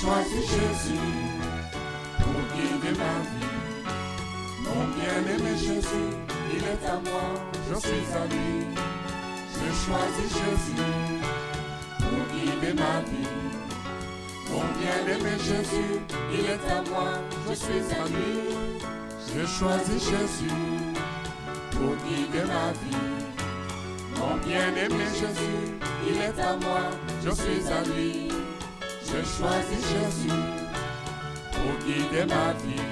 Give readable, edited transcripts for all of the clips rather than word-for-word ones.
choisi Jésus pour guider ma vie. Mon bien-aimé Jésus, il est à moi, je suis à lui. J'ai choisi Jésus pour guider ma vie. Mon bien-aimé Jésus, il est à moi, je suis à lui. J'ai choisi Jésus pour guider ma vie. Mon bien-aimé Jésus, il est à moi, je suis à lui. J'ai choisi Jésus pour guider ma vie.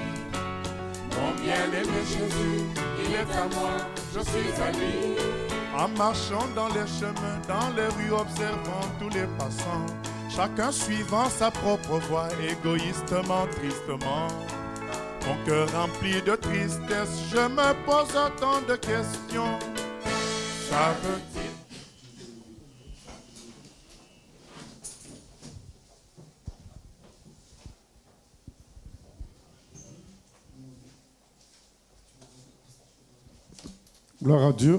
Mon bien-aimé Jésus, il est à moi, je suis à lui. En marchant dans les chemins, dans les rues, observant tous les passants, chacun suivant sa propre voie, égoïstement, tristement. Mon cœur rempli de tristesse, je me pose autant de questions. Ça veut dire... Gloire à Dieu.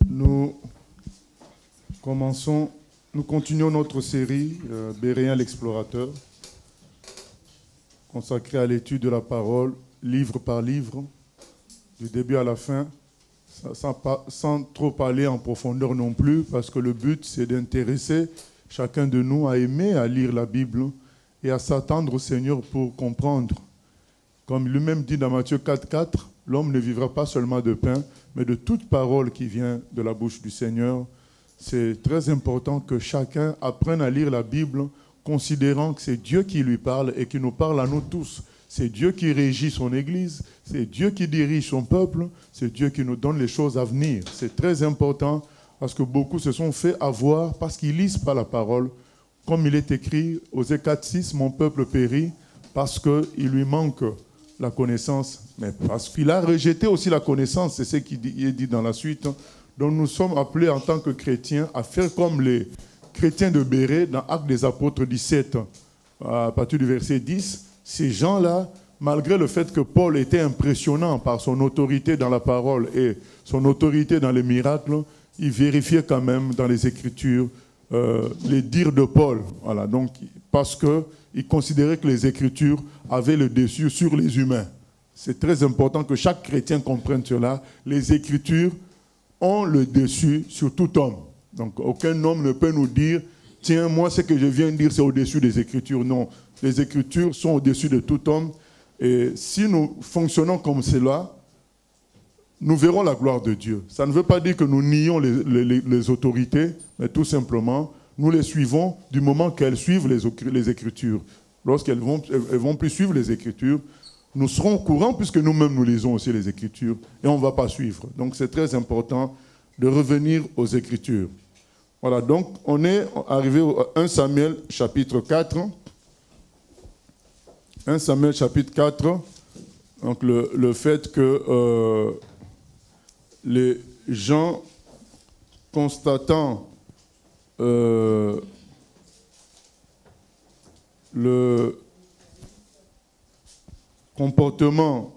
Nous continuons notre série Béréen l'explorateur, consacrée à l'étude de la parole, livre par livre, du début à la fin, sans trop aller en profondeur non plus, parce que le but, c'est d'intéresser chacun de nous à aimer à lire la Bible et à s'attendre au Seigneur pour comprendre. Comme lui-même dit dans Matthieu 4,4, l'homme ne vivra pas seulement de pain, mais de toute parole qui vient de la bouche du Seigneur. C'est très important que chacun apprenne à lire la Bible, considérant que c'est Dieu qui lui parle et qui nous parle à nous tous. C'est Dieu qui régit son Église, c'est Dieu qui dirige son peuple, c'est Dieu qui nous donne les choses à venir. C'est très important parce que beaucoup se sont fait avoir parce qu'ils ne lisent pas la parole. Comme il est écrit aux Osée 4,6, mon peuple périt parce qu'il lui manque la connaissance, mais parce qu'il a rejeté aussi la connaissance, c'est ce qui est dit dans la suite. Donc nous sommes appelés en tant que chrétiens à faire comme les chrétiens de Bérée dans Actes des Apôtres 17, à partir du verset 10. Ces gens-là, malgré le fait que Paul était impressionnant par son autorité dans la parole et son autorité dans les miracles, ils vérifiaient quand même dans les Écritures les dires de Paul. Voilà, donc, parce qu'ils considéraient que les Écritures avaient le dessus sur les humains. C'est très important que chaque chrétien comprenne cela. Les Écritures ont le dessus sur tout homme. Donc aucun homme ne peut nous dire « Tiens, moi, ce que je viens de dire, c'est au-dessus des Écritures. » Non, les Écritures sont au-dessus de tout homme. Et si nous fonctionnons comme cela, nous verrons la gloire de Dieu. Ça ne veut pas dire que nous nions les autorités, mais tout simplement, nous les suivons du moment qu'elles suivent les Écritures. Lorsqu'elles vont plus suivre les Écritures, nous serons au courant puisque nous-mêmes nous lisons aussi les Écritures et on ne va pas suivre. Donc c'est très important de revenir aux Écritures. Voilà, donc on est arrivé au 1 Samuel chapitre 4. 1 Samuel chapitre 4, donc le fait que les gens constatant le comportement...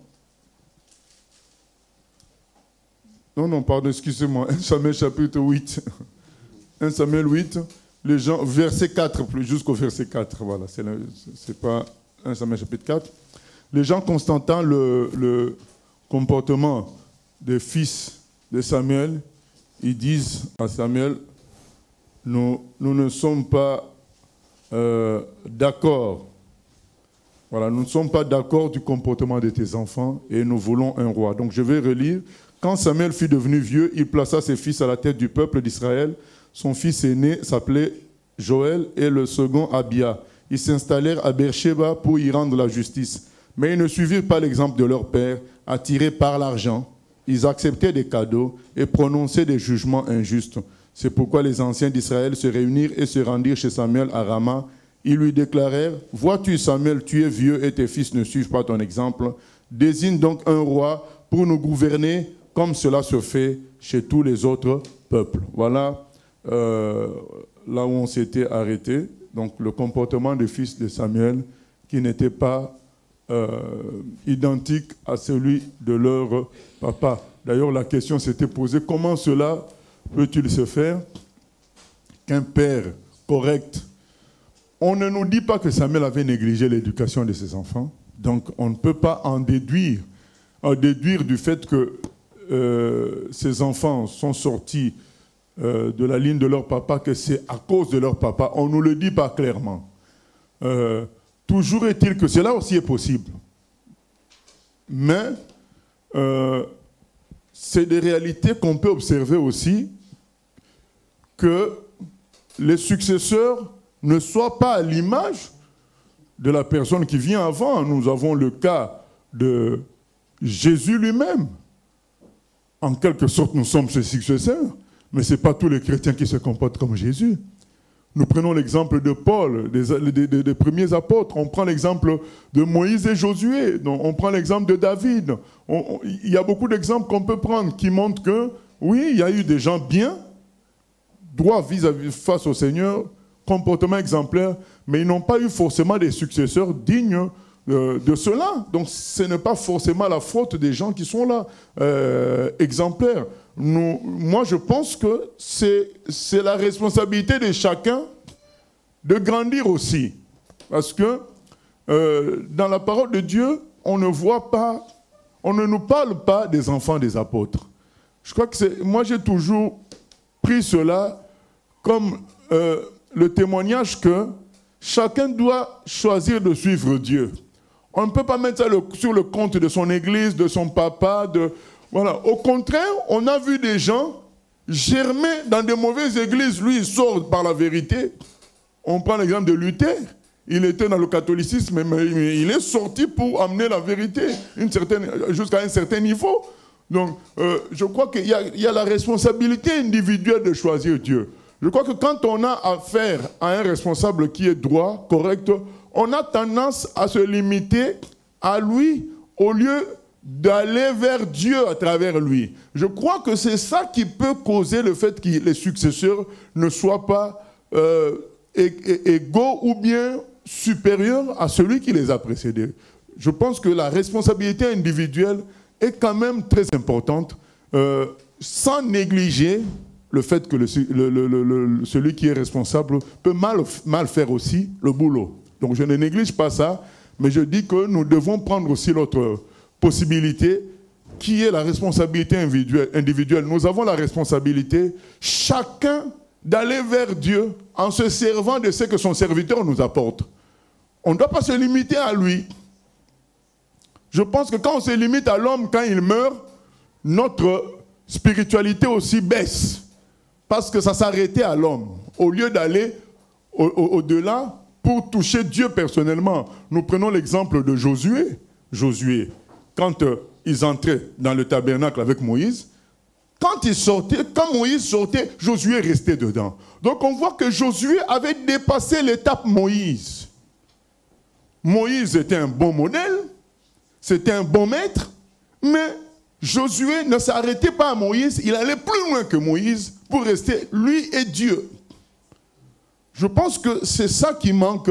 Non, pardon, excusez-moi. 1 Samuel chapitre 8. 1 Samuel 8, les gens, verset 4, jusqu'au verset 4, voilà, c'est pas 1 Samuel chapitre 4. Les gens constatant le comportement des fils de Samuel, ils disent à Samuel, nous ne sommes pas d'accord. Voilà, nous ne sommes pas d'accord du comportement de tes enfants et nous voulons un roi. Donc je vais relire. Quand Samuel fut devenu vieux, il plaça ses fils à la tête du peuple d'Israël. Son fils aîné s'appelait Joël et le second Abia. Ils s'installèrent à Beersheba pour y rendre la justice. Mais ils ne suivirent pas l'exemple de leur père, attirés par l'argent. Ils acceptaient des cadeaux et prononçaient des jugements injustes. C'est pourquoi les anciens d'Israël se réunirent et se rendirent chez Samuel à Rama. Ils lui déclarèrent, « Vois-tu, Samuel, tu es vieux et tes fils ne suivent pas ton exemple. Désigne donc un roi pour nous gouverner comme cela se fait chez tous les autres peuples. » Voilà là où on s'était arrêté. Donc le comportement des fils de Samuel qui n'était pas identique à celui de leur papa. D'ailleurs, la question s'était posée, comment cela peut-il se faire qu'un père correct on ne nous dit pas que Samuel avait négligé l'éducation de ses enfants. Donc, on ne peut pas en déduire du fait que ces enfants sont sortis de la ligne de leur papa, que c'est à cause de leur papa. On ne nous le dit pas clairement. Toujours est-il que cela aussi est possible. Mais c'est des réalités qu'on peut observer aussi, que les successeurs ne soient pas à l'image de la personne qui vient avant. Nous avons le cas de Jésus lui-même. En quelque sorte, nous sommes ses successeurs, mais ce n'est pas tous les chrétiens qui se comportent comme Jésus. Nous prenons l'exemple de Paul, des premiers apôtres. On prend l'exemple de Moïse et Josué. On prend l'exemple de David. Il y a beaucoup d'exemples qu'on peut prendre qui montrent que, oui, il y a eu des gens bien, droits face au Seigneur, comportement exemplaire, mais ils n'ont pas eu forcément des successeurs dignes de cela. Donc ce n'est pas forcément la faute des gens qui sont là, exemplaires. Moi, je pense que c'est la responsabilité de chacun de grandir aussi. Parce que dans la parole de Dieu, on ne nous parle pas des enfants des apôtres. Je crois que moi, j'ai toujours pris cela comme le témoignage que chacun doit choisir de suivre Dieu. On ne peut pas mettre ça sur le compte de son église, de son papa, voilà. Au contraire, on a vu des gens germer dans de mauvaises églises. Lui, il sort par la vérité. On prend l'exemple de Luther. Il était dans le catholicisme, mais il est sorti pour amener la vérité jusqu'à un certain niveau. Donc, je crois qu'il y a la responsabilité individuelle de choisir Dieu. Je crois que quand on a affaire à un responsable qui est droit, correct, on a tendance à se limiter à lui au lieu d'aller vers Dieu à travers lui. Je crois que c'est ça qui peut causer le fait que les successeurs ne soient pas égaux ou bien supérieurs à celui qui les a précédés. Je pense que la responsabilité individuelle est quand même très importante, sans négliger le fait que celui qui est responsable peut mal faire aussi le boulot. Donc je ne néglige pas ça, mais je dis que nous devons prendre aussi l'autre possibilité, qui est la responsabilité individuelle. Nous avons la responsabilité, chacun, d'aller vers Dieu en se servant de ce que son serviteur nous apporte. On ne doit pas se limiter à lui. Je pense que quand on se limite à l'homme, quand il meurt, notre spiritualité aussi baisse. Parce que ça s'arrêtait à l'homme. Au lieu d'aller au-delà pour toucher Dieu personnellement. Nous prenons l'exemple de Josué. Josué, quand ils entraient dans le tabernacle avec Moïse, quand Moïse sortait, Josué restait dedans. Donc on voit que Josué avait dépassé l'étape Moïse. Moïse était un bon modèle, c'était un bon maître, mais Josué ne s'arrêtait pas à Moïse, il allait plus loin que Moïse pour rester lui et Dieu. Je pense que c'est ça qui manque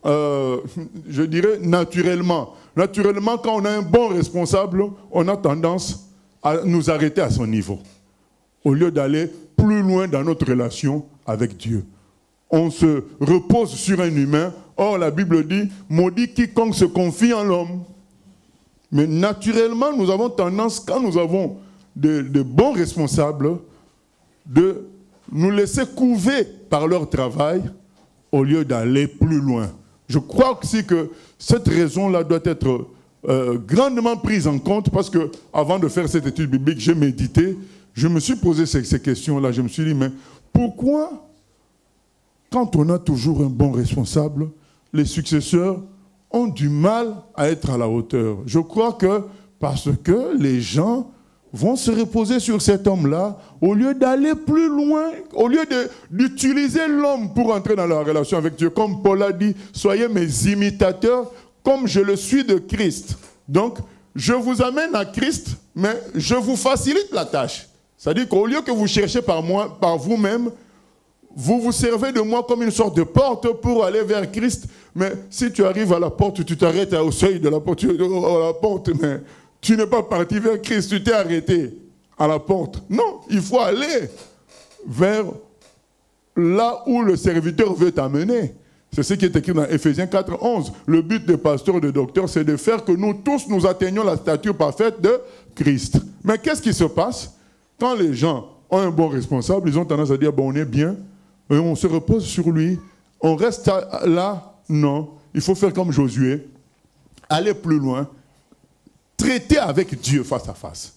je dirais naturellement. Naturellement, quand on a un bon responsable, on a tendance à nous arrêter à son niveau, au lieu d'aller plus loin dans notre relation avec Dieu. On se repose sur un humain. Or, la Bible dit, maudit quiconque se confie en l'homme. Mais naturellement, nous avons tendance, quand nous avons de bons responsables, de nous laisser couver par leur travail au lieu d'aller plus loin. Je crois aussi que cette raison-là doit être grandement prise en compte, parce que avant de faire cette étude biblique, j'ai médité, je me suis posé ces questions-là, je me suis dit, mais pourquoi, quand on a toujours un bon responsable, les successeurs ont du mal à être à la hauteur? Je crois que parce que les gens vont se reposer sur cet homme-là, au lieu d'aller plus loin, au lieu d'utiliser l'homme pour entrer dans la relation avec Dieu. Comme Paul a dit, soyez mes imitateurs, comme je le suis de Christ. Donc, je vous amène à Christ, mais je vous facilite la tâche. C'est-à-dire qu'au lieu que vous cherchez par vous-même, vous vous servez de moi comme une sorte de porte pour aller vers Christ. Mais si tu arrives à la porte, tu t'arrêtes au seuil de la porte, mais tu n'es pas parti vers Christ, tu t'es arrêté à la porte. Non, il faut aller vers là où le serviteur veut t'amener. C'est ce qui est écrit dans Éphésiens 4, 11. Le but des pasteurs et des docteurs, c'est de faire que nous tous, nous atteignions la stature parfaite de Christ. Mais qu'est-ce qui se passe? Quand les gens ont un bon responsable, ils ont tendance à dire, bon, on est bien, et on se repose sur lui, on reste là. Non, il faut faire comme Josué, aller plus loin, traiter avec Dieu face à face.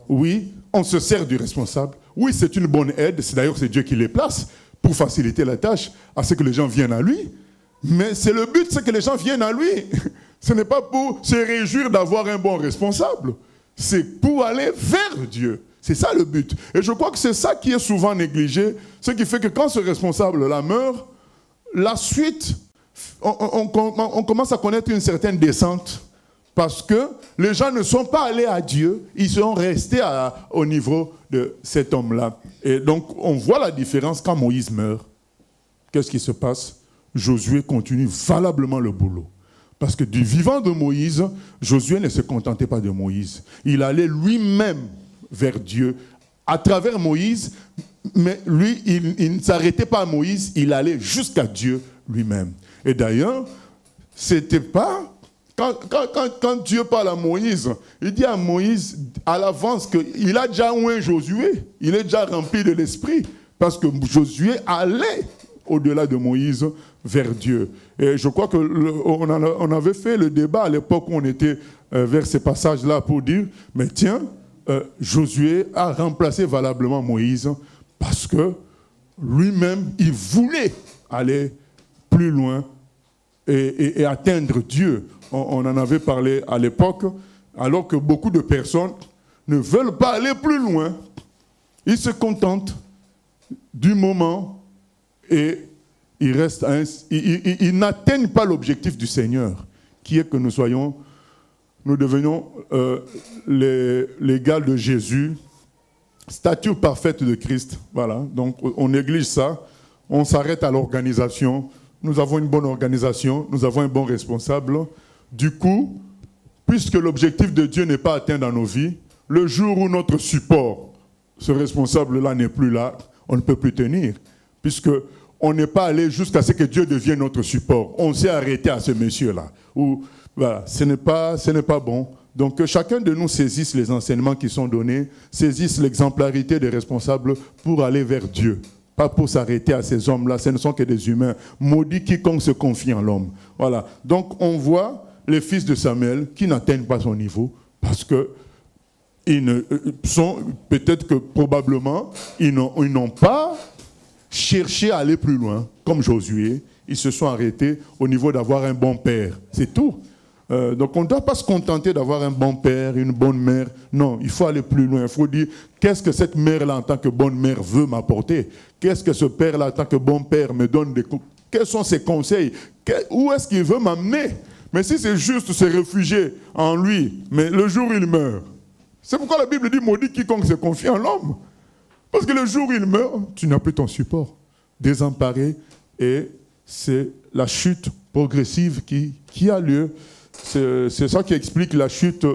Oui, on se sert du responsable. Oui, c'est une bonne aide. D'ailleurs, c'est Dieu qui les place pour faciliter la tâche à ce que les gens viennent à lui. Mais c'est le but, c'est que les gens viennent à lui. Ce n'est pas pour se réjouir d'avoir un bon responsable. C'est pour aller vers Dieu. C'est ça le but. Et je crois que c'est ça qui est souvent négligé. Ce qui fait que quand ce responsable-là meurt, la suite, on commence à connaître une certaine descente. Parce que les gens ne sont pas allés à Dieu, ils sont restés au niveau de cet homme-là. Et donc, on voit la différence quand Moïse meurt. Qu'est-ce qui se passe? Josué continue valablement le boulot. Parce que du vivant de Moïse, Josué ne se contentait pas de Moïse. Il allait lui-même vers Dieu à travers Moïse, mais lui, il ne s'arrêtait pas à Moïse, il allait jusqu'à Dieu lui-même. Et d'ailleurs, c'était pas... Quand Dieu parle à Moïse, il dit à Moïse à l'avance qu'il a déjà oint Josué, il est déjà rempli de l'esprit, parce que Josué allait au-delà de Moïse vers Dieu. Et je crois qu'on avait fait le débat à l'époque où on était vers ces passages-là pour dire, mais tiens, Josué a remplacé valablement Moïse parce que lui-même, il voulait aller plus loin et atteindre Dieu. On en avait parlé à l'époque, alors que beaucoup de personnes ne veulent pas aller plus loin. Ils se contentent du moment et ils n'atteignent pas l'objectif du Seigneur, qui est que nous devenions l'égal de Jésus, stature parfaite de Christ. Voilà, donc on néglige ça, on s'arrête à l'organisation. Nous avons une bonne organisation, nous avons un bon responsable. Du coup, puisque l'objectif de Dieu n'est pas atteint dans nos vies, le jour où notre support, ce responsable-là n'est plus là, on ne peut plus tenir. Puisqu'on n'est pas allé jusqu'à ce que Dieu devienne notre support. On s'est arrêté à ce monsieur-là. Voilà, ce n'est pas bon. Donc que chacun de nous saisisse les enseignements qui sont donnés, saisisse l'exemplarité des responsables pour aller vers Dieu. Pas pour s'arrêter à ces hommes-là, ce ne sont que des humains. Maudit quiconque se confie en l'homme. Voilà. Donc on voit les fils de Samuel qui n'atteignent pas son niveau parce que peut-être que probablement ils n'ont pas cherché à aller plus loin, comme Josué. Ils se sont arrêtés au niveau d'avoir un bon père. C'est tout. Donc on ne doit pas se contenter d'avoir un bon père, une bonne mère. Non, il faut aller plus loin. Il faut dire, qu'est-ce que cette mère-là en tant que bonne mère veut m'apporter? Qu'est-ce que ce père-là en tant que bon père me donne quels sont ses conseils? Où est-ce qu'il veut m'amener? Mais si c'est juste se réfugier en lui, mais le jour où il meurt, c'est pourquoi la Bible dit, maudit quiconque se confie en l'homme. Parce que le jour où il meurt, tu n'as plus ton support. Désemparé, et c'est la chute progressive qui a lieu. C'est ça qui explique la chute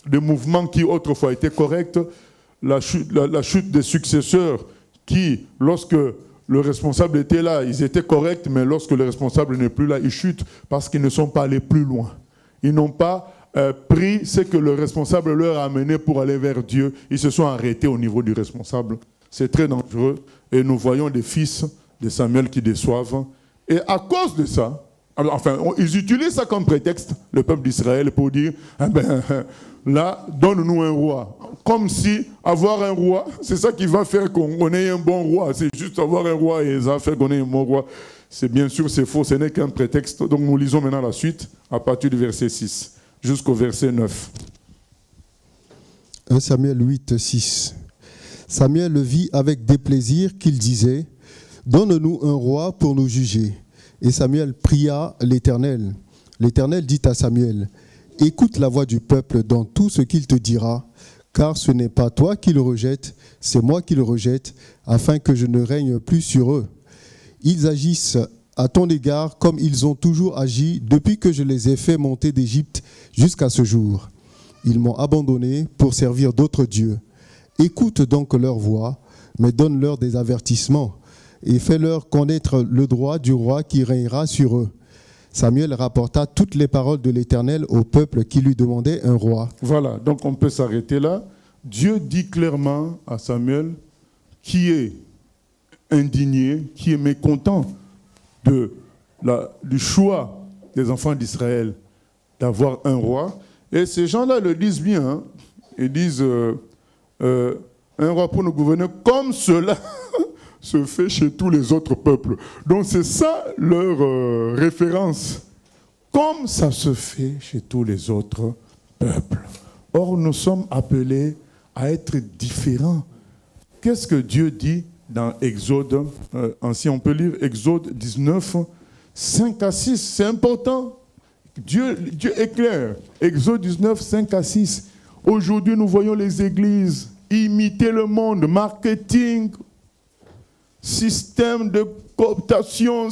des mouvements qui autrefois étaient corrects, la chute des successeurs qui, lorsque le responsable était là, ils étaient corrects, mais lorsque le responsable n'est plus là, ils chutent parce qu'ils ne sont pas allés plus loin. Ils n'ont pas pris ce que le responsable leur a amené pour aller vers Dieu. Ils se sont arrêtés au niveau du responsable. C'est très dangereux. Et nous voyons des fils de Samuel qui déçoivent. Et à cause de ça, enfin, ils utilisent ça comme prétexte, le peuple d'Israël, pour dire, là, donne-nous un roi. Comme si avoir un roi, c'est ça qui va faire qu'on ait un bon roi. C'est juste avoir un roi et ça va faire qu'on ait un bon roi. C'est bien sûr, c'est faux, ce n'est qu'un prétexte. Donc nous lisons maintenant la suite, à partir du verset 6 jusqu'au verset 9. 1 Samuel 8, 6. Samuel le vit avec déplaisir qu'il disait, « Donne-nous un roi pour nous juger. » Et Samuel pria l'Éternel. L'Éternel dit à Samuel, « Écoute la voix du peuple dans tout ce qu'il te dira, car ce n'est pas toi qui le rejettes, c'est moi qui le rejette, afin que je ne règne plus sur eux. Ils agissent à ton égard comme ils ont toujours agi depuis que je les ai fait monter d'Égypte jusqu'à ce jour. Ils m'ont abandonné pour servir d'autres dieux. Écoute donc leur voix, mais donne-leur des avertissements, et fais-leur connaître le droit du roi qui régnera sur eux. Samuel rapporta toutes les paroles de l'Éternel au peuple qui lui demandait un roi. Voilà, donc on peut s'arrêter là. Dieu dit clairement à Samuel qui est indigné, qui est mécontent du choix des enfants d'Israël d'avoir un roi. Et ces gens-là le disent bien. Hein. Ils disent un roi pour nous gouverner comme cela se fait chez tous les autres peuples. Donc c'est ça leur référence. Comme ça se fait chez tous les autres peuples. Or, nous sommes appelés à être différents. Qu'est-ce que Dieu dit dans Exode ancien, on peut lire Exode 19, 5 à 6. C'est important. Dieu est clair. Exode 19, 5 à 6. Aujourd'hui, nous voyons les églises imiter le monde, marketing, système de cooptation,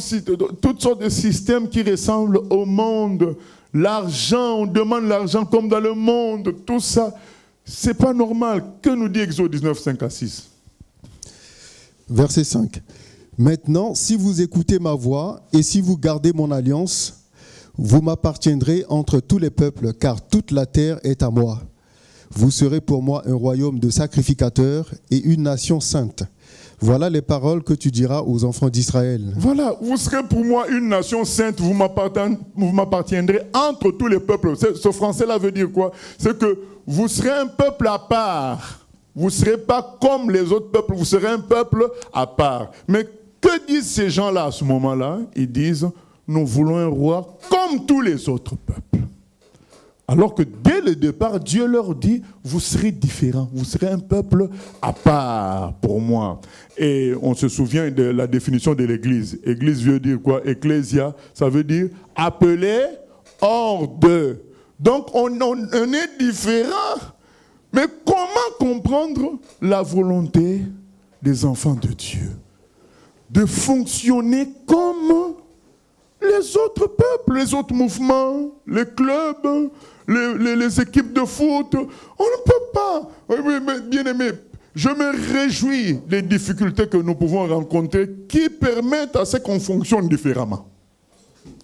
toutes sortes de systèmes qui ressemblent au monde. L'argent, on demande l'argent comme dans le monde. Tout ça, c'est pas normal. Que nous dit Exode 19, 5 à 6? Verset 5. Maintenant, si vous écoutez ma voix et si vous gardez mon alliance, vous m'appartiendrez entre tous les peuples, car toute la terre est à moi. Vous serez pour moi un royaume de sacrificateurs et une nation sainte. Voilà les paroles que tu diras aux enfants d'Israël. Voilà, vous serez pour moi une nation sainte, vous m'appartiendrez entre tous les peuples. Ce français-là veut dire quoi? C'est que vous serez un peuple à part. Vous ne serez pas comme les autres peuples, vous serez un peuple à part. Mais que disent ces gens-là à ce moment-là? Ils disent, nous voulons un roi comme tous les autres peuples. Alors que dès le départ, Dieu leur dit, vous serez différents, vous serez un peuple à part pour moi. Et on se souvient de la définition de l'Église. Église veut dire quoi? Ecclésia, ça veut dire appelé hors de. Donc on est différents. Mais comment comprendre la volonté des enfants de Dieu? De fonctionner comme les autres peuples, les autres mouvements, les clubs, les équipes de foot. On ne peut pas. Bien aimé, je me réjouis des difficultés que nous pouvons rencontrer qui permettent à ce qu'on fonctionne différemment.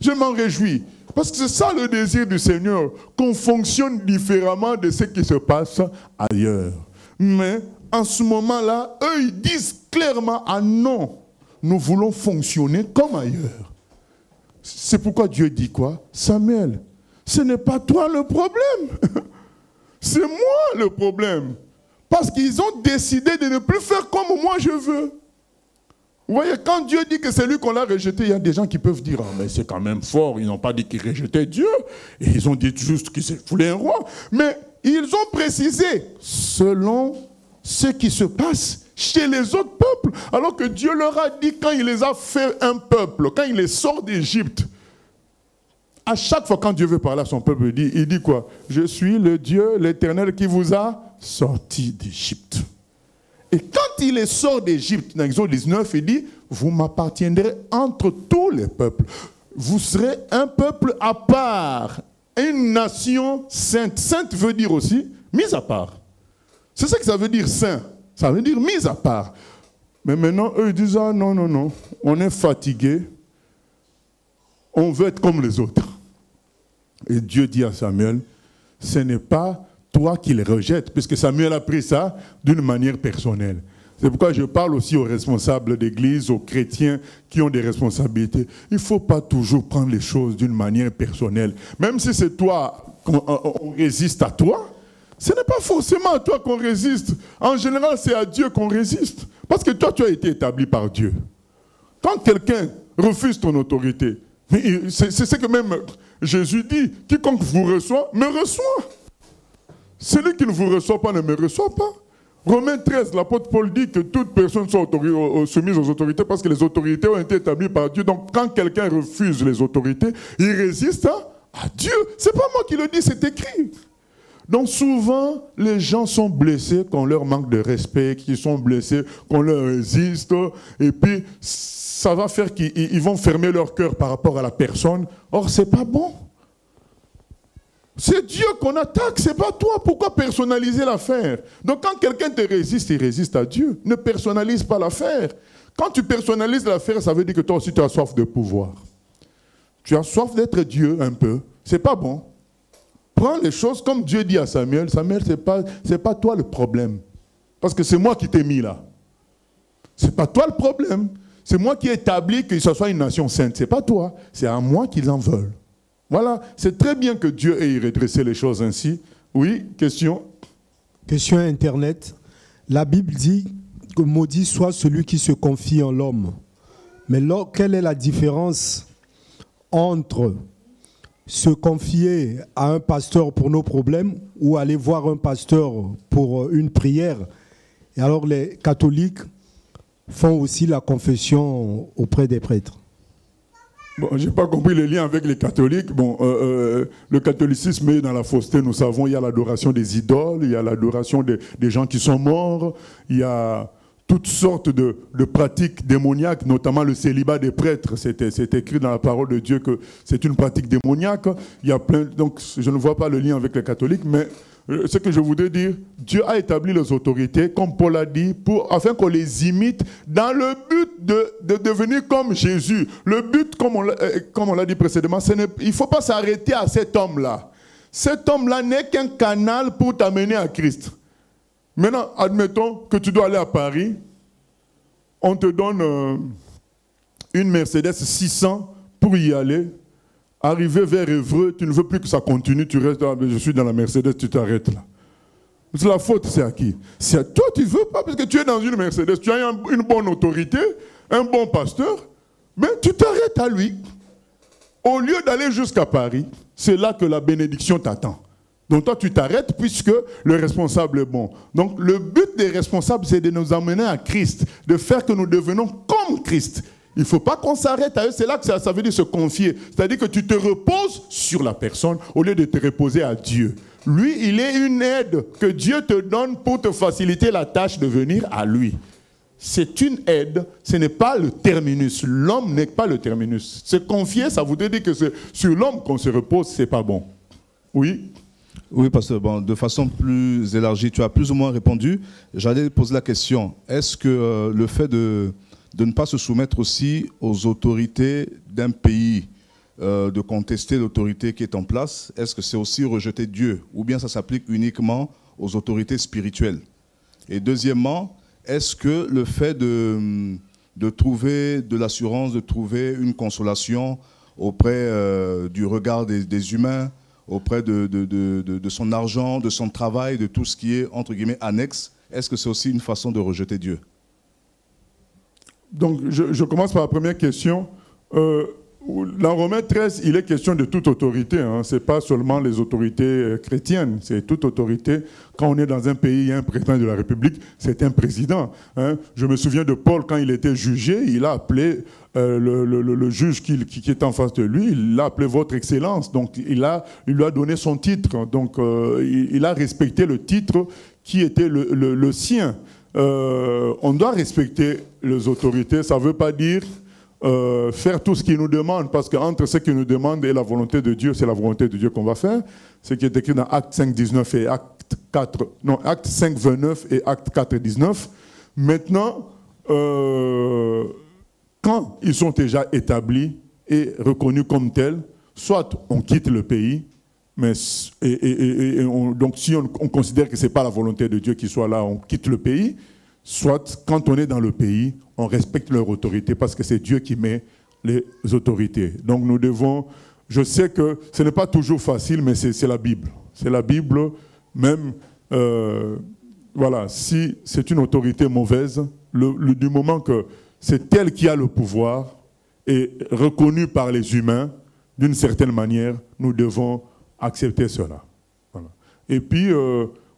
Je m'en réjouis. Parce que c'est ça le désir du Seigneur, qu'on fonctionne différemment de ce qui se passe ailleurs. Mais en ce moment-là, eux, ils disent clairement, ah non, nous voulons fonctionner comme ailleurs. C'est pourquoi Dieu dit quoi? Samuel, ce n'est pas toi le problème. C'est moi le problème. Parce qu'ils ont décidé de ne plus faire comme moi je veux. Vous voyez, quand Dieu dit que c'est lui qu'on l'a rejeté, il y a des gens qui peuvent dire, ah, mais c'est quand même fort, ils n'ont pas dit qu'ils rejetaient Dieu, et ils ont dit juste qu'ils voulaient un roi. Mais ils ont précisé, selon ce qui se passe chez les autres peuples, alors que Dieu leur a dit, quand il les a fait un peuple, quand il les sort d'Égypte, à chaque fois quand Dieu veut parler à son peuple, il dit quoi? Je suis le Dieu, l'Éternel qui vous a sorti d'Égypte. Et quand il les sort d'Égypte, dans Exode 19, il dit, vous m'appartiendrez entre tous les peuples. Vous serez un peuple à part, une nation sainte. Sainte veut dire aussi mise à part. C'est ça que ça veut dire saint. Ça veut dire mise à part. Mais maintenant, eux, ils disent, ah non, non, non, on est fatigué. On veut être comme les autres. Et Dieu dit à Samuel, ce n'est pas toi qui les rejettes, puisque Samuel a pris ça d'une manière personnelle. C'est pourquoi je parle aussi aux responsables d'église, aux chrétiens qui ont des responsabilités. Il ne faut pas toujours prendre les choses d'une manière personnelle. Même si c'est toi qu'on résiste à toi, ce n'est pas forcément à toi qu'on résiste. En général, c'est à Dieu qu'on résiste. Parce que toi, tu as été établi par Dieu. Quand quelqu'un refuse ton autorité, c'est ce que même Jésus dit, quiconque vous reçoit, me reçoit. Celui qui ne vous reçoit pas ne me reçoit pas. Romains 13, l'apôtre Paul dit que toute personne soit soumise aux autorités parce que les autorités ont été établies par Dieu. Donc quand quelqu'un refuse les autorités, il résiste à Dieu. C'est pas moi qui le dis, c'est écrit. Donc souvent, les gens sont blessés qu'on leur manque de respect, qu'ils sont blessés qu'on leur résiste. Et puis, ça va faire qu'ils vont fermer leur cœur par rapport à la personne. Or, c'est pas bon. C'est Dieu qu'on attaque, c'est pas toi. Pourquoi personnaliser l'affaire? Donc quand quelqu'un te résiste, il résiste à Dieu. Ne personnalise pas l'affaire. Quand tu personnalises l'affaire, ça veut dire que toi aussi tu as soif de pouvoir. Tu as soif d'être Dieu un peu. C'est pas bon. Prends les choses comme Dieu dit à Samuel. Samuel, c'est pas toi le problème. Parce que c'est moi qui t'ai mis là. C'est pas toi le problème. C'est moi qui ai établi que ce soit une nation sainte. C'est pas toi. C'est à moi qu'ils en veulent. Voilà. C'est très bien que Dieu ait redressé les choses ainsi. Oui, question. Question Internet. La Bible dit que maudit soit celui qui se confie en l'homme. Mais quelle est la différence entre se confier à un pasteur pour nos problèmes ou aller voir un pasteur pour une prière? Et alors les catholiques font aussi la confession auprès des prêtres. Bon, je n'ai pas compris le lien avec les catholiques. Bon, le catholicisme est dans la fausseté, nous savons, il y a l'adoration des idoles, il y a l'adoration des gens qui sont morts, il y a toutes sortes de pratiques démoniaques, notamment le célibat des prêtres. C'est écrit dans la parole de Dieu que c'est une pratique démoniaque. Il y a plein, donc je ne vois pas le lien avec les catholiques, mais ce que je voudrais dire, Dieu a établi les autorités, comme Paul a dit, afin qu'on les imite dans le but de devenir comme Jésus. Le but, comme on l'a dit précédemment, il ne faut pas s'arrêter à cet homme-là. Cet homme-là n'est qu'un canal pour t'amener à Christ. Maintenant, admettons que tu dois aller à Paris, on te donne une Mercedes 600 pour y aller. Arrivé vers Évreux, tu ne veux plus que ça continue, tu restes là, je suis dans la Mercedes, tu t'arrêtes là. La faute, c'est à qui? C'est à toi, tu ne veux pas, parce que tu es dans une Mercedes, tu as une bonne autorité, un bon pasteur, mais tu t'arrêtes à lui. Au lieu d'aller jusqu'à Paris, c'est là que la bénédiction t'attend. Donc toi, tu t'arrêtes puisque le responsable est bon. Donc le but des responsables, c'est de nous emmener à Christ, de faire que nous devenons comme Christ. Il ne faut pas qu'on s'arrête à eux. C'est là que ça veut dire se confier. C'est-à-dire que tu te reposes sur la personne au lieu de te reposer à Dieu. Lui, il est une aide que Dieu te donne pour te faciliter la tâche de venir à lui. C'est une aide, ce n'est pas le terminus. L'homme n'est pas le terminus. Se confier, ça voudrait dire que c'est sur l'homme qu'on se repose, ce n'est pas bon. Oui? Oui, parce que de façon plus élargie, tu as plus ou moins répondu. J'allais poser la question, est-ce que le fait de ne pas se soumettre aussi aux autorités d'un pays, de contester l'autorité qui est en place, est-ce que c'est aussi rejeter Dieu? Ou bien ça s'applique uniquement aux autorités spirituelles? Et deuxièmement, est-ce que le fait de trouver de l'assurance, de trouver une consolation auprès du regard des humains, auprès de son argent, de son travail, de tout ce qui est, entre guillemets, annexe, est-ce que c'est aussi une façon de rejeter Dieu? Donc, je commence par la première question. Dans Romains 13, il est question de toute autorité. Hein. Ce n'est pas seulement les autorités chrétiennes, c'est toute autorité. Quand on est dans un pays, il y a un président de la République, c'est un président. Hein. Je me souviens de Paul, quand il était jugé, il a appelé le juge qui est en face de lui, il l'a appelé votre excellence. Donc, il lui a donné son titre. Donc, il a respecté le titre qui était le sien. On doit respecter les autorités, ça ne veut pas dire faire tout ce qu'ils nous demandent, parce qu'entre ce qu'ils nous demandent et la volonté de Dieu, c'est la volonté de Dieu qu'on va faire. Ce qui est écrit dans Acte 5, 19 et Acte 5, 29 et Acte 4, 19. Maintenant, quand ils sont déjà établis et reconnus comme tels, soit on quitte le pays, mais, donc si on considère que ce n'est pas la volonté de Dieu qu'il soit là, on quitte le pays, soit quand on est dans le pays, on respecte leur autorité parce que c'est Dieu qui met les autorités. Donc nous devons, je sais que ce n'est pas toujours facile, mais c'est la Bible. C'est la Bible, même, voilà, si c'est une autorité mauvaise, du moment que c'est elle qui a le pouvoir et reconnue par les humains, d'une certaine manière, nous devons accepter cela. Voilà. Et puis,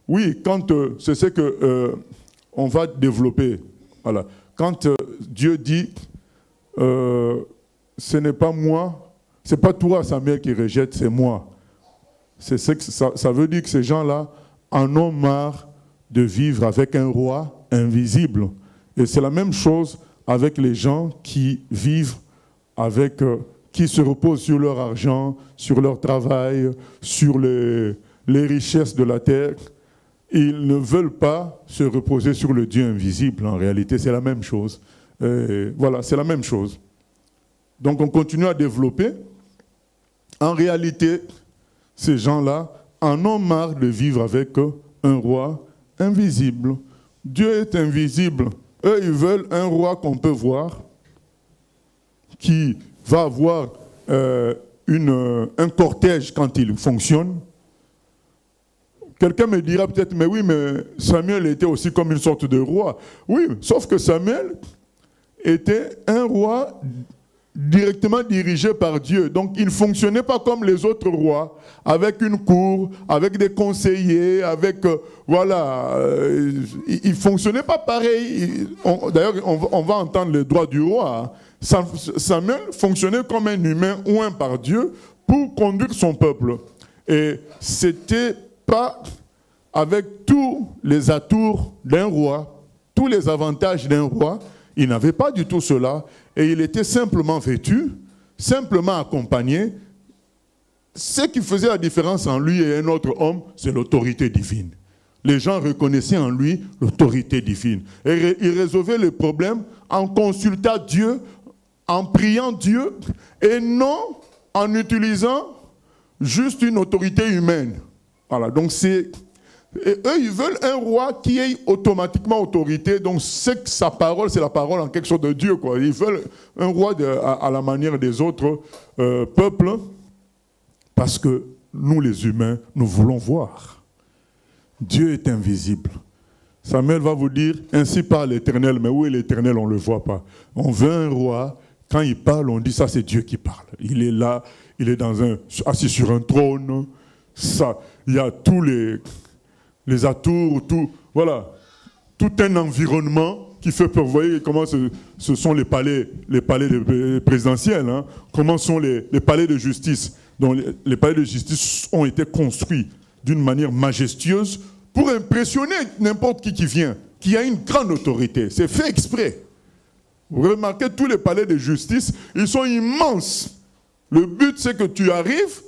oui, quand c'est ce que on va développer, voilà. Quand Dieu dit, ce n'est pas moi, c'est pas toi, Samuel, qui rejette, c'est moi. C'est ce que ça veut dire que ces gens-là en ont marre de vivre avec un roi invisible. Et c'est la même chose avec les gens qui vivent avec, qui se reposent sur leur argent, sur leur travail, sur les richesses de la terre. Ils ne veulent pas se reposer sur le Dieu invisible. En réalité, c'est la même chose. Voilà, c'est la même chose. Donc on continue à développer. En réalité, ces gens-là en ont marre de vivre avec un roi invisible. Dieu est invisible. Eux, ils veulent un roi qu'on peut voir, qui va avoir un cortège quand il fonctionne. Quelqu'un me dira peut-être, mais oui, mais Samuel était aussi comme une sorte de roi. Oui, sauf que Samuel était un roi directement dirigé par Dieu. Donc il ne fonctionnait pas comme les autres rois, avec une cour, avec des conseillers, avec... il ne fonctionnait pas pareil. D'ailleurs, on va entendre les droits du roi. Samuel fonctionnait comme un humain oint par Dieu pour conduire son peuple. Et c'était pas avec tous les atours d'un roi, tous les avantages d'un roi. Il n'avait pas du tout cela. Et il était simplement vêtu, simplement accompagné. Ce qui faisait la différence en lui et un autre homme, c'est l'autorité divine. Les gens reconnaissaient en lui l'autorité divine. Et il résolvait les problèmes en consultant Dieu, en priant Dieu, et non en utilisant juste une autorité humaine. Voilà, donc et eux, ils veulent un roi qui ait automatiquement autorité. Donc, c'est que sa parole, c'est la parole en quelque sorte de Dieu, quoi. Ils veulent un roi à la manière des autres peuples, parce que nous, les humains, nous voulons voir. Dieu est invisible. Samuel va vous dire, ainsi parle l'Éternel, mais où est l'Éternel, on ne le voit pas. On veut un roi, quand il parle, on dit ça, c'est Dieu qui parle. Il est là, il est assis sur un trône, ça, il y a tous les atours, tout un environnement qui fait peur. Vous voyez comment ce sont les palais présidentiels, hein, comment sont les palais de justice. Donc les palais de justice ont été construits d'une manière majestueuse pour impressionner n'importe qui vient, qui a une grande autorité. C'est fait exprès. Vous remarquez, tous les palais de justice, ils sont immenses. Le but, c'est que tu arrives,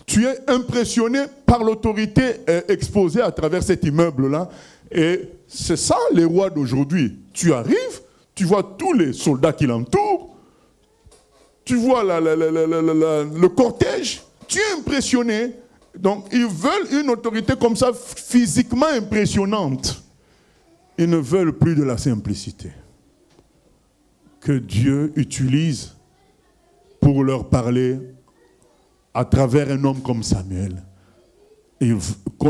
tu es impressionné par l'autorité exposée à travers cet immeuble-là. Et c'est ça, les rois d'aujourd'hui. Tu arrives, tu vois tous les soldats qui l'entourent, tu vois le cortège, tu es impressionné. Donc, ils veulent une autorité comme ça, physiquement impressionnante. Ils ne veulent plus de la simplicité que Dieu utilise pour leur parler à travers un homme comme Samuel,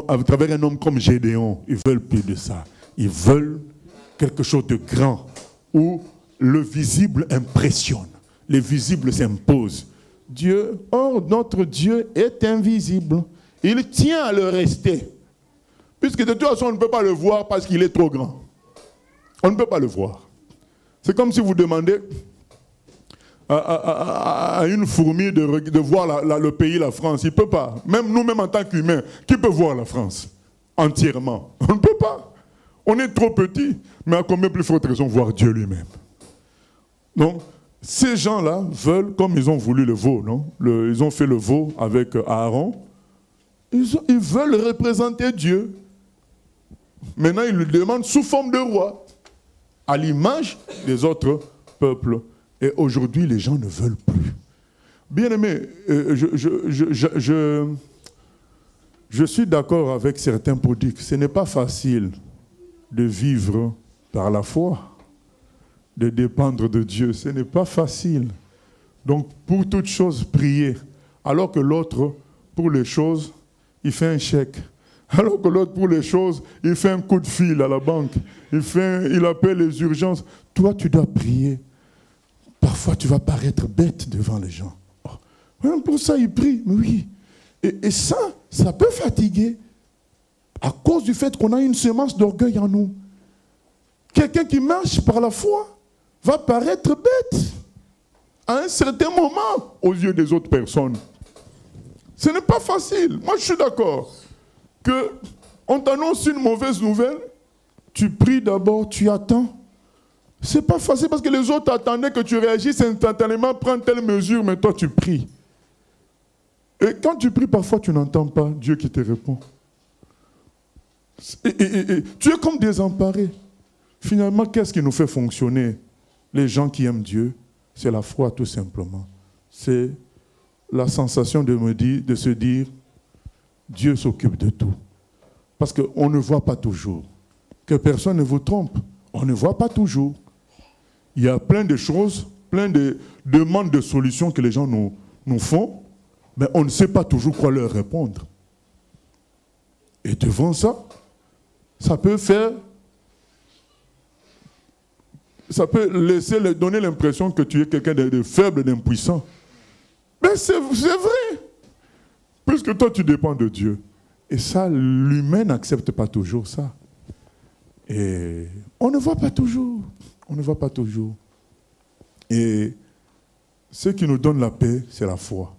à travers un homme comme Gédéon. Ils veulent plus de ça. Ils veulent quelque chose de grand, où le visible impressionne, les visibles s'imposent. Notre Dieu est invisible. Il tient à le rester. Puisque de toute façon, on ne peut pas le voir parce qu'il est trop grand. On ne peut pas le voir. C'est comme si vous demandez à une fourmi de voir le pays, la France. Il ne peut pas. Même nous-mêmes en tant qu'humains, qui peut voir la France entièrement? On ne peut pas. On est trop petits. Mais à combien plus forte raison voir Dieu lui-même? Donc, ces gens-là veulent, comme ils ont voulu le veau, non? Ils ont fait le veau avec Aaron. Ils veulent représenter Dieu. Maintenant, ils le demandent sous forme de roi, à l'image des autres peuples. Et aujourd'hui, les gens ne veulent plus. Bien-aimés, je suis d'accord avec certains pour dire que ce n'est pas facile de vivre par la foi, de dépendre de Dieu. Ce n'est pas facile. Donc, pour toute chose, prier. Alors que l'autre, pour les choses, il fait un chèque. Alors que l'autre, pour les choses, il fait un coup de fil à la banque. Il appelle les urgences. Toi, tu dois prier. Parfois, tu vas paraître bête devant les gens. Oh, pour ça, il prie. Mais oui. Et ça peut fatiguer à cause du fait qu'on a une semence d'orgueil en nous. Quelqu'un qui marche par la foi va paraître bête à un certain moment aux yeux des autres personnes. Ce n'est pas facile. Moi, je suis d'accord qu'on t'annonce une mauvaise nouvelle, tu pries d'abord, tu attends. C'est pas facile parce que les autres attendaient que tu réagisses instantanément, prends telle mesure, mais toi tu pries. Et quand tu pries, parfois tu n'entends pas Dieu qui te répond. Et tu es comme désemparé. Finalement, qu'est-ce qui nous fait fonctionner? les gens qui aiment Dieu, c'est la foi tout simplement. C'est la sensation de se dire, Dieu s'occupe de tout. Parce qu'on ne voit pas toujours. Que personne ne vous trompe. On ne voit pas toujours. Il y a plein de choses, plein de demandes de solutions que les gens nous font, mais on ne sait pas toujours quoi leur répondre. Et devant ça, ça peut donner l'impression que tu es quelqu'un de faible, d'impuissant. Mais c'est vrai. Puisque toi, tu dépends de Dieu. Et ça, l'humain n'accepte pas toujours ça. Et on ne voit pas toujours. On ne voit pas toujours. Et ce qui nous donne la paix, c'est la foi.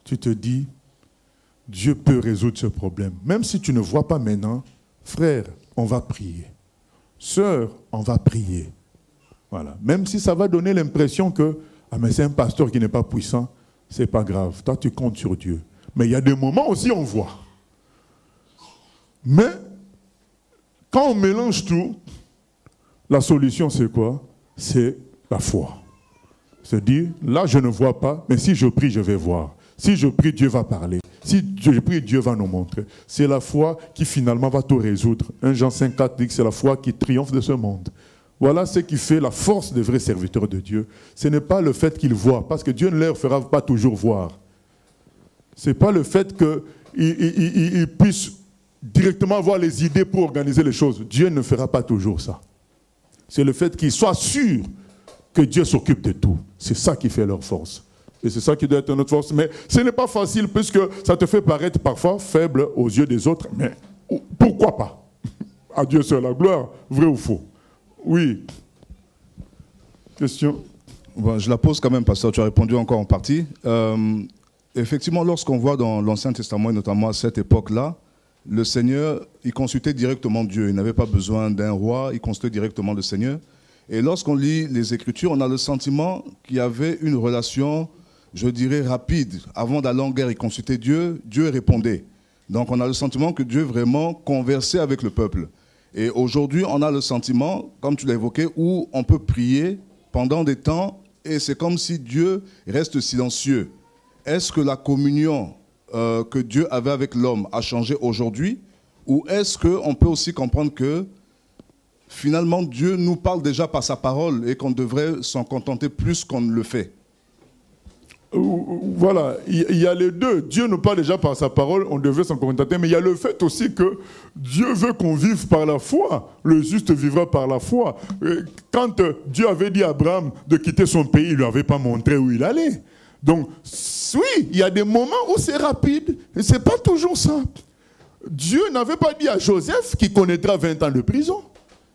Tu te dis, Dieu peut résoudre ce problème. Même si tu ne vois pas maintenant, frère, on va prier. Sœur, on va prier. Voilà. Même si ça va donner l'impression que mais c'est un pasteur qui n'est pas puissant, c'est pas grave. Toi, tu comptes sur Dieu. Mais il y a des moments aussi on voit. Mais quand on mélange tout, la solution c'est quoi? C'est la foi. Se dire, là je ne vois pas, mais si je prie, je vais voir. Si je prie, Dieu va parler. Si je prie, Dieu va nous montrer. C'est la foi qui finalement va tout résoudre. 1 Jean 5,4 dit que c'est la foi qui triomphe de ce monde. Voilà ce qui fait la force des vrais serviteurs de Dieu. Ce n'est pas le fait qu'ils voient, parce que Dieu ne leur fera pas toujours voir. Ce n'est pas le fait qu'ils puissent directement avoir les idées pour organiser les choses. Dieu ne fera pas toujours ça. C'est le fait qu'ils soient sûrs que Dieu s'occupe de tout. C'est ça qui fait leur force. Et c'est ça qui doit être notre force. Mais ce n'est pas facile puisque ça te fait paraître parfois faible aux yeux des autres. Mais pourquoi pas? À Dieu seul la gloire, vrai ou faux? Oui. Question? Bon, je la pose quand même, pasteur. Tu as répondu encore en partie. Effectivement, lorsqu'on voit dans l'Ancien Testament, et notamment à cette époque-là, le Seigneur, il consultait directement Dieu. Il n'avait pas besoin d'un roi, il consultait directement le Seigneur. Et lorsqu'on lit les Écritures, on a le sentiment qu'il y avait une relation, je dirais, rapide. Avant d'aller en guerre, il consultait Dieu, Dieu répondait. Donc on a le sentiment que Dieu vraiment conversait avec le peuple. Et aujourd'hui, on a le sentiment, comme tu l'as évoqué, où on peut prier pendant des temps et c'est comme si Dieu reste silencieux. Est-ce que la communion que Dieu avait avec l'homme a changé aujourd'hui? Ou est-ce qu'on peut aussi comprendre que finalement Dieu nous parle déjà par sa parole et qu'on devrait s'en contenter plus qu'on ne le fait? Voilà, il y a les deux. Dieu nous parle déjà par sa parole, on devait s'en contenter, mais il y a le fait aussi que Dieu veut qu'on vive par la foi. Le juste vivra par la foi. Quand Dieu avait dit à Abraham de quitter son pays, il ne lui avait pas montré où il allait. Donc, oui, il y a des moments où c'est rapide, et ce n'est pas toujours ça. Dieu n'avait pas dit à Joseph qu'il connaîtra 20 ans de prison.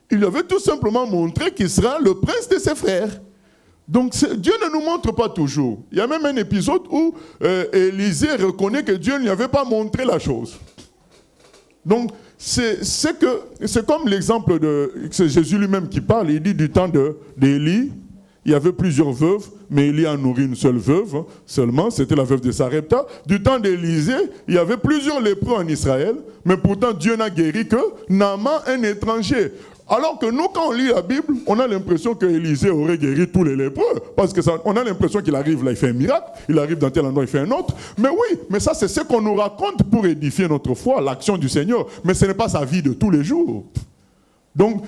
Il lui avait tout simplement montré qu'il sera le prince de ses frères. Donc Dieu ne nous montre pas toujours. Il y a même un épisode où Élisée reconnaît que Dieu ne lui avait pas montré la chose. Donc c'est comme l'exemple c'est Jésus lui-même qui parle. Il dit du temps d'Élie, il y avait plusieurs veuves, mais Élie a nourri une seule veuve seulement, c'était la veuve de Sarepta. Du temps d'Élisée, il y avait plusieurs lépreux en Israël, mais pourtant Dieu n'a guéri que Naaman, un étranger. Alors que nous, quand on lit la Bible, on a l'impression qu'Élisée aurait guéri tous les lépreux. Parce qu'on a l'impression qu'il arrive là, il fait un miracle. Il arrive dans tel endroit, il fait un autre. Mais oui, mais ça, c'est ce qu'on nous raconte pour édifier notre foi, l'action du Seigneur. Mais ce n'est pas sa vie de tous les jours. Donc,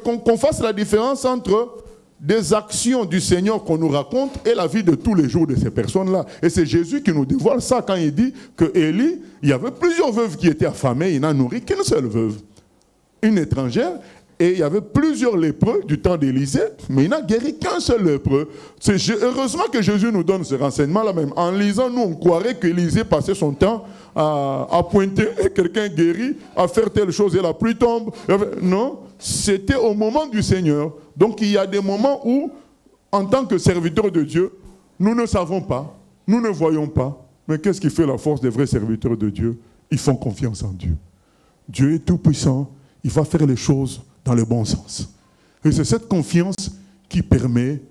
qu'on fasse la différence entre des actions du Seigneur qu'on nous raconte et la vie de tous les jours de ces personnes-là. Et c'est Jésus qui nous dévoile ça quand il dit que Élie, il y avait plusieurs veuves qui étaient affamées, il n'a nourri qu'une seule veuve, une étrangère. Et il y avait plusieurs lépreux du temps d'Élisée, mais il n'a guéri qu'un seul lépreux. C'est heureusement que Jésus nous donne ce renseignement-là même. En lisant, nous, on croirait qu'Élisée passait son temps à pointer et quelqu'un guéri, à faire telle chose et la pluie tombe. Non, c'était au moment du Seigneur. Donc il y a des moments où, en tant que serviteurs de Dieu, nous ne savons pas, nous ne voyons pas. Mais qu'est-ce qui fait la force des vrais serviteurs de Dieu? Ils font confiance en Dieu. Dieu est tout puissant, il va faire les choses dans le bon sens. Et c'est cette confiance qui permet,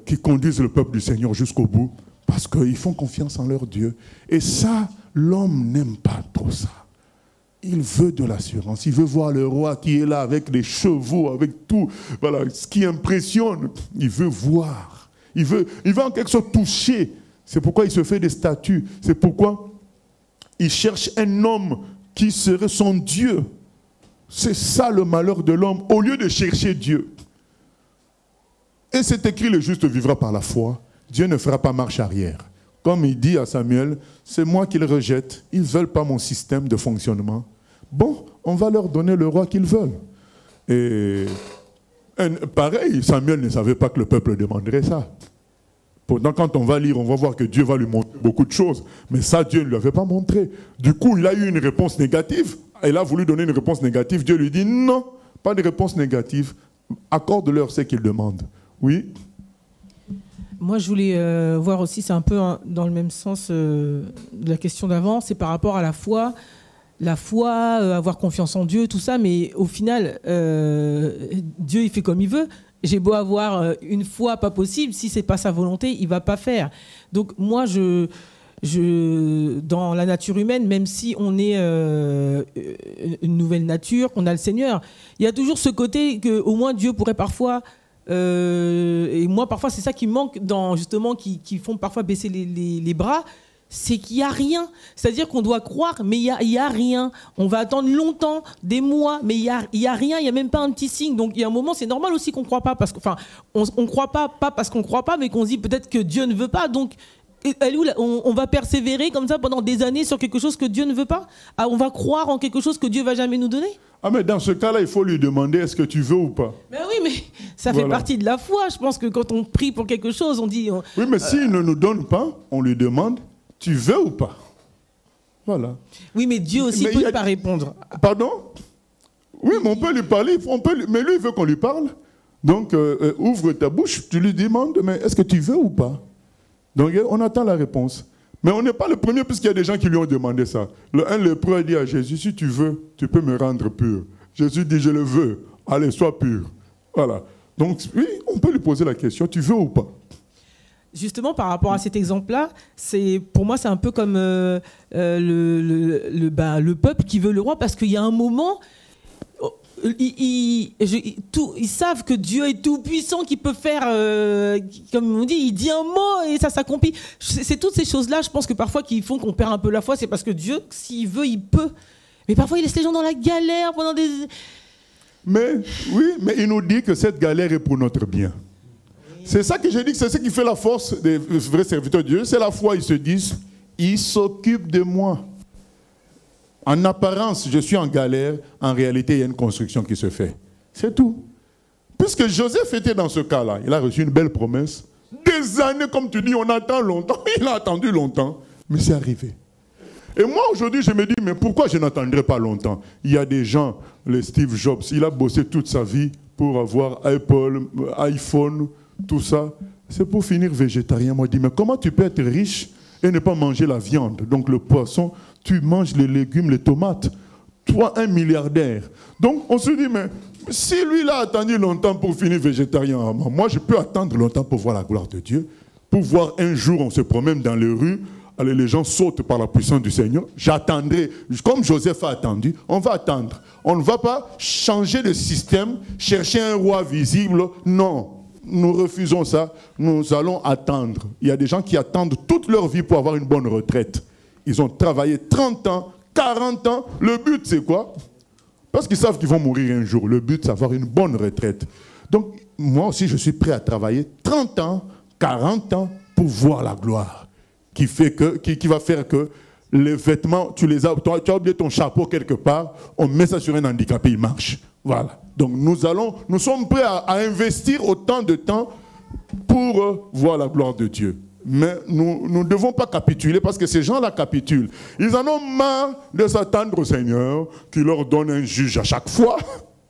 qui conduise le peuple du Seigneur jusqu'au bout, parce qu'ils font confiance en leur Dieu. Et ça, l'homme n'aime pas trop ça. Il veut de l'assurance. Il veut voir le roi qui est là avec les chevaux, avec tout. Voilà, ce qui impressionne. Il veut voir. Il veut en quelque sorte toucher. C'est pourquoi il se fait des statues. C'est pourquoi il cherche un homme qui serait son Dieu. C'est ça le malheur de l'homme, au lieu de chercher Dieu. Et c'est écrit, le juste vivra par la foi. Dieu ne fera pas marche arrière. Comme il dit à Samuel, c'est moi qu'ils rejettent. Ils ne veulent pas mon système de fonctionnement. Bon, on va leur donner le roi qu'ils veulent. Et pareil, Samuel ne savait pas que le peuple demanderait ça. Pourtant, quand on va lire, on va voir que Dieu va lui montrer beaucoup de choses. Mais ça, Dieu ne lui avait pas montré. Du coup, il a eu une réponse négative. Il a voulu donner une réponse négative. Dieu lui dit non, pas de réponse négative. Accorde-leur ce qu'ils demandent. Oui. Moi, je voulais voir aussi, c'est un peu dans le même sens de la question d'avant, c'est par rapport à la foi. La foi, avoir confiance en Dieu, tout ça, mais au final, Dieu, il fait comme il veut. J'ai beau avoir une foi pas possible, si c'est pas sa volonté, il va pas faire. Donc moi, dans la nature humaine, même si on est une nouvelle nature, qu'on a le Seigneur, il y a toujours ce côté que, au moins, Dieu pourrait parfois... et moi, parfois, c'est ça qui me manque, justement, qui font parfois baisser les bras, c'est qu'il n'y a rien. C'est-à-dire qu'on doit croire, mais il y a rien. On va attendre longtemps, des mois, mais il y a rien, il n'y a même pas un petit signe. Donc il y a un moment, c'est normal aussi qu'on ne croit pas. On ne croit pas parce qu'on ne croit pas, mais qu'on se dit peut-être que Dieu ne veut pas. Donc on va persévérer comme ça pendant des années sur quelque chose que Dieu ne veut pas. On va croire en quelque chose que Dieu ne va jamais nous donner. Ah, mais dans ce cas-là, il faut lui demander est-ce que tu veux ou pas. Mais oui, mais ça fait partie de la foi. Je pense que quand on prie pour quelque chose, on dit... Oui, mais s'il ne nous donne pas, on lui demande tu veux ou pas. Voilà. Oui, mais Dieu aussi ne peut pas répondre. Pardon? Oui, mais on peut lui parler. Mais lui, il veut qu'on lui parle. Donc, ouvre ta bouche, tu lui demandes, mais est-ce que tu veux ou pas? Donc, on attend la réponse. Mais on n'est pas le premier, puisqu'il y a des gens qui lui ont demandé ça. Un lépreux a dit à Jésus, si tu veux, tu peux me rendre pur. Jésus dit, je le veux. Allez, sois pur. Voilà. Donc, oui, on peut lui poser la question, tu veux ou pas? Justement, par rapport à cet exemple-là, pour moi, c'est un peu comme le peuple qui veut le roi, parce qu'il y a un moment, ils savent que Dieu est tout-puissant, qu'il peut faire, comme on dit, il dit un mot et ça s'accomplit. C'est toutes ces choses-là, je pense que parfois, qui font qu'on perd un peu la foi, c'est parce que Dieu, s'il veut, il peut. Mais parfois, il laisse les gens dans la galère pendant des... Mais oui, mais il nous dit que cette galère est pour notre bien. C'est ça que j'ai dit, c'est ce qui fait la force des vrais serviteurs de Dieu. C'est la foi, ils se disent, il s'occupe de moi. En apparence, je suis en galère. En réalité, il y a une construction qui se fait. C'est tout. Puisque Joseph était dans ce cas-là, il a reçu une belle promesse. Des années, comme tu dis, on attend longtemps. Il a attendu longtemps, mais c'est arrivé. Et moi, aujourd'hui, je me dis, mais pourquoi je n'attendrai pas longtemps? Il y a des gens, les Steve Jobs, il a bossé toute sa vie pour avoir Apple, iPhone, tout ça. C'est pour finir végétarien. Moi, je dis, mais comment tu peux être riche et ne pas manger la viande? Donc le poisson, tu manges les légumes, les tomates. Toi, un milliardaire. Donc on se dit, mais si lui, il a attendu longtemps pour finir végétarien, moi, je peux attendre longtemps pour voir la gloire de Dieu. Pour voir un jour, on se promène dans les rues, allez, les gens sautent par la puissance du Seigneur. J'attendrai, comme Joseph a attendu, on va attendre. On ne va pas changer de système, chercher un roi visible. Non, nous refusons ça. Nous allons attendre. Il y a des gens qui attendent toute leur vie pour avoir une bonne retraite. Ils ont travaillé 30 ans, 40 ans. Le but, c'est quoi? Parce qu'ils savent qu'ils vont mourir un jour. Le but, c'est d'avoir une bonne retraite. Donc, moi aussi, je suis prêt à travailler 30 ans, 40 ans pour voir la gloire. Qui va faire que les vêtements, tu as oublié ton chapeau quelque part, on met ça sur un handicapé, il marche. Voilà. Donc nous sommes prêts à investir autant de temps pour voir la gloire de Dieu. Mais nous ne devons pas capituler parce que ces gens-là capitulent. Ils en ont marre de s'attendre au Seigneur qui leur donne un juge à chaque fois.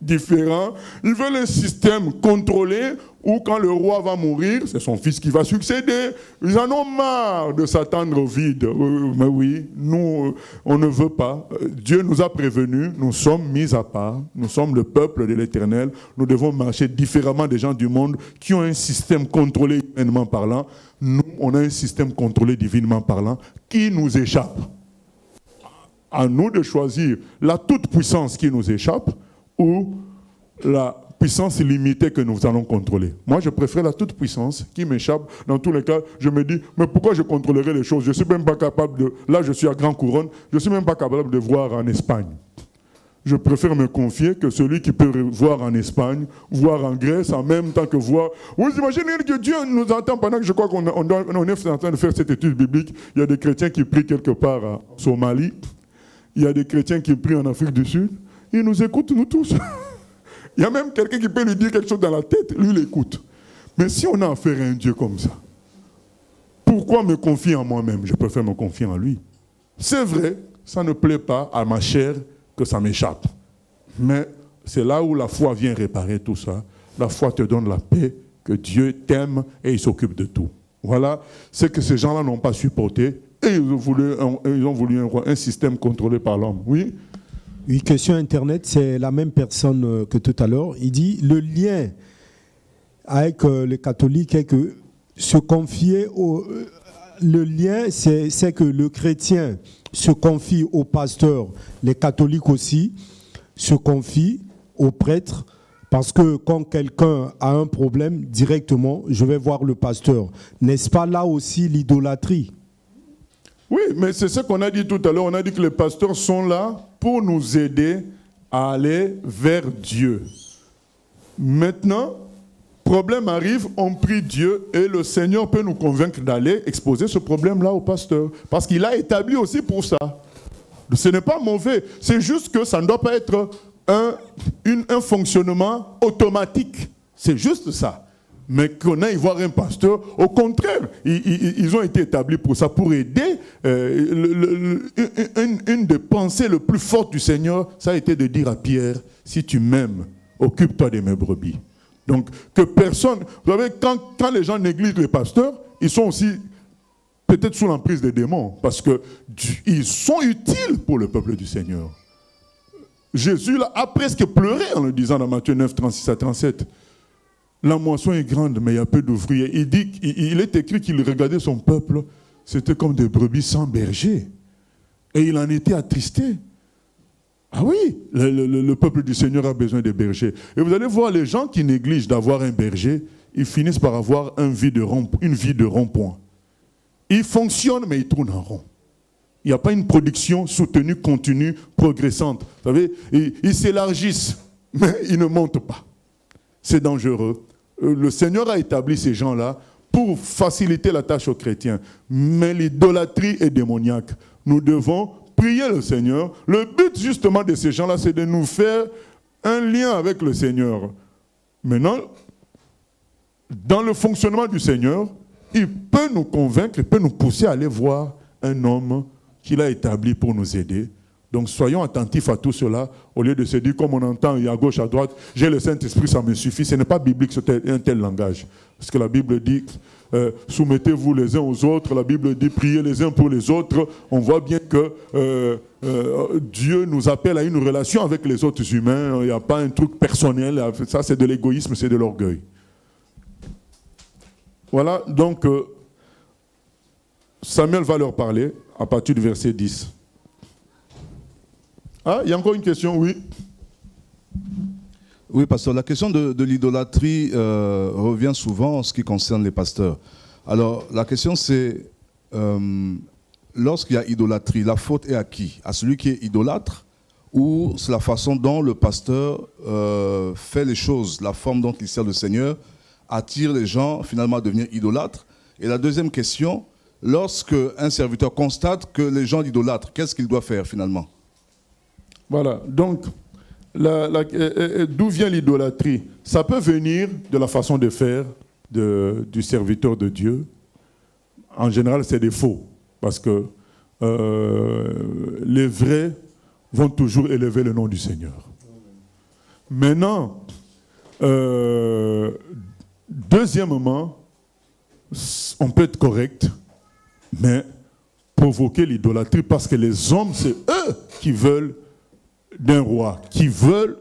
Différent. Ils veulent un système contrôlé où quand le roi va mourir, c'est son fils qui va succéder. Ils en ont marre de s'attendre au vide. Mais oui, nous, on ne veut pas. Dieu nous a prévenus, nous sommes mis à part. Nous sommes le peuple de l'Éternel. Nous devons marcher différemment des gens du monde qui ont un système contrôlé humainement parlant. Nous, on a un système contrôlé divinement parlant qui nous échappe. À nous de choisir la toute-puissance qui nous échappe ou la puissance limitée que nous allons contrôler. Moi, je préfère la toute-puissance qui m'échappe. Dans tous les cas, je me dis, mais pourquoi je contrôlerai les choses? Je ne suis même pas capable de... Là, je suis à Grand Couronne, je ne suis même pas capable de voir en Espagne. Je préfère me confier que celui qui peut voir en Espagne, voir en Grèce, en même temps que voir... Vous imaginez que Dieu nous entend pendant que je crois qu'on est en train de faire cette étude biblique. Il y a des chrétiens qui prient quelque part en Somalie. Il y a des chrétiens qui prient en Afrique du Sud. Ils nous écoutent, nous tous. Il y a même quelqu'un qui peut lui dire quelque chose dans la tête, lui l'écoute. Mais si on a affaire à un Dieu comme ça, pourquoi me confier en moi-même? Je préfère me confier en lui. C'est vrai, ça ne plaît pas à ma chair que ça m'échappe. Mais c'est là où la foi vient réparer tout ça. La foi te donne la paix, que Dieu t'aime et il s'occupe de tout. Voilà ce que ces gens-là n'ont pas supporté. Et ils ont voulu un système contrôlé par l'homme. Oui? Oui, question Internet, c'est la même personne que tout à l'heure. Il dit, le lien avec les catholiques est que se confier au... le lien, c'est que le chrétien se confie au pasteur, les catholiques aussi se confient aux prêtres, parce que quand quelqu'un a un problème, directement, je vais voir le pasteur. N'est-ce pas là aussi l'idolâtrie? Oui, mais c'est ce qu'on a dit tout à l'heure. On a dit que les pasteurs sont là pour nous aider à aller vers Dieu. Maintenant, problème arrive, on prie Dieu et le Seigneur peut nous convaincre d'aller exposer ce problème-là au pasteur. Parce qu'il a établi aussi pour ça. Ce n'est pas mauvais, c'est juste que ça ne doit pas être un fonctionnement automatique. C'est juste ça. Mais qu'on aille voir un pasteur, au contraire, ils ont été établis pour ça, pour aider. Une des pensées les plus fortes du Seigneur, ça a été de dire à Pierre, si tu m'aimes, occupe-toi de mes brebis. Donc, que personne... Vous savez, quand les gens négligent les pasteurs, ils sont aussi peut-être sous l'emprise des démons, parce qu'ils sont utiles pour le peuple du Seigneur. Jésus là, a presque pleuré en le disant dans Matthieu 9, 36 à 37. La moisson est grande, mais il y a peu d'ouvriers. Il est écrit qu'il regardait son peuple, c'était comme des brebis sans berger. Et il en était attristé. Ah oui, le peuple du Seigneur a besoin de bergers. Et vous allez voir, les gens qui négligent d'avoir un berger, ils finissent par avoir une vie de rond-point. Ils fonctionnent, mais ils tournent en rond. Il n'y a pas une production soutenue, continue, progressante. Vous savez, ils s'élargissent, mais ils ne montent pas. C'est dangereux. Le Seigneur a établi ces gens-là pour faciliter la tâche aux chrétiens. Mais l'idolâtrie est démoniaque. Nous devons prier le Seigneur. Le but justement de ces gens-là, c'est de nous faire un lien avec le Seigneur. Maintenant, dans le fonctionnement du Seigneur, il peut nous convaincre, il peut nous pousser à aller voir un homme qu'il a établi pour nous aider. Donc soyons attentifs à tout cela, au lieu de se dire, comme on entend à gauche, à droite, j'ai le Saint-Esprit, ça me suffit. Ce n'est pas biblique un tel langage. Parce que la Bible dit, soumettez-vous les uns aux autres. La Bible dit, priez les uns pour les autres. On voit bien que Dieu nous appelle à une relation avec les autres humains. Il n'y a pas un truc personnel. Ça, c'est de l'égoïsme, c'est de l'orgueil. Voilà, donc, Samuel va leur parler à partir du verset 10. Ah, il y a encore une question, oui. Oui, pasteur, la question de l'idolâtrie revient souvent en ce qui concerne les pasteurs. Alors, la question c'est, lorsqu'il y a idolâtrie, la faute est à qui? À celui qui est idolâtre, ou c'est la façon dont le pasteur fait les choses, la forme dont il sert le Seigneur, attire les gens finalement à devenir idolâtres? Et la deuxième question, lorsque un serviteur constate que les gens idolâtrent, qu'est-ce qu'il doit faire finalement? Voilà, donc, d'où vient l'idolâtrie? Ça peut venir de la façon de faire du serviteur de Dieu. En général, c'est des faux, parce que les vrais vont toujours élever le nom du Seigneur. Maintenant, deuxièmement, on peut être correct, mais provoquer l'idolâtrie, parce que les hommes, c'est eux qui veulent d'un roi, qui veulent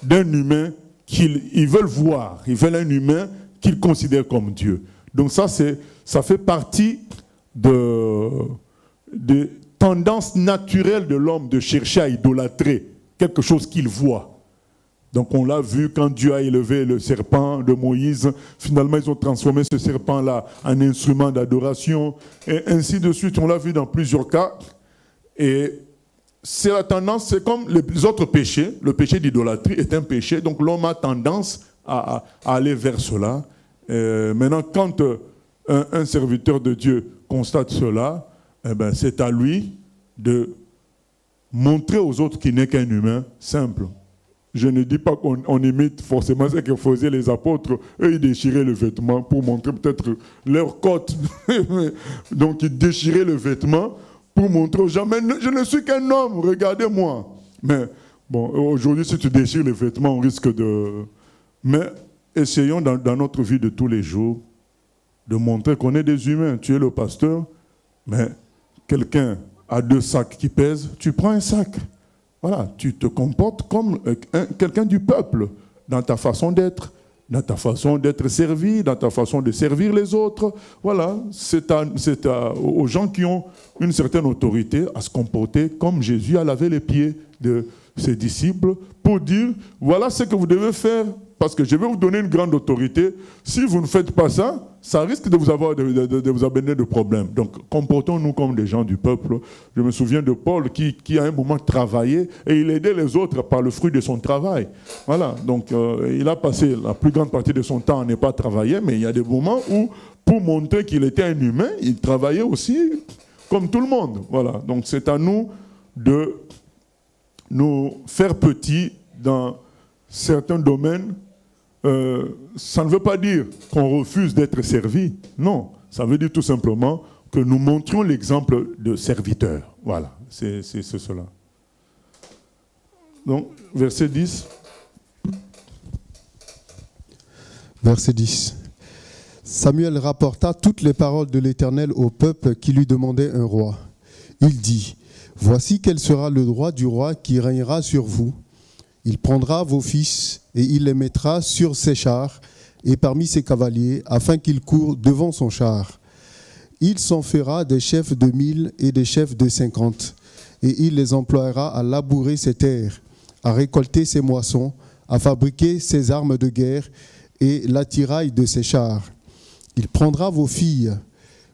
d'un humain qu'ils veulent voir. Ils veulent un humain qu'ils considèrent comme Dieu. Donc ça fait partie de tendance naturelle de l'homme de chercher à idolâtrer quelque chose qu'il voit. Donc on l'a vu quand Dieu a élevé le serpent de Moïse, finalement ils ont transformé ce serpent-là en instrument d'adoration, et ainsi de suite, on l'a vu dans plusieurs cas. Et c'est la tendance, c'est comme les autres péchés, le péché d'idolâtrie est un péché, donc l'homme a tendance à aller vers cela. Maintenant, quand un serviteur de Dieu constate cela, eh ben, c'est à lui de montrer aux autres qu'il n'est qu'un humain simple. Je ne dis pas qu'on imite forcément ce que faisaient les apôtres. Eux, ils déchiraient le vêtement pour montrer peut-être leur côte. Donc, ils déchiraient le vêtement pour montrer aux gens, mais je ne suis qu'un homme, regardez-moi. Mais bon, aujourd'hui, si tu déchires les vêtements, on risque de... Mais essayons dans notre vie de tous les jours de montrer qu'on est des humains. Tu es le pasteur, mais quelqu'un a 2 sacs qui pèsent, tu prends un sac. Voilà, tu te comportes comme quelqu'un du peuple, dans ta façon d'être servi, dans ta façon de servir les autres. Voilà, c'est aux gens qui ont une certaine autorité à se comporter comme Jésus a lavé les pieds de ses disciples pour dire, voilà ce que vous devez faire, parce que je vais vous donner une grande autorité. Si vous ne faites pas ça, ça risque de vous amener de problèmes. Donc, comportons-nous comme des gens du peuple. Je me souviens de Paul qui à un moment travaillait et il aidait les autres par le fruit de son travail. Voilà, donc il a passé la plus grande partie de son temps à ne pas travailler, mais il y a des moments où, pour montrer qu'il était un humain, il travaillait aussi comme tout le monde. Voilà, donc c'est à nous de nous faire petits dans certains domaines. Ça ne veut pas dire qu'on refuse d'être servi. Non, ça veut dire tout simplement que nous montrions l'exemple de serviteur. Voilà, c'est cela. Donc, verset 10. Verset 10. Samuel rapporta toutes les paroles de l'Éternel au peuple qui lui demandait un roi. Il dit, « Voici quel sera le droit du roi qui régnera sur vous. Il prendra vos fils et il les mettra sur ses chars et parmi ses cavaliers, afin qu'ils courent devant son char. Il s'en fera des chefs de 1000 et des chefs de 50, et il les emploiera à labourer ses terres, à récolter ses moissons, à fabriquer ses armes de guerre et l'attirail de ses chars. Il prendra vos filles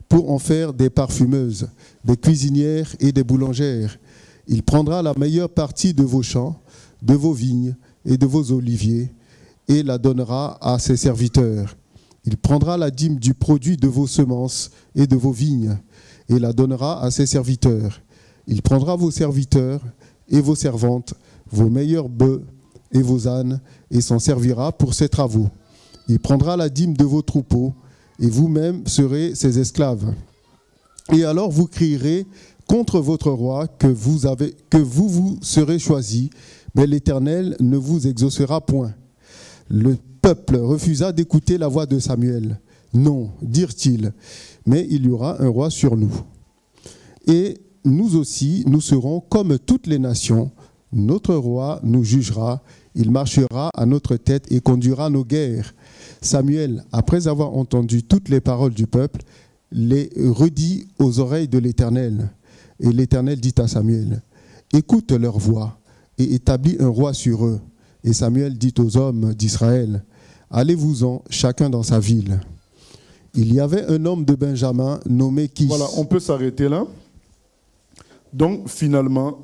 pour en faire des parfumeuses, des cuisinières et des boulangères. Il prendra la meilleure partie de vos champs, de vos vignes et de vos oliviers, et la donnera à ses serviteurs. Il prendra la dîme du produit de vos semences et de vos vignes, et la donnera à ses serviteurs. Il prendra vos serviteurs et vos servantes, vos meilleurs bœufs et vos ânes, et s'en servira pour ses travaux. Il prendra la dîme de vos troupeaux, et vous-même serez ses esclaves. Et alors vous crierez contre votre roi que vous serez choisi, mais l'Éternel ne vous exaucera point. Le peuple refusa d'écouter la voix de Samuel. Non, dirent-ils, mais il y aura un roi sur nous. Et nous aussi, nous serons comme toutes les nations. Notre roi nous jugera, il marchera à notre tête et conduira nos guerres. Samuel, après avoir entendu toutes les paroles du peuple, les redit aux oreilles de l'Éternel. Et l'Éternel dit à Samuel, « Écoute leur voix et établis un roi sur eux. » Et Samuel dit aux hommes d'Israël, « Allez-vous-en, chacun dans sa ville. » Il y avait un homme de Benjamin nommé Kis. Voilà, on peut s'arrêter là. Donc, finalement,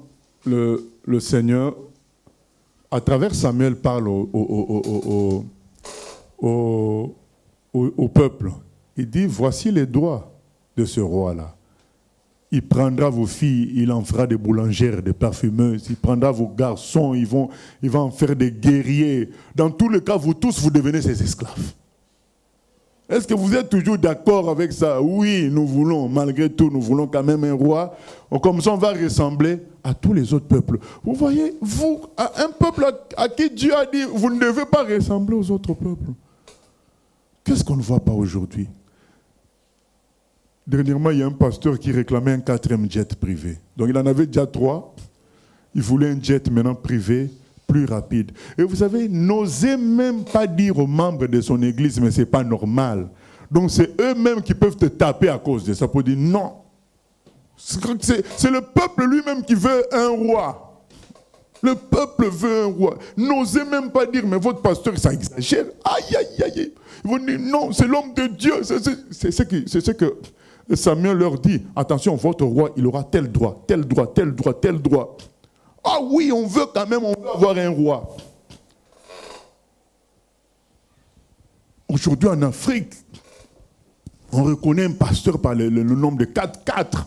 le Seigneur, à travers Samuel, parle au peuple. Il dit, voici les droits de ce roi-là. Il prendra vos filles, il en fera des boulangères, des parfumeuses. Il prendra vos garçons, il va en faire des guerriers. Dans tous les cas, vous tous, vous devenez ses esclaves. Est-ce que vous êtes toujours d'accord avec ça? Oui, nous voulons, malgré tout, nous voulons quand même un roi. Comme ça, on va ressembler à tous les autres peuples. Vous voyez, vous, un peuple à qui Dieu a dit, vous ne devez pas ressembler aux autres peuples. Qu'est-ce qu'on ne voit pas aujourd'hui? Dernièrement, il y a un pasteur qui réclamait un 4e jet privé. Donc il en avait déjà 3. Il voulait un jet maintenant privé, plus rapide. Et vous savez, il n'osait même pas dire aux membres de son église, mais ce n'est pas normal. Donc c'est eux-mêmes qui peuvent te taper à cause de ça, pour dire non. C'est le peuple lui-même qui veut un roi. Le peuple veut un roi. N'osez même pas dire, mais votre pasteur, ça exagère. Aïe, aïe, aïe. Ils vont dire, non, c'est l'homme de Dieu. C'est ce que Samuel leur dit. Attention, votre roi, il aura tel droit, tel droit, tel droit, tel droit. Ah oui, on veut quand même, on veut avoir un roi. Aujourd'hui, en Afrique, on reconnaît un pasteur par le nombre de 4.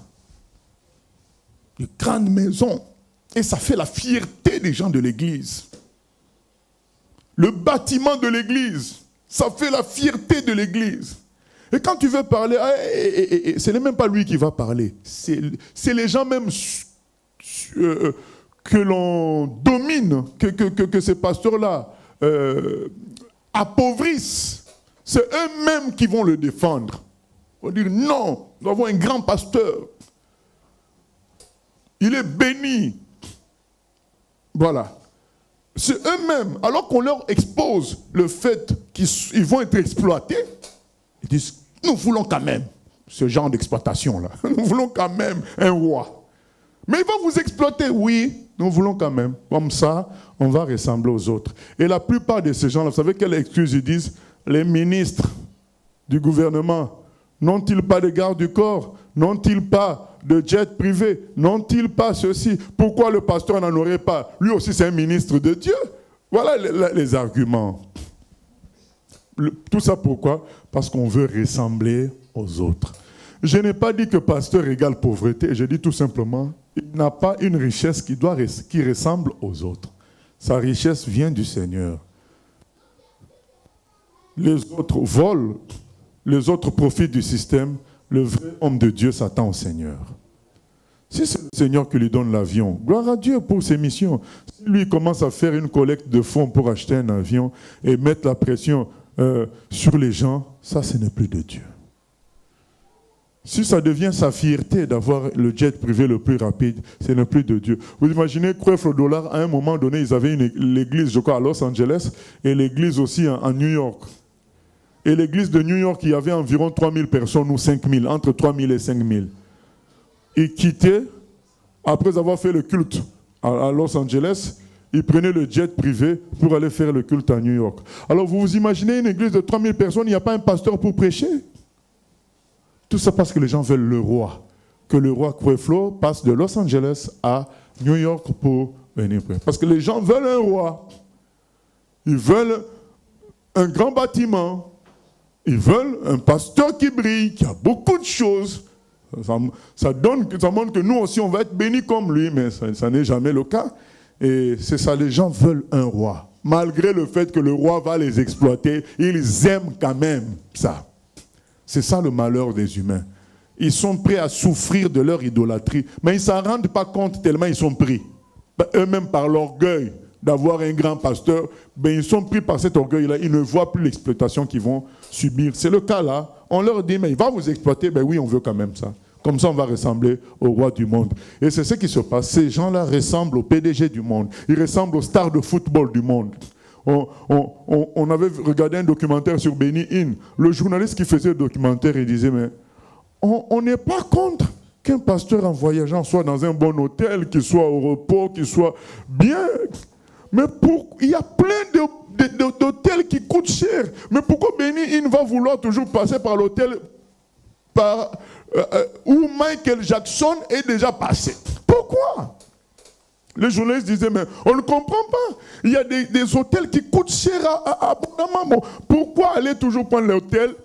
Une grande maison. Et ça fait la fierté des gens de l'église. Le bâtiment de l'église, ça fait la fierté de l'église. Et quand tu veux parler, ce n'est même pas lui qui va parler. C'est les gens même que l'on domine, que ces pasteurs-là appauvrissent. C'est eux-mêmes qui vont le défendre. Ils vont dire non, nous avons un grand pasteur. Il est béni. Voilà. C'est eux-mêmes, alors qu'on leur expose le fait qu'ils vont être exploités, ils disent, nous voulons quand même ce genre d'exploitation-là. Nous voulons quand même un roi. Mais ils vont vous exploiter, oui, nous voulons quand même. Comme ça, on va ressembler aux autres. Et la plupart de ces gens-là, vous savez quelle excuse ils disent? Les ministres du gouvernement, n'ont-ils pas de garde du corps? N'ont-ils pas de jet privé? N'ont-ils pas ceci? Pourquoi le pasteur n'en aurait pas? Lui aussi, c'est un ministre de Dieu. Voilà les arguments. Tout ça pourquoi? Parce qu'on veut ressembler aux autres. Je n'ai pas dit que pasteur égale pauvreté. Je dis tout simplement, il n'a pas une richesse qui ressemble aux autres. Sa richesse vient du Seigneur. Les autres volent, les autres profitent du système. Le vrai homme de Dieu s'attend au Seigneur. Si c'est le Seigneur qui lui donne l'avion, gloire à Dieu pour ses missions. Si lui commence à faire une collecte de fonds pour acheter un avion et mettre la pression sur les gens, ça, ce n'est plus de Dieu. Si ça devient sa fierté d'avoir le jet privé le plus rapide, ce n'est plus de Dieu. Vous imaginez, Creflo Dollar, à un moment donné, ils avaient l'église, je crois, à Los Angeles, et l'église aussi en New York. Et l'église de New York, il y avait environ 3000 personnes ou 5000, entre 3000 et 5000. Ils quittaient, après avoir fait le culte à Los Angeles, ils prenaient le jet privé pour aller faire le culte à New York. Alors vous vous imaginez une église de 3000 personnes, il n'y a pas un pasteur pour prêcher? Tout ça parce que les gens veulent le roi. Que le roi Creflo passe de Los Angeles à New York pour venir prêcher. Parce que les gens veulent un roi. Ils veulent un grand bâtiment. Ils veulent un pasteur qui brille, qui a beaucoup de choses. Ça montre que nous aussi, on va être bénis comme lui, mais ça n'est jamais le cas. Et c'est ça, les gens veulent un roi. Malgré le fait que le roi va les exploiter, ils aiment quand même ça. C'est ça le malheur des humains. Ils sont prêts à souffrir de leur idolâtrie, mais ils ne s'en rendent pas compte tellement ils sont pris. Eux-mêmes par l'orgueil d'avoir un grand pasteur, ils sont pris par cet orgueil-là, ils ne voient plus l'exploitation qu'ils vont subir. C'est le cas là. On leur dit, mais il va vous exploiter, oui, on veut quand même ça. Comme ça, on va ressembler au roi du monde. Et c'est ce qui se passe. Ces gens-là ressemblent au PDG du monde. Ils ressemblent aux stars de football du monde. On avait regardé un documentaire sur Benny Hinn. Le journaliste qui faisait le documentaire, il disait, mais on n'est pas contre qu'un pasteur en voyageant soit dans un bon hôtel, qu'il soit au repos, qu'il soit bien. Mais il y a plein d'hôtels qui coûtent cher. Mais pourquoi Benny Hinn va vouloir toujours passer par l'hôtel où Michael Jackson est déjà passé? Pourquoi? Les journalistes disaient, mais on ne comprend pas. Il y a des hôtels qui coûtent cher abondamment. Pourquoi aller toujours prendre l'hôtel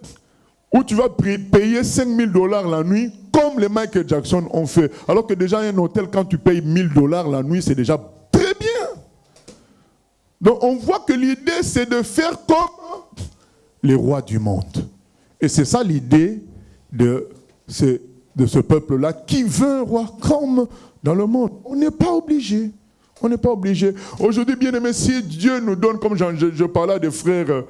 où tu vas payer $5000 la nuit, comme les Michael Jackson ont fait? Alors que déjà un hôtel, quand tu payes $1000 la nuit, c'est déjà très bien. Donc on voit que l'idée, c'est de faire comme les rois du monde. Et c'est ça l'idée de ce peuple-là qui veut un roi comme dans le monde. On n'est pas obligé. On n'est pas obligé. Aujourd'hui, bien aimé, si Dieu nous donne, comme je parlais à des frères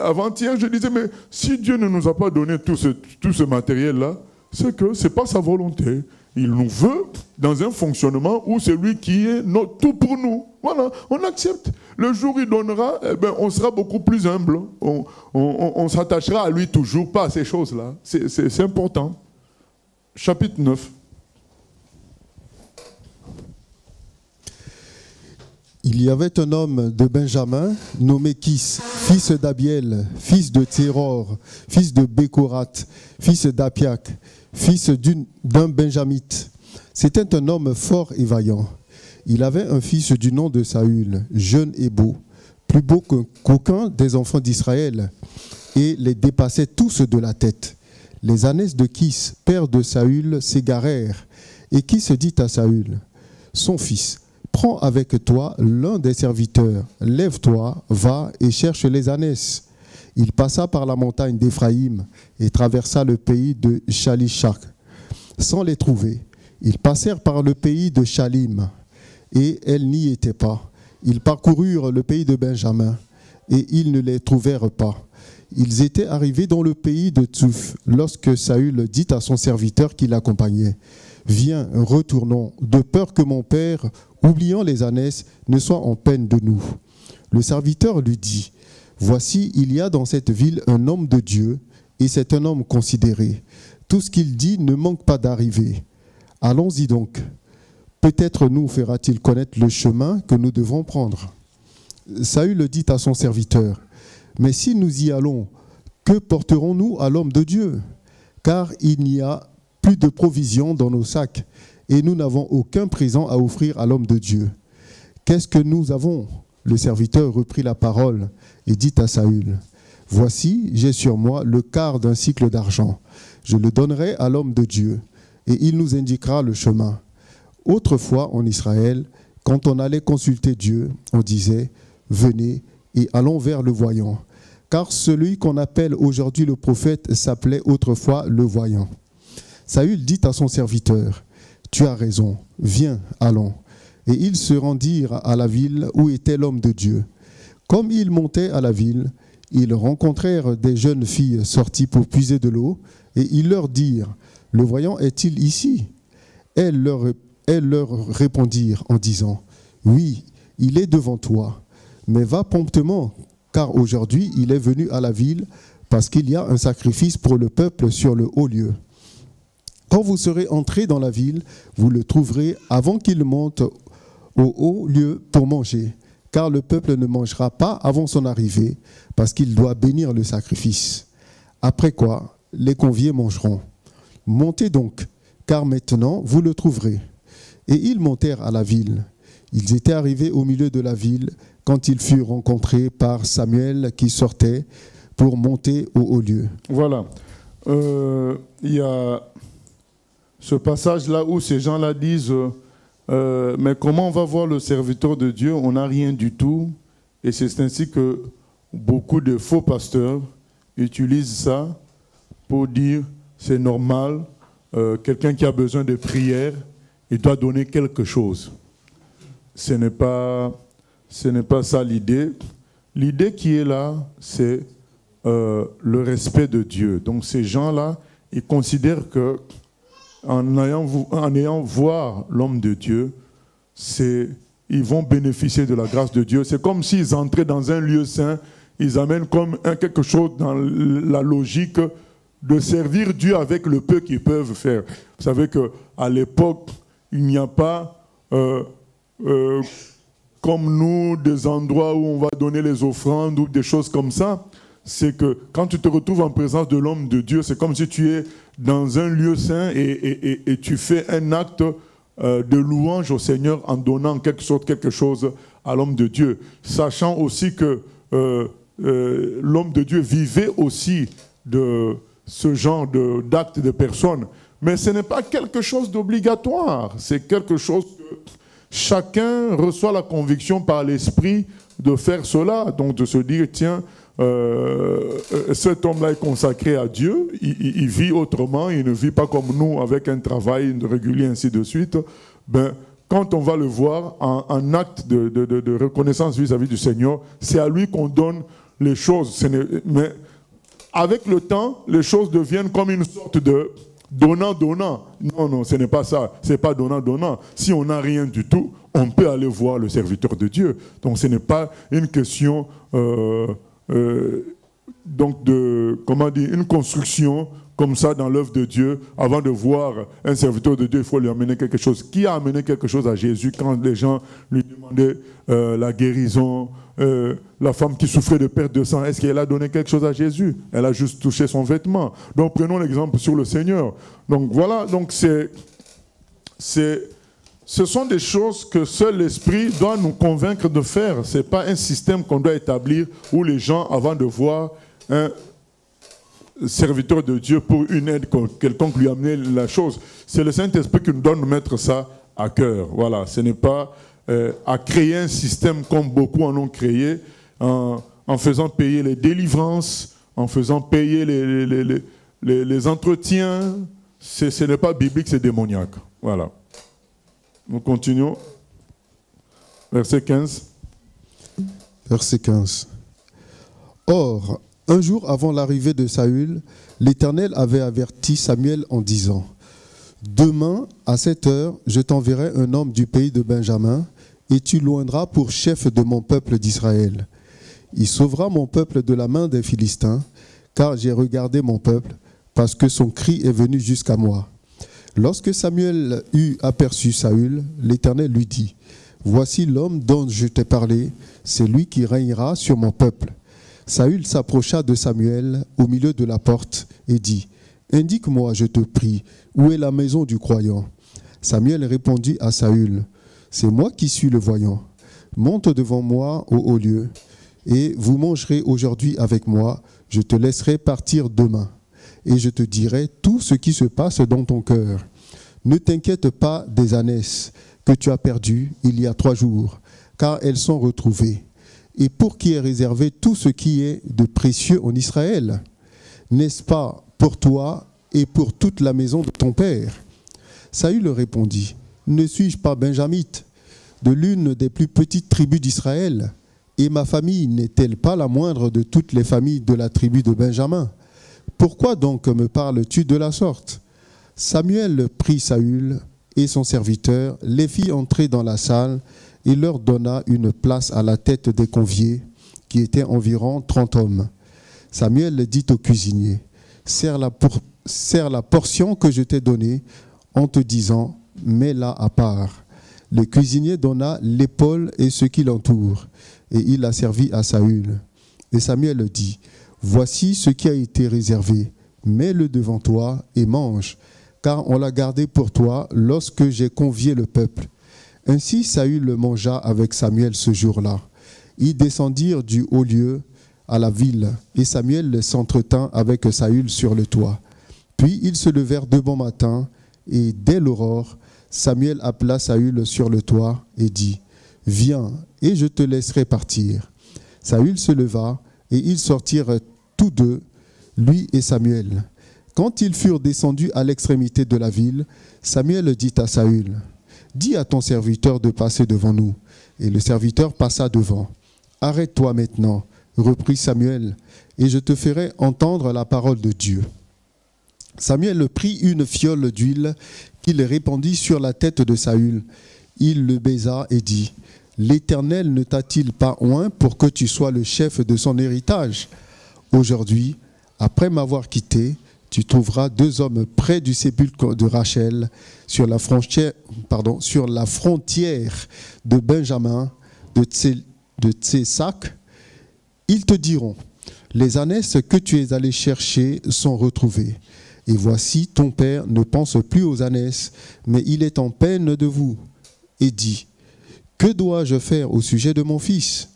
avant-hier, je disais, mais si Dieu ne nous a pas donné tout ce matériel-là, c'est que ce n'est pas sa volonté. Il nous veut dans un fonctionnement où c'est lui qui est tout pour nous. Voilà, on accepte. Le jour où il donnera, on sera beaucoup plus humble. On s'attachera à lui toujours, pas à ces choses-là. C'est important. Chapitre 9. Il y avait un homme de Benjamin nommé Kis, fils d'Abiel, fils de Téror, fils de Bécorat, fils d'Apiac, fils d'un Benjamite. C'était un homme fort et vaillant. Il avait un fils du nom de Saül, jeune et beau, plus beau qu'aucun des enfants d'Israël, et les dépassait tous de la tête. Les ânesse de Kis, père de Saül, s'égarèrent, et Kis dit à Saül, son fils, prends avec toi l'un des serviteurs, lève-toi, va et cherche les ânesses. Il passa par la montagne d'Éphraïm et traversa le pays de Chalishak. Sans les trouver, ils passèrent par le pays de Chalim, et elles n'y étaient pas. Ils parcoururent le pays de Benjamin, et ils ne les trouvèrent pas. Ils étaient arrivés dans le pays de Tsouf, lorsque Saül dit à son serviteur qui l'accompagnait, « Viens, retournons, de peur que mon père, oubliant les ânesses, ne soit en peine de nous. » Le serviteur lui dit, « Voici, il y a dans cette ville un homme de Dieu, et c'est un homme considéré. Tout ce qu'il dit ne manque pas d'arriver. Allons-y donc. Peut-être nous fera-t-il connaître le chemin que nous devons prendre. » Saül dit à son serviteur, « Mais si nous y allons, que porterons-nous à l'homme de Dieu? Car il n'y a plus de provisions dans nos sacs, et nous n'avons aucun présent à offrir à l'homme de Dieu. Qu'est-ce que nous avons ?» Le serviteur reprit la parole et dit à Saül, « Voici, j'ai sur moi le quart d'un cycle d'argent. Je le donnerai à l'homme de Dieu, et il nous indiquera le chemin. » Autrefois, en Israël, quand on allait consulter Dieu, on disait, « Venez et allons vers le voyant. » Car celui qu'on appelle aujourd'hui le prophète s'appelait autrefois le voyant. Saül dit à son serviteur, « Tu as raison, viens, allons. » Et ils se rendirent à la ville où était l'homme de Dieu. Comme ils montaient à la ville, ils rencontrèrent des jeunes filles sorties pour puiser de l'eau, et ils leur dirent, « Le voyant est-il ici ?» Elles leur répondirent en disant, « Oui, il est devant toi, mais va promptement, car aujourd'hui il est venu à la ville, parce qu'il y a un sacrifice pour le peuple sur le haut lieu. Quand vous serez entrés dans la ville, vous le trouverez avant qu'il monte au haut lieu pour manger, car le peuple ne mangera pas avant son arrivée, parce qu'il doit bénir le sacrifice. Après quoi, les conviés mangeront. Montez donc, car maintenant vous le trouverez. » Et ils montèrent à la ville. Ils étaient arrivés au milieu de la ville quand ils furent rencontrés par Samuel qui sortait pour monter au haut lieu. Voilà. Il y a ce passage-là où ces gens-là disent mais comment on va voir le serviteur de Dieu? On n'a rien du tout. Et c'est ainsi que beaucoup de faux pasteurs utilisent ça pour dire c'est normal, quelqu'un qui a besoin de prière, il doit donner quelque chose. Ce n'est pas ça l'idée. L'idée qui est là, c'est le respect de Dieu. Donc ces gens-là, ils considèrent que en ayant voir l'homme de Dieu, ils vont bénéficier de la grâce de Dieu. C'est comme s'ils entraient dans un lieu saint, ils amènent comme quelque chose dans la logique de servir Dieu avec le peu qu'ils peuvent faire. Vous savez qu'à l'époque, il n'y a pas, comme nous, des endroits où on va donner les offrandes ou des choses comme ça. C'est que quand tu te retrouves en présence de l'homme de Dieu, c'est comme si tu es dans un lieu saint et tu fais un acte de louange au Seigneur en donnant quelque chose à l'homme de Dieu. Sachant aussi que l'homme de Dieu vivait aussi de ce genre d'actes de personnes. Mais ce n'est pas quelque chose d'obligatoire. C'est quelque chose que chacun reçoit la conviction par l'esprit de faire cela. Donc de se dire, tiens, cet homme-là est consacré à Dieu, il vit autrement, il ne vit pas comme nous avec un travail régulier, ainsi de suite. Ben, quand on va le voir en acte de reconnaissance vis-à-vis du Seigneur, c'est à lui qu'on donne les choses. Mais avec le temps, les choses deviennent comme une sorte de donnant-donnant. Non, ce n'est pas ça. Ce n'est pas donnant-donnant. Si on n'a rien du tout, on peut aller voir le serviteur de Dieu. Donc ce n'est pas une question... donc une construction comme ça dans l'œuvre de Dieu. Avant de voir un serviteur de Dieu, il faut lui amener quelque chose. Qui a amené quelque chose à Jésus quand les gens lui demandaient la guérison, la femme qui souffrait de perte de sang, est-ce qu'elle a donné quelque chose à Jésus? Elle a juste touché son vêtement. Donc prenons l'exemple sur le Seigneur. Donc voilà, donc ce sont des choses que seul l'Esprit doit nous convaincre de faire. Ce n'est pas un système qu'on doit établir où les gens, avant de voir un serviteur de Dieu pour une aide quelconque lui amener la chose, c'est le Saint-Esprit qui nous doit nous mettre ça à cœur. Voilà, ce n'est pas à créer un système comme beaucoup en ont créé, en faisant payer les délivrances, en faisant payer les entretiens. Ce n'est pas biblique, c'est démoniaque. Voilà. Nous continuons. Verset 15. Verset 15. Or, un jour avant l'arrivée de Saül, l'Éternel avait averti Samuel en disant : demain, à cette heure, je t'enverrai un homme du pays de Benjamin, et tu l'oindras pour chef de mon peuple d'Israël. Il sauvera mon peuple de la main des Philistins, car j'ai regardé mon peuple, parce que son cri est venu jusqu'à moi. Lorsque Samuel eut aperçu Saül, l'Éternel lui dit : voici l'homme dont je t'ai parlé, c'est lui qui régnera sur mon peuple. Saül s'approcha de Samuel au milieu de la porte et dit : indique-moi, je te prie, où est la maison du croyant ? Samuel répondit à Saül : c'est moi qui suis le voyant. Monte devant moi au haut lieu, et vous mangerez aujourd'hui avec moi, je te laisserai partir demain. Et je te dirai tout ce qui se passe dans ton cœur. Ne t'inquiète pas des ânesses que tu as perdues il y a 3 jours, car elles sont retrouvées. Et pour qui est réservé tout ce qui est de précieux en Israël, n'est-ce pas pour toi et pour toute la maison de ton père ? Saül répondit : ne suis-je pas benjamite, de l'une des plus petites tribus d'Israël ? Et ma famille n'est-elle pas la moindre de toutes les familles de la tribu de Benjamin ? Pourquoi donc me parles-tu de la sorte ? Samuel prit Saül et son serviteur, les fit entrer dans la salle et leur donna une place à la tête des conviés, qui étaient environ 30 hommes. Samuel dit au cuisinier : serre la portion que je t'ai donnée en te disant : mets-la à part. Le cuisinier donna l'épaule et ce qui l'entoure, et il la servit à Saül. Et Samuel dit : voici ce qui a été réservé, mets-le devant toi et mange, car on l'a gardé pour toi lorsque j'ai convié le peuple. Ainsi Saül mangea avec Samuel ce jour-là. Ils descendirent du haut lieu à la ville, et Samuel s'entretint avec Saül sur le toit. Puis ils se levèrent de bon matin, et dès l'aurore, Samuel appela Saül sur le toit et dit : viens, et je te laisserai partir. Saül se leva, et ils sortirent tous deux, lui et Samuel. Quand ils furent descendus à l'extrémité de la ville, Samuel dit à Saül : dis à ton serviteur de passer devant nous. Et le serviteur passa devant. Arrête-toi maintenant, reprit Samuel, et je te ferai entendre la parole de Dieu. Samuel prit une fiole d'huile qu'il répandit sur la tête de Saül. Il le baisa et dit : l'Éternel ne t'a-t-il pas oint pour que tu sois le chef de son héritage ? Aujourd'hui, après m'avoir quitté, tu trouveras 2 hommes près du sépulcre de Rachel, sur la frontière de Benjamin, de Tsesac. Ils te diront : les ânesses que tu es allé chercher sont retrouvées. Et voici, ton père ne pense plus aux ânesses, mais il est en peine de vous. Et dit : que dois-je faire au sujet de mon fils ?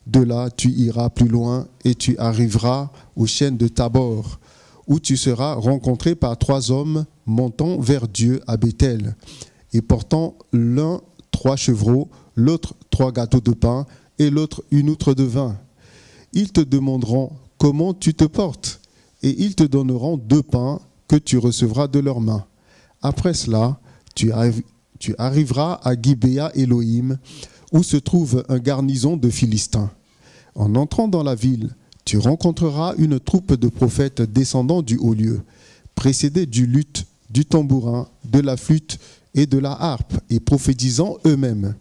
De là, tu iras plus loin et tu arriveras aux chênes de Tabor, où tu seras rencontré par 3 hommes montant vers Dieu à Béthel, et portant l'un 3 chevreaux, l'autre 3 gâteaux de pain, et l'autre une outre de vin. Ils te demanderont comment tu te portes, et ils te donneront 2 pains que tu recevras de leurs mains. Après cela, tu arriveras à Gibéa Elohim, où se trouve un garnison de Philistins. En entrant dans la ville, tu rencontreras une troupe de prophètes descendant du haut lieu, précédés du luth, du tambourin, de la flûte et de la harpe, et prophétisant eux-mêmes.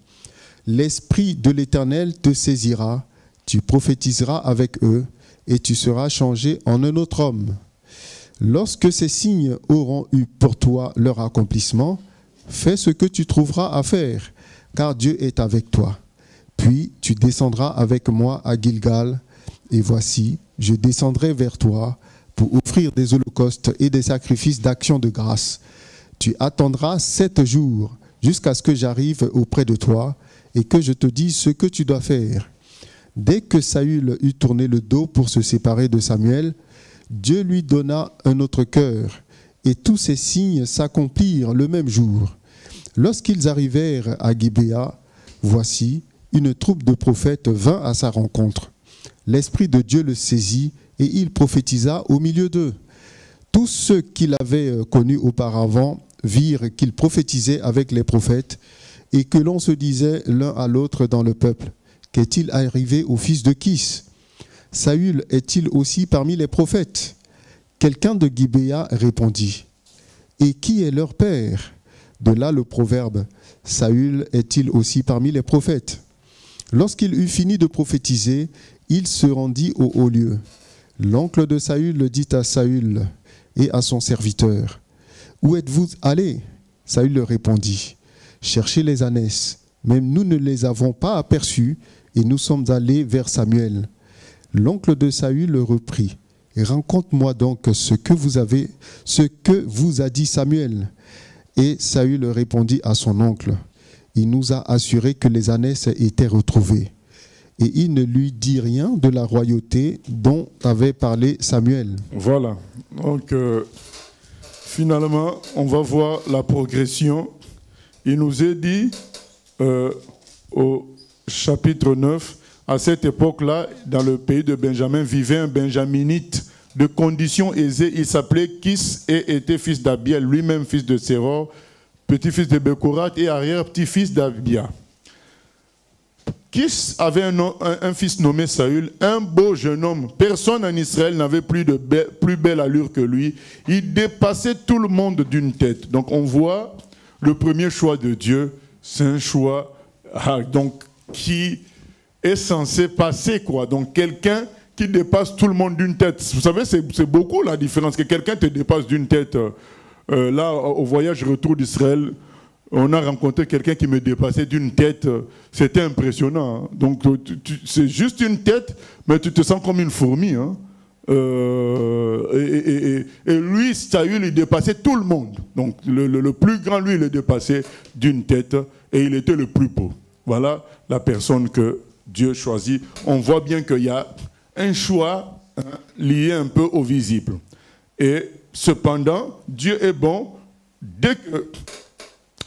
L'Esprit de l'Éternel te saisira, tu prophétiseras avec eux, et tu seras changé en un autre homme. Lorsque ces signes auront eu pour toi leur accomplissement, fais ce que tu trouveras à faire, car Dieu est avec toi. Puis tu descendras avec moi à Gilgal, et voici, je descendrai vers toi pour offrir des holocaustes et des sacrifices d'action de grâce. Tu attendras 7 jours jusqu'à ce que j'arrive auprès de toi et que je te dise ce que tu dois faire. Dès que Saül eut tourné le dos pour se séparer de Samuel, Dieu lui donna un autre cœur, et tous ces signes s'accomplirent le même jour. Lorsqu'ils arrivèrent à Gibéa, voici, une troupe de prophètes vint à sa rencontre. L'Esprit de Dieu le saisit, et il prophétisa au milieu d'eux. Tous ceux qui l'avaient connu auparavant virent qu'il prophétisait avec les prophètes, et que l'on se disait l'un à l'autre dans le peuple, qu'est-il arrivé au fils de Kis? Saül est-il aussi parmi les prophètes? Quelqu'un de Gibéa répondit, et qui est leur père? De là le proverbe, Saül est-il aussi parmi les prophètes? Lorsqu'il eut fini de prophétiser, il se rendit au haut lieu. L'oncle de Saül dit à Saül et à son serviteur, où êtes-vous allés? Saül leur répondit, cherchez les ânesses, même nous ne les avons pas aperçus, et nous sommes allés vers Samuel. L'oncle de Saül reprit, raconte-moi donc ce que vous a dit Samuel. Et Saül répondit à son oncle, il nous a assuré que les ânesses étaient retrouvées. Et il ne lui dit rien de la royauté dont avait parlé Samuel. Voilà. Donc, finalement, on va voir la progression. Il nous est dit au chapitre 9, à cette époque-là, dans le pays de Benjamin, vivait un benjaminite de condition aisée. Il s'appelait Kis et était fils d'Abiel, lui-même fils de Séror, petit-fils de Bekorat et arrière-petit-fils d'Abia. Kis avait un fils nommé Saül, un beau jeune homme. Personne en Israël n'avait plus belle allure que lui. Il dépassait tout le monde d'une tête. Donc on voit le premier choix de Dieu, c'est un choix qui est censé passer, quoi. Donc quelqu'un qui dépasse tout le monde d'une tête. Vous savez, c'est beaucoup la différence, que quelqu'un te dépasse d'une tête. Là, au voyage retour d'Israël, on a rencontré quelqu'un qui me dépassait d'une tête. C'était impressionnant. Hein. Donc c'est juste une tête, mais tu te sens comme une fourmi. Hein. Et lui, Saül, il dépassait tout le monde. Donc le plus grand, lui, il le dépassait d'une tête, et il était le plus beau. Voilà la personne que Dieu choisit. On voit bien qu'il y a un choix lié un peu au visible. Et cependant, Dieu est bon. Dès que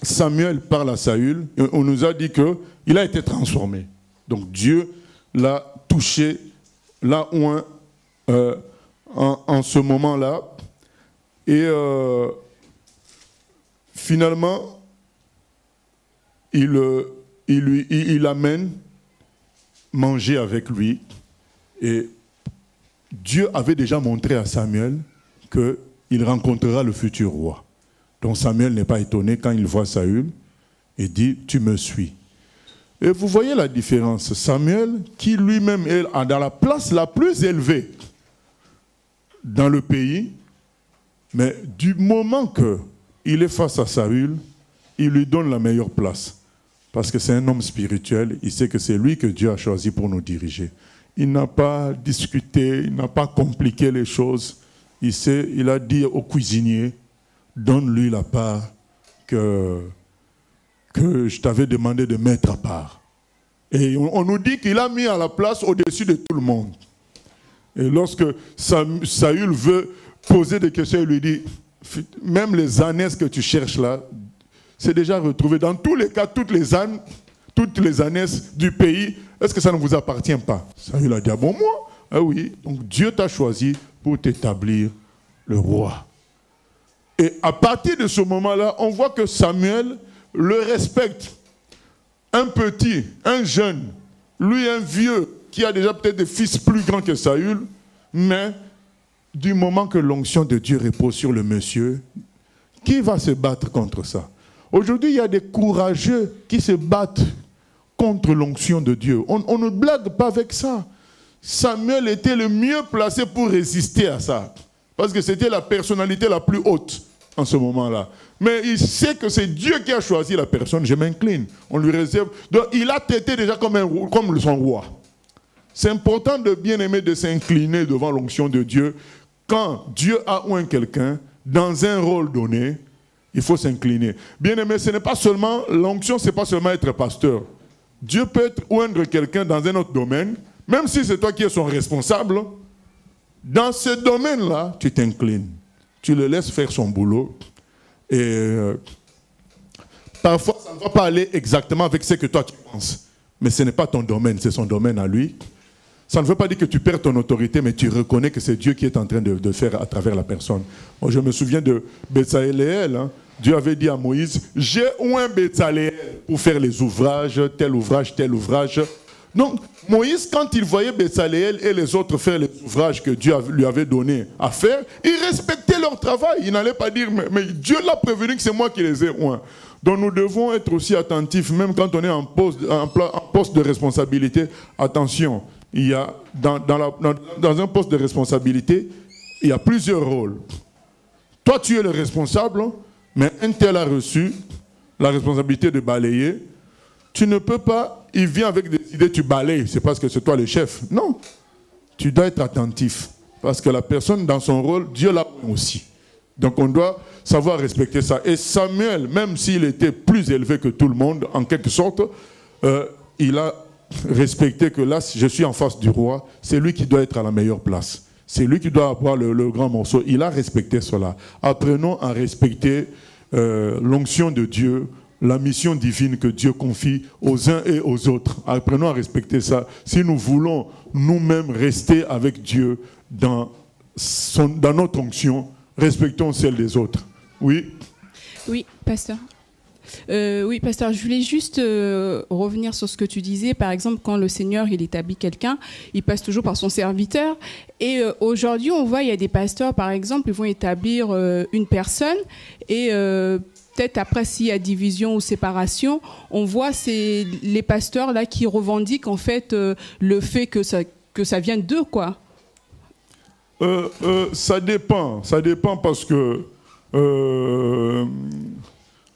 Samuel parle à Saül, on nous a dit qu'il a été transformé. Donc Dieu l'a touché là où en ce moment-là. Et finalement, il amène manger avec lui. Et Dieu avait déjà montré à Samuel qu'il rencontrera le futur roi. Donc Samuel n'est pas étonné quand il voit Saül et dit « Tu me suis ». Et vous voyez la différence. Samuel, qui lui-même est dans la place la plus élevée dans le pays, mais du moment qu'il est face à Saül, il lui donne la meilleure place. Parce que c'est un homme spirituel, il sait que c'est lui que Dieu a choisi pour nous diriger. Il n'a pas discuté, il n'a pas compliqué les choses. Il a dit au cuisinier, donne-lui la part que je t'avais demandé de mettre à part. Et on nous dit qu'il a mis à la place au-dessus de tout le monde. Et lorsque Saül veut poser des questions, il lui dit, même les ânesses que tu cherches là, c'est déjà retrouvé. Dans tous les cas, toutes les ânesses du pays, est-ce que ça ne vous appartient pas? Saül a dit, ah bon, moi? Ah oui, donc Dieu t'a choisi pour t'établir le roi. Et à partir de ce moment-là, on voit que Samuel le respecte. Un petit, un jeune, lui un vieux, qui a déjà peut-être des fils plus grands que Saül, mais du moment que l'onction de Dieu repose sur le monsieur, qui va se battre contre ça? Aujourd'hui, il y a des courageux qui se battent contre l'onction de Dieu. On ne blague pas avec ça. Samuel était le mieux placé pour résister à ça. Parce que c'était la personnalité la plus haute en ce moment-là. Mais il sait que c'est Dieu qui a choisi la personne. Je m'incline. On lui réserve. Donc il a traité déjà comme son roi. C'est important de bien aimer de s'incliner devant l'onction de Dieu. Quand Dieu a oint quelqu'un dans un rôle donné, il faut s'incliner. Bien aimé, ce n'est pas seulement l'onction, c'est pas seulement être pasteur. Dieu peut oindre quelqu'un dans un autre domaine, même si c'est toi qui es son responsable. Dans ce domaine-là, tu t'inclines. Tu le laisses faire son boulot. Et parfois, ça ne va pas aller exactement avec ce que toi tu penses. Mais ce n'est pas ton domaine, c'est son domaine à lui. Ça ne veut pas dire que tu perds ton autorité, mais tu reconnais que c'est Dieu qui est en train de faire à travers la personne. Moi, je me souviens de Betsaléel. Dieu avait dit à Moïse, j'ai oint Betsaléel pour faire les ouvrages, tel ouvrage, tel ouvrage. Donc, Moïse, quand il voyait Betsaléel et les autres faire les ouvrages que Dieu lui avait donné à faire, il respectait leur travail. Il n'allait pas dire, mais Dieu l'a prévenu que c'est moi qui les ai oints. Donc nous devons être aussi attentifs, même quand on est en poste de responsabilité. Attention, il y a dans un poste de responsabilité, il y a plusieurs rôles. Toi, tu es le responsable, mais un tel a reçu la responsabilité de balayer. Tu ne peux pas, il vient avec des idées, tu balayes, c'est parce que c'est toi le chef. Non, tu dois être attentif, parce que la personne dans son rôle, Dieu l'a aussi. Donc on doit savoir respecter ça. Et Samuel, même s'il était plus élevé que tout le monde, en quelque sorte, il a respecté que là, si je suis en face du roi, c'est lui qui doit être à la meilleure place. C'est lui qui doit avoir le grand morceau. Il a respecté cela. Apprenons à respecter l'onction de Dieu, la mission divine que Dieu confie aux uns et aux autres. Apprenons à respecter ça. Si nous voulons nous-mêmes rester avec Dieu dans notre onction, respectons celle des autres. Oui. Oui, pasteur. Oui, pasteur, je voulais juste revenir sur ce que tu disais. Par exemple, quand le Seigneur il établit quelqu'un, il passe toujours par son serviteur. Et aujourd'hui, on voit, il y a des pasteurs, par exemple, ils vont établir une personne et peut-être après, s'il y a division ou séparation, on voit c'est les pasteurs là qui revendiquent en fait le fait que ça vienne d'eux, quoi. Ça dépend parce que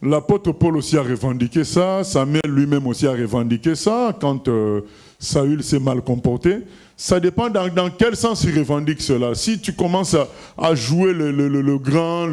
l'apôtre Paul aussi a revendiqué ça, Samuel lui-même aussi a revendiqué ça quand Saül s'est mal comporté. Ça dépend dans quel sens il revendique cela. Si tu commences à jouer le grand,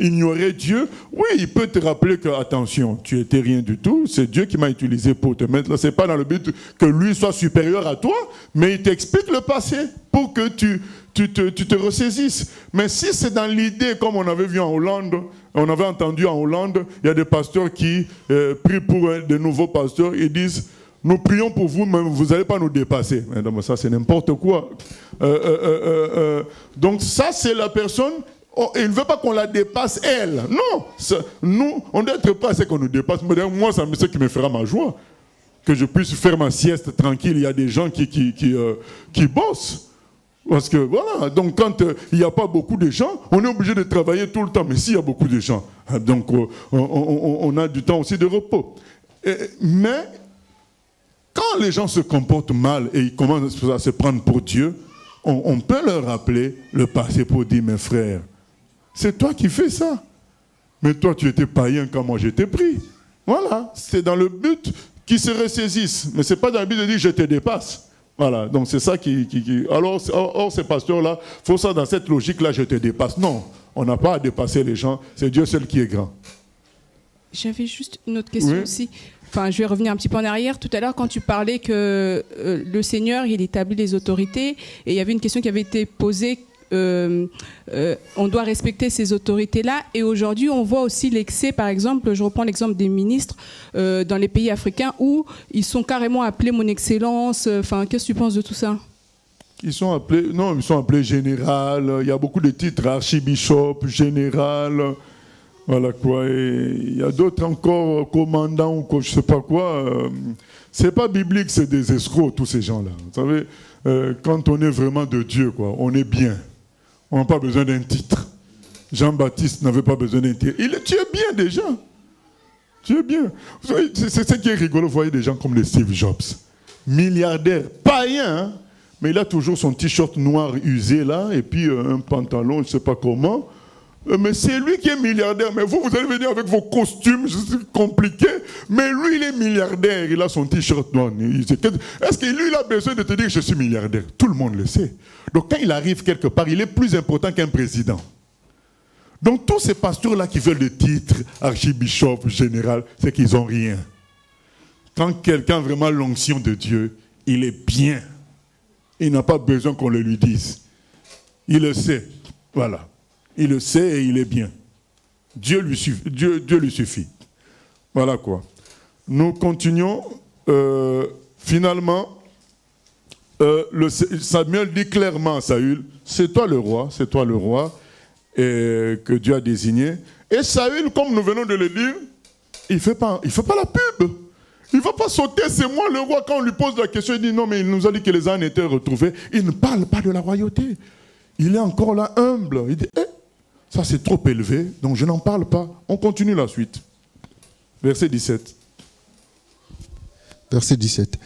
ignorer Dieu, oui, il peut te rappeler que, attention, tu étais rien du tout, c'est Dieu qui m'a utilisé pour te mettre là. C'est pas dans le but que lui soit supérieur à toi, mais il t'explique le passé pour que tu te ressaisisses. Mais si c'est dans l'idée, comme on avait vu en Hollande, on avait entendu en Hollande, il y a des pasteurs qui prient pour de nouveaux pasteurs, ils disent, nous prions pour vous, mais vous n'allez pas nous dépasser. Mais ça, c'est n'importe quoi. Donc ça, c'est la personne, il ne veut pas qu'on la dépasse, elle. Non, nous, on doit être prêts à ce qu'on nous dépasse. Mais moi, c'est ce qui me fera ma joie. Que je puisse faire ma sieste tranquille. Il y a des gens qui bossent. Parce que voilà, donc quand il n'y a pas beaucoup de gens, on est obligé de travailler tout le temps. Mais s'il y a beaucoup de gens, donc on a du temps aussi de repos. Mais quand les gens se comportent mal et ils commencent à se prendre pour Dieu, on peut leur rappeler le passé pour dire, mes frères, c'est toi qui fais ça. Mais toi, tu étais païen quand moi j'étais pris. Voilà, c'est dans le but qu'ils se ressaisissent. Mais ce n'est pas dans le but de dire, je te dépasse. Voilà, donc c'est ça qui... Alors, ces pasteurs-là, il faut ça dans cette logique-là, je te dépasse. Non, on n'a pas à dépasser les gens, c'est Dieu seul qui est grand. J'avais juste une autre question aussi. Enfin, je vais revenir un petit peu en arrière. Tout à l'heure, quand tu parlais que le Seigneur, il établit les autorités, et il y avait une question qui avait été posée, on doit respecter ces autorités-là. Et aujourd'hui, on voit aussi l'excès, par exemple, je reprends l'exemple des ministres dans les pays africains où ils sont carrément appelés Mon Excellence. Enfin, qu'est-ce que tu penses de tout ça? Ils sont appelés général. Il y a beaucoup de titres, archibishop, général. Voilà quoi. Et il y a d'autres encore, commandants ou je ne sais pas quoi. C'est pas biblique, c'est des escrocs, tous ces gens-là. Vous savez, quand on est vraiment de Dieu, quoi, on est bien. On n'a pas besoin d'un titre. Jean-Baptiste n'avait pas besoin d'un titre. Tu es bien déjà. Tu es bien. Vous savez, c'est ce qui est rigolo. Vous voyez des gens comme les Steve Jobs. Milliardaires, païens, hein, mais il a toujours son t-shirt noir usé là, et puis un pantalon, je ne sais pas comment. Mais c'est lui qui est milliardaire. Mais vous allez venir avec vos costumes, c'est compliqué. Mais lui, il est milliardaire, il a son t-shirt noir. Est-ce que lui, il a besoin de te dire que je suis milliardaire? Tout le monde le sait. Donc quand il arrive quelque part, il est plus important qu'un président. Donc tous ces pasteurs-là qui veulent le titre, archibishop, général, c'est qu'ils n'ont rien. Quand quelqu'un a vraiment l'onction de Dieu, il est bien. Il n'a pas besoin qu'on le lui dise. Il le sait. Voilà. Il le sait et il est bien. Dieu lui suffit. Voilà quoi. Nous continuons. Finalement, Samuel dit clairement à Saül, c'est toi le roi, que Dieu a désigné. Et Saül, comme nous venons de le dire, il ne fait pas la pub. Il ne va pas sauter, c'est moi le roi. Quand on lui pose la question, il dit non, mais il nous a dit que les ânes étaient retrouvés. Il ne parle pas de la royauté. Il est encore là humble. Il dit, ça c'est trop élevé, donc je n'en parle pas. On continue la suite. Verset 17. Verset 17.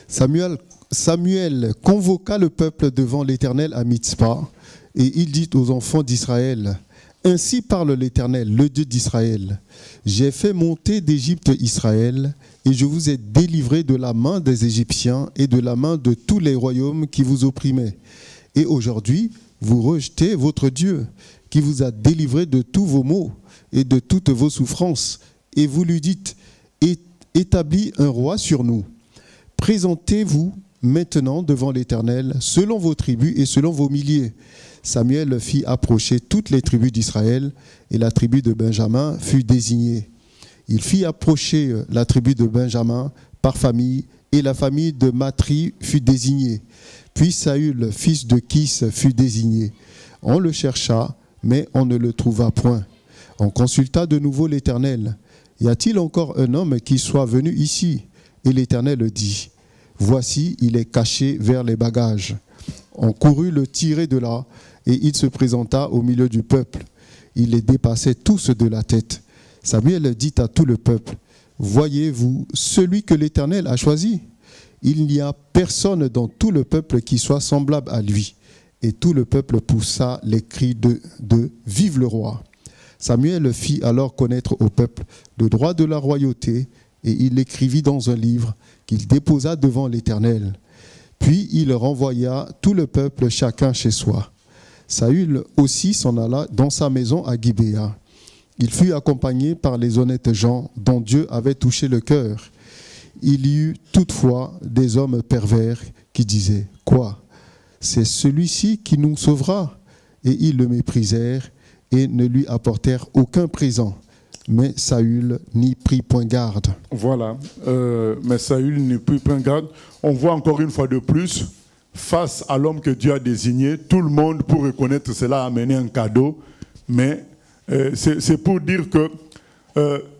Samuel convoqua le peuple devant l'Éternel à Mitzpah, et il dit aux enfants d'Israël, « Ainsi parle l'Éternel, le Dieu d'Israël. J'ai fait monter d'Égypte Israël, et je vous ai délivré de la main des Égyptiens et de la main de tous les royaumes qui vous opprimaient. Et aujourd'hui, vous rejetez votre Dieu, qui vous a délivré de tous vos maux et de toutes vos souffrances, et vous lui dites, établis un roi sur nous. Présentez-vous maintenant devant l'Éternel, selon vos tribus et selon vos milliers. » Samuel fit approcher toutes les tribus d'Israël, et la tribu de Benjamin fut désignée. Il fit approcher la tribu de Benjamin par famille, et la famille de Matri fut désignée. Puis Saül, fils de Kis, fut désigné. On le chercha, mais on ne le trouva point. On consulta de nouveau l'Éternel. « Y a-t-il encore un homme qui soit venu ici ?» Et l'Éternel dit, « Voici, il est caché vers les bagages. » On courut le tirer de là, et il se présenta au milieu du peuple. Il les dépassait tous de la tête. Samuel dit à tout le peuple, « Voyez-vous celui que l'Éternel a choisi? Il n'y a personne dans tout le peuple qui soit semblable à lui. » Et tout le peuple poussa les cris de « Vive le roi !» Samuel fit alors connaître au peuple le droit de la royauté, et il l'écrivit dans un livre qu'il déposa devant l'Éternel. Puis il renvoya tout le peuple chacun chez soi. Saül aussi s'en alla dans sa maison à Gibéa. Il fut accompagné par les honnêtes gens dont Dieu avait touché le cœur. Il y eut toutefois des hommes pervers qui disaient « Quoi ? C'est celui-ci qui nous sauvera ?» Et ils le méprisèrent et ne lui apportèrent aucun présent. Mais Saül n'y prit point garde. Voilà, mais Saül n'y prit point garde. On voit encore une fois de plus, face à l'homme que Dieu a désigné, tout le monde, pour reconnaître cela, a amené un cadeau. Mais c'est pour dire que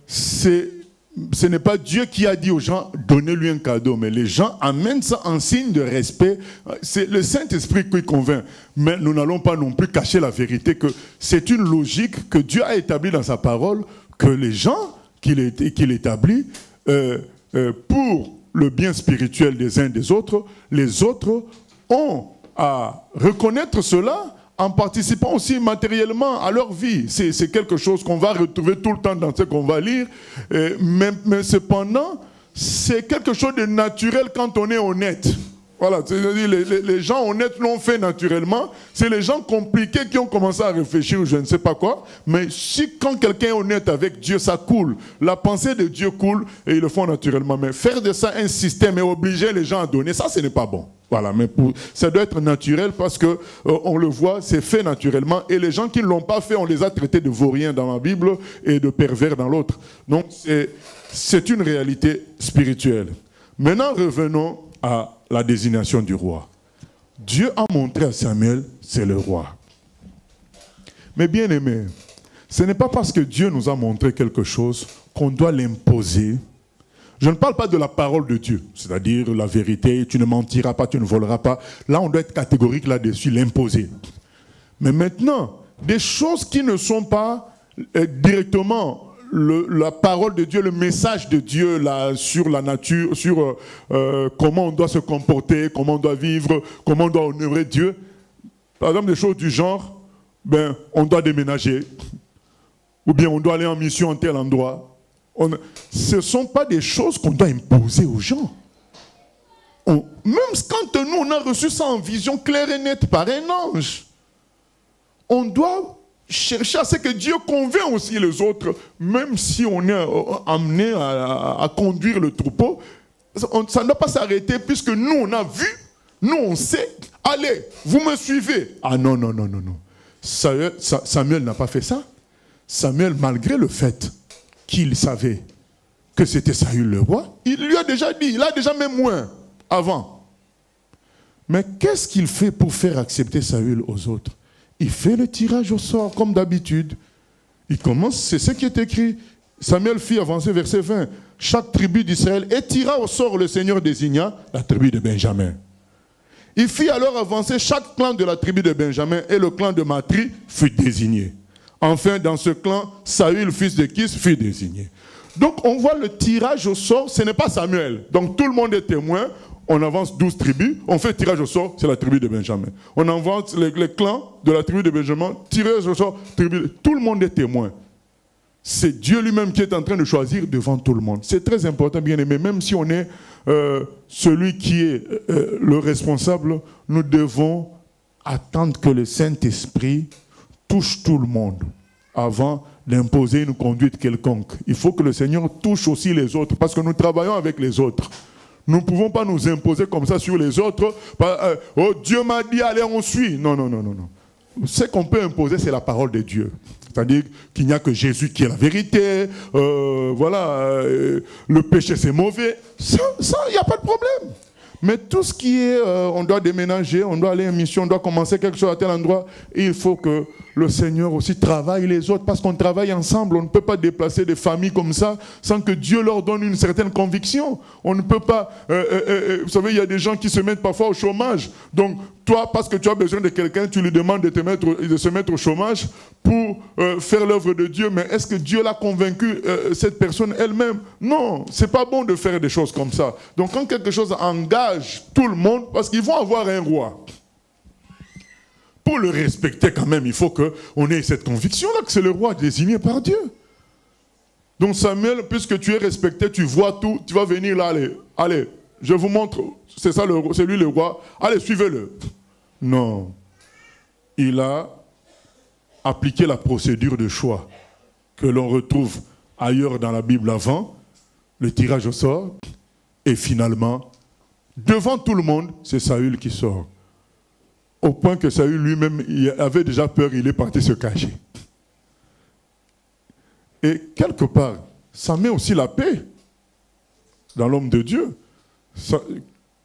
ce n'est pas Dieu qui a dit aux gens, donnez-lui un cadeau, mais les gens amènent ça en signe de respect. C'est le Saint-Esprit qui convainc. Mais nous n'allons pas non plus cacher la vérité, que c'est une logique que Dieu a établie dans sa parole, que les gens qu'il établit pour le bien spirituel des uns et des autres, les autres ont à reconnaître cela en participant aussi matériellement à leur vie. C'est quelque chose qu'on va retrouver tout le temps dans ce qu'on va lire, mais cependant, c'est quelque chose de naturel quand on est honnête. Voilà, c'est-à-dire les gens honnêtes l'ont fait naturellement. C'est les gens compliqués qui ont commencé à réfléchir ou je ne sais pas quoi. Mais quand quelqu'un est honnête avec Dieu, ça coule. La pensée de Dieu coule et ils le font naturellement. Mais faire de ça un système et obliger les gens à donner, ça, ce n'est pas bon. Voilà, mais ça doit être naturel parce que on le voit, c'est fait naturellement. Et les gens qui ne l'ont pas fait, on les a traités de vauriens dans la Bible et de pervers dans l'autre. Donc, c'est une réalité spirituelle. Maintenant, revenons à la désignation du roi. Dieu a montré à Samuel, c'est le roi. Mais bien aimé, ce n'est pas parce que Dieu nous a montré quelque chose qu'on doit l'imposer. Je ne parle pas de la parole de Dieu, c'est-à-dire la vérité, tu ne mentiras pas, tu ne voleras pas. Là, on doit être catégorique là-dessus, l'imposer. Mais maintenant, des choses qui ne sont pas directement la parole de Dieu, le message de Dieu là, sur la nature, sur comment on doit se comporter, comment on doit vivre, comment on doit honorer Dieu. Par exemple, des choses du genre, on doit déménager, ou bien on doit aller en mission en tel endroit. Ce ne sont pas des choses qu'on doit imposer aux gens. Même quand nous, on a reçu ça en vision claire et nette par un ange, on doit chercher à ce que Dieu convainc aussi les autres, même si on est amené à conduire le troupeau. Ça ne doit pas s'arrêter puisque nous, on a vu, nous, on sait. Allez, vous me suivez. Ah non, non, non, non, non. Samuel n'a pas fait ça. Samuel, malgré le fait qu'il savait que c'était Saül le roi, il lui a déjà dit, il a déjà même moins avant. Mais qu'est-ce qu'il fait pour faire accepter Saül aux autres? Il fait le tirage au sort comme d'habitude. Il commence, c'est ce qui est écrit. Samuel fit avancer verset 20. Chaque tribu d'Israël et tira au sort le Seigneur désigna la tribu de Benjamin. Il fit alors avancer chaque clan de la tribu de Benjamin et le clan de Matri fut désigné. Enfin, dans ce clan, Saül, fils de Kis, fut désigné. Donc, on voit le tirage au sort, ce n'est pas Samuel. Donc, tout le monde est témoin. On avance 12 tribus, on fait tirage au sort, c'est la tribu de Benjamin. On avance les clans de la tribu de Benjamin, tirage au sort, tout le monde est témoin. C'est Dieu lui-même qui est en train de choisir devant tout le monde. C'est très important, bien aimé, même si on est celui qui est le responsable, nous devons attendre que le Saint-Esprit touche tout le monde avant d'imposer une conduite quelconque. Il faut que le Seigneur touche aussi les autres, parce que nous travaillons avec les autres. Nous ne pouvons pas nous imposer comme ça sur les autres. Oh, Dieu m'a dit, allez, on suit. Non, non, non, non, non. Ce qu'on peut imposer, c'est la parole de Dieu. C'est-à-dire qu'il n'y a que Jésus qui est la vérité. Le péché, c'est mauvais. Ça, il n'y a pas de problème. Mais tout ce qui est, on doit déménager, on doit aller en mission, on doit commencer quelque chose à tel endroit, il faut que le Seigneur aussi travaille les autres, parce qu'on travaille ensemble. On ne peut pas déplacer des familles comme ça sans que Dieu leur donne une certaine conviction. On ne peut pas... vous savez, il y a des gens qui se mettent parfois au chômage. Donc, toi, parce que tu as besoin de quelqu'un, tu lui demandes de se mettre au chômage pour faire l'œuvre de Dieu. Mais est-ce que Dieu l'a convaincu, cette personne elle-même? Non, c'est pas bon de faire des choses comme ça. Donc, quand quelque chose engage tout le monde, parce qu'ils vont avoir un roi, pour le respecter quand même, il faut qu'on ait cette conviction-là que c'est le roi désigné par Dieu. Donc Samuel, puisque tu es respecté, tu vois tout, tu vas venir là, allez, je vous montre, c'est ça, c'est lui le roi, allez, suivez-le. Non. Il a appliqué la procédure de choix que l'on retrouve ailleurs dans la Bible avant, le tirage au sort, et finalement, devant tout le monde, c'est Saül qui sort. Au point que Saül lui-même avait déjà peur, il est parti se cacher. Et quelque part, ça met aussi la paix dans l'homme de Dieu.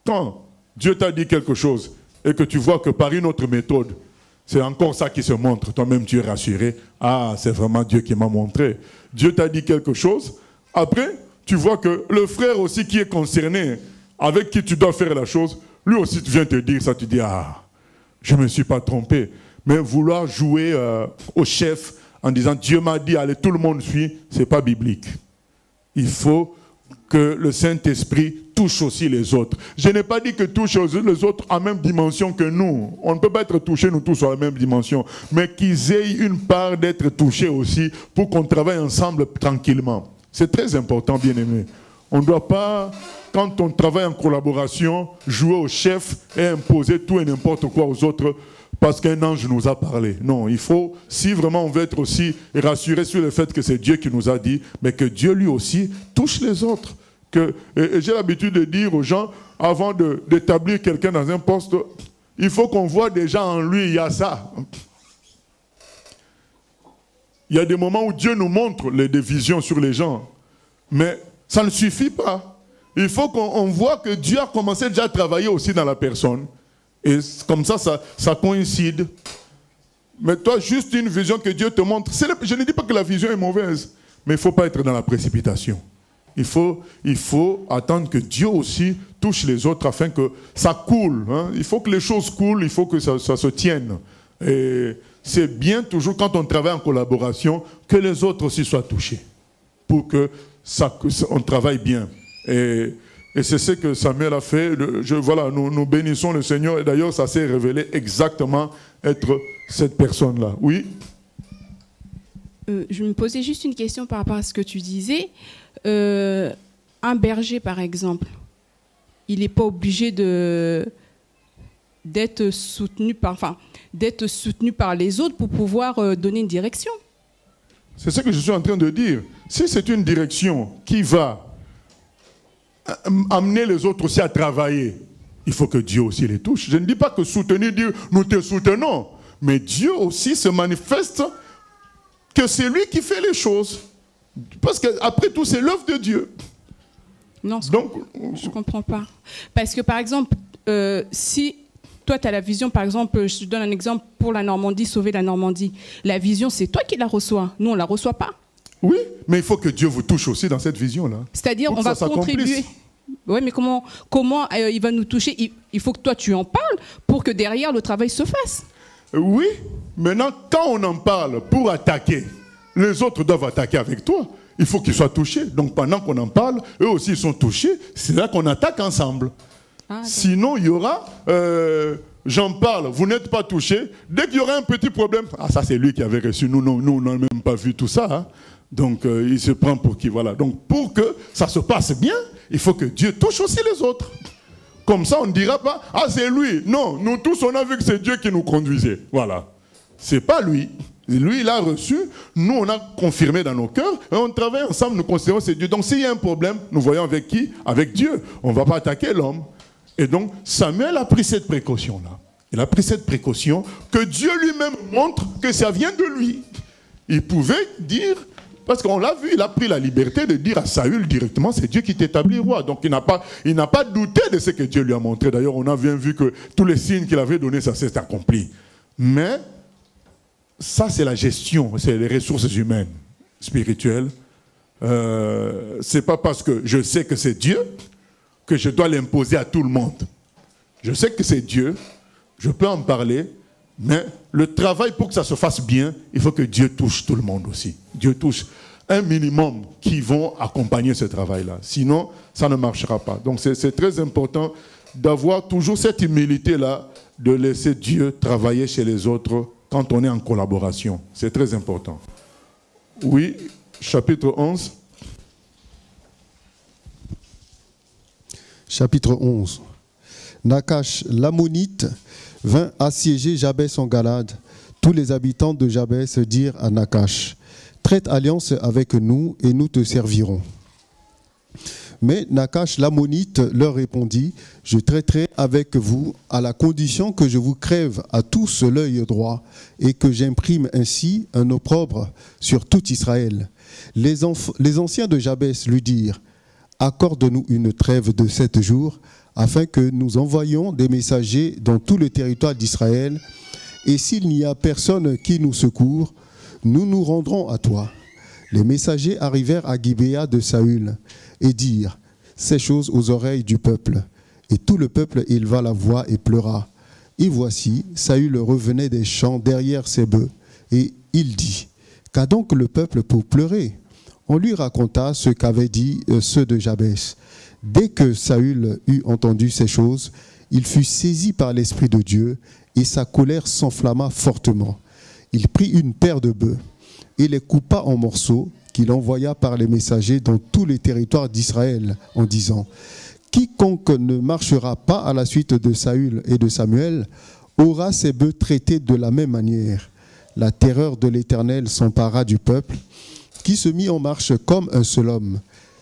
Quand Dieu t'a dit quelque chose et que tu vois que par une autre méthode, c'est encore ça qui se montre, toi-même tu es rassuré. Ah, c'est vraiment Dieu qui m'a montré. Dieu t'a dit quelque chose, après tu vois que le frère aussi qui est concerné, avec qui tu dois faire la chose, lui aussi vient te dire ça, tu dis ah, je ne me suis pas trompé. Mais vouloir jouer au chef en disant Dieu m'a dit, allez, tout le monde suit, ce n'est pas biblique. Il faut que le Saint-Esprit touche aussi les autres. Je n'ai pas dit que touche les autres en même dimension que nous. On ne peut pas être touchés, nous tous, à la même dimension. Mais qu'ils aient une part d'être touchés aussi pour qu'on travaille ensemble tranquillement. C'est très important, bien aimé. On ne doit pas, quand on travaille en collaboration, jouer au chef et imposer tout et n'importe quoi aux autres parce qu'un ange nous a parlé. Non, il faut, si vraiment on veut être aussi rassuré sur le fait que c'est Dieu qui nous a dit, mais que Dieu lui aussi touche les autres. Et j'ai l'habitude de dire aux gens, avant d'établir quelqu'un dans un poste, il faut qu'on voit déjà en lui, il y a ça. Il y a des moments où Dieu nous montre des visions sur les gens, mais ça ne suffit pas. Il faut qu'on voit que Dieu a commencé déjà à travailler aussi dans la personne. Et comme ça coïncide. Mais toi, juste une vision que Dieu te montre. Je ne dis pas que la vision est mauvaise, mais il ne faut pas être dans la précipitation. Il faut attendre que Dieu aussi touche les autres afin que ça coule. Hein. Il faut que les choses coulent, il faut que ça se tienne. Et c'est bien toujours quand on travaille en collaboration que les autres aussi soient touchés. pour que on travaille bien. Et c'est ce que Samuel a fait. Voilà, nous bénissons le Seigneur. Et d'ailleurs, ça s'est révélé exactement être cette personne-là. Oui? Je me posais juste une question par rapport à ce que tu disais. Un berger, par exemple, il n'est pas obligé d'être soutenu par les autres pour pouvoir donner une direction. C'est ce que je suis en train de dire. Si c'est une direction qui va amener les autres aussi à travailler, il faut que Dieu aussi les touche. Je ne dis pas que soutenir, dire nous te soutenons, mais Dieu aussi se manifeste que c'est lui qui fait les choses. Parce qu'après tout, c'est l'œuvre de Dieu. Non, je ne comprends pas. Parce que, par exemple, si toi, tu as la vision, par exemple, je te donne un exemple pour la Normandie, sauver la Normandie. La vision, c'est toi qui la reçois. Nous, on ne la reçoit pas. Oui, mais il faut que Dieu vous touche aussi dans cette vision-là. C'est-à-dire, on va contribuer. Oui, mais comment il va nous toucher? Il faut que toi, tu en parles pour que derrière, le travail se fasse. Oui, maintenant, quand on en parle pour attaquer, les autres doivent attaquer avec toi. Il faut qu'ils soient touchés. Donc, pendant qu'on en parle, eux aussi, ils sont touchés. C'est là qu'on attaque ensemble. Sinon, il y aura... j'en parle, vous n'êtes pas touchés. Dès qu'il y aura un petit problème... Ah, ça, c'est lui qui avait reçu. Nous, on n'a même pas vu tout ça. Hein. Donc, il se prend pour qui? Voilà. Donc, pour que ça se passe bien, il faut que Dieu touche aussi les autres. Comme ça, on ne dira pas, ah, c'est lui. Non, nous tous, on a vu que c'est Dieu qui nous conduisait. Voilà. C'est pas lui. Lui, il a reçu. Nous, on a confirmé dans nos cœurs. Et on travaille ensemble, nous considérons que c'est Dieu. Donc, s'il y a un problème, nous voyons avec qui? Avec Dieu. On ne va pas attaquer l'homme. Et donc, Samuel a pris cette précaution-là. Il a pris cette précaution que Dieu lui-même montre que ça vient de lui. Il pouvait dire... Parce qu'on l'a vu, il a pris la liberté de dire à Saül directement, c'est Dieu qui t'établit roi. Donc il n'a pas douté de ce que Dieu lui a montré. D'ailleurs, on a bien vu que tous les signes qu'il avait donnés, ça s'est accompli. Mais ça, c'est la gestion, c'est les ressources humaines, spirituelles. C'est pas parce que je sais que c'est Dieu que je dois l'imposer à tout le monde. Je sais que c'est Dieu, je peux en parler, mais le travail, pour que ça se fasse bien, il faut que Dieu touche tout le monde aussi. Dieu touche un minimum qui vont accompagner ce travail-là. Sinon, ça ne marchera pas. Donc c'est très important d'avoir toujours cette humilité-là, de laisser Dieu travailler chez les autres quand on est en collaboration. C'est très important. Oui, chapitre 11. Chapitre 11. Nakash, l'Ammonite, vint assiéger Jabès en Galade. Tous les habitants de Jabès dirent à Nakash, traite alliance avec nous et nous te servirons. Mais Nakash l'Ammonite leur répondit, je traiterai avec vous à la condition que je vous crève à tous l'œil droit et que j'imprime ainsi un opprobre sur tout Israël. Les anciens de Jabès lui dirent, accorde-nous une trêve de 7 jours afin que nous envoyions des messagers dans tout le territoire d'Israël, et s'il n'y a personne qui nous secourt, nous nous rendrons à toi. Les messagers arrivèrent à Gibéa de Saül et dirent ces choses aux oreilles du peuple. Et tout le peuple éleva la voix et pleura. Et voici, Saül revenait des champs derrière ses bœufs, et il dit, qu'a donc le peuple pour pleurer? On lui raconta ce qu'avaient dit ceux de Jabès. Dès que Saül eut entendu ces choses, il fut saisi par l'Esprit de Dieu et sa colère s'enflamma fortement. Il prit une paire de bœufs et les coupa en morceaux qu'il envoya par les messagers dans tous les territoires d'Israël en disant « Quiconque ne marchera pas à la suite de Saül et de Samuel aura ses bœufs traités de la même manière. » La terreur de l'Éternel s'empara du peuple qui se mit en marche comme un seul homme.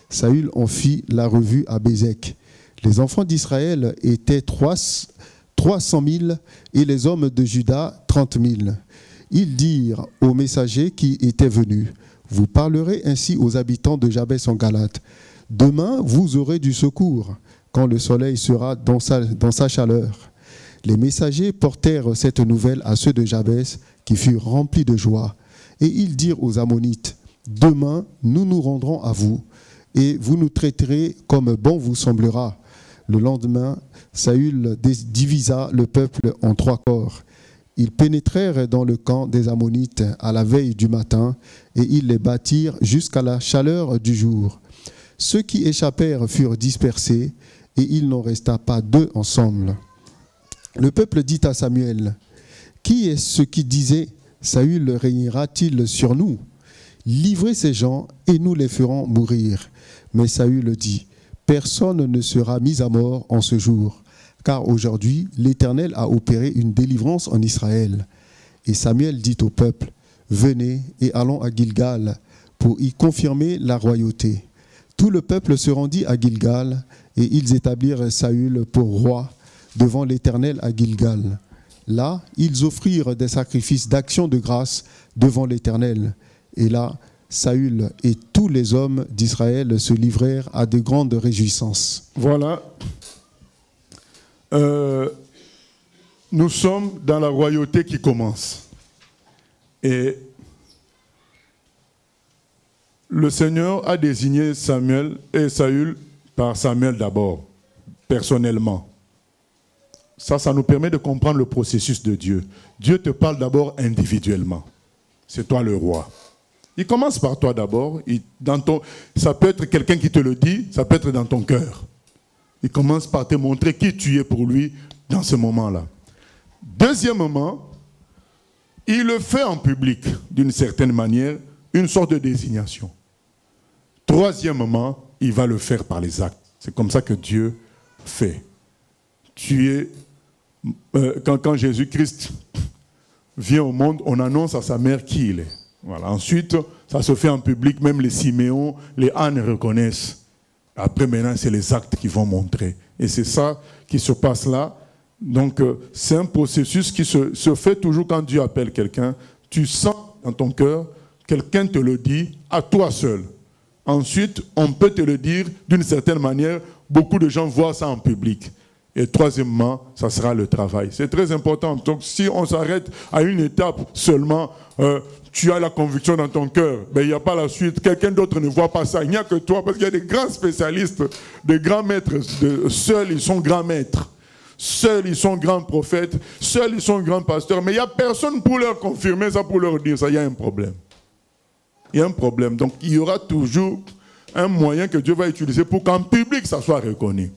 Saül en fit la revue à Bézek. Les enfants d'Israël étaient 300 000 et les hommes de Juda 30 000. Ils dirent aux messagers qui étaient venus, vous parlerez ainsi aux habitants de Jabès en Galate. Demain, vous aurez du secours quand le soleil sera dans sa chaleur. Les messagers portèrent cette nouvelle à ceux de Jabès qui furent remplis de joie. Et ils dirent aux Ammonites, demain, nous nous rendrons à vous et vous nous traiterez comme bon vous semblera. Le lendemain, Saül divisa le peuple en 3 corps. Ils pénétrèrent dans le camp des Ammonites à la veille du matin, et ils les battirent jusqu'à la chaleur du jour. Ceux qui échappèrent furent dispersés, et il n'en resta pas 2 ensemble. Le peuple dit à Samuel, « Qui est ce qui disait, Saül régnera-t-il sur nous? Livrez ces gens, et nous les ferons mourir. » Mais Saül dit, « Personne ne sera mis à mort en ce jour, car aujourd'hui l'Éternel a opéré une délivrance en Israël. » Et Samuel dit au peuple, « Venez et allons à Gilgal pour y confirmer la royauté. » Tout le peuple se rendit à Gilgal, et ils établirent Saül pour roi devant l'Éternel à Gilgal. Là, ils offrirent des sacrifices d'action de grâce devant l'Éternel. Et là, Saül et tous les hommes d'Israël se livrèrent à de grandes réjouissances. Voilà. Nous sommes dans la royauté qui commence. Et le Seigneur a désigné Samuel et Saül par Samuel d'abord, personnellement. Ça nous permet de comprendre le processus de Dieu. Dieu te parle d'abord individuellement. C'est toi le roi. Il commence par toi d'abord. Ça peut être quelqu'un qui te le dit, ça peut être dans ton cœur. Il commence par te montrer qui tu es pour lui dans ce moment-là. Deuxièmement, il le fait en public, d'une certaine manière, une sorte de désignation. Troisièmement, il va le faire par les actes. C'est comme ça que Dieu fait. Quand Jésus-Christ vient au monde, on annonce à sa mère qui il est. Voilà. Ensuite, ça se fait en public, même les Siméon, les Anne reconnaissent. Après, maintenant, c'est les actes qui vont montrer. Et c'est ça qui se passe là. Donc, c'est un processus qui se fait toujours quand Dieu appelle quelqu'un. Tu sens dans ton cœur, quelqu'un te le dit à toi seul. Ensuite, on peut te le dire d'une certaine manière. Beaucoup de gens voient ça en public. Et troisièmement, ça sera le travail. C'est très important. Donc, si on s'arrête à une étape seulement, tu as la conviction dans ton cœur, ben, il n'y a pas la suite. Quelqu'un d'autre ne voit pas ça. Il n'y a que toi, parce qu'il y a des grands spécialistes, des grands maîtres. Seuls, ils sont grands maîtres. Seuls, ils sont grands prophètes. Seuls, ils sont grands pasteurs. Mais il n'y a personne pour leur confirmer ça, pour leur dire ça. Il y a un problème. Il y a un problème. Donc, il y aura toujours un moyen que Dieu va utiliser pour qu'en public, ça soit reconnu.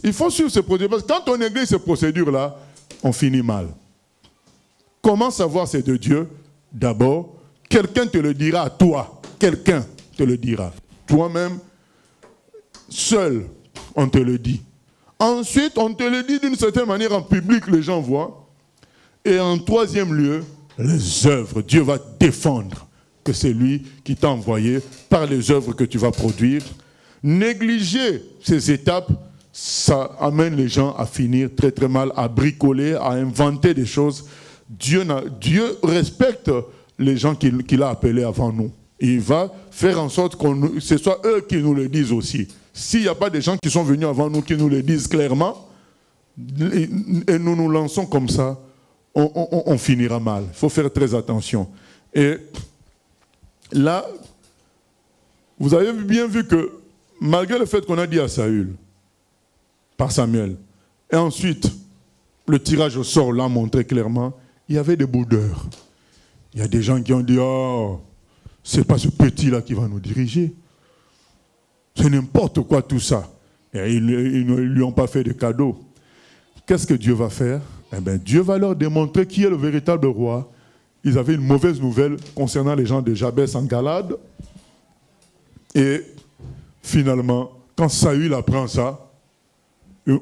Il faut suivre ces procédures. Parce que quand on néglige ces procédures-là, on finit mal. Comment savoir c'est de Dieu? D'abord, quelqu'un te le dira à toi. Quelqu'un te le dira. Toi-même, seul, on te le dit. Ensuite, on te le dit d'une certaine manière en public, les gens voient. Et en troisième lieu, les œuvres. Dieu va défendre que c'est lui qui t'a envoyé par les œuvres que tu vas produire. Négliger ces étapes, ça amène les gens à finir très très mal, à bricoler, à inventer des choses. Dieu respecte les gens qu'il a appelés avant nous. Il va faire en sorte que ce soit eux qui nous le disent aussi. S'il n'y a pas des gens qui sont venus avant nous qui nous le disent clairement, et nous nous lançons comme ça, on finira mal. Il faut faire très attention. Et là, vous avez bien vu que malgré le fait qu'on a dit à Saül, par Samuel, et ensuite, le tirage au sort l'a montré clairement, il y avait des boudeurs. Il y a des gens qui ont dit, oh, c'est pas ce petit-là qui va nous diriger. C'est n'importe quoi tout ça. Et ils ne lui ont pas fait de cadeau. Qu'est-ce que Dieu va faire? Eh bien, Dieu va leur démontrer qui est le véritable roi. Ils avaient une mauvaise nouvelle concernant les gens de Jabès en Galade. Et finalement, quand Saül apprend ça,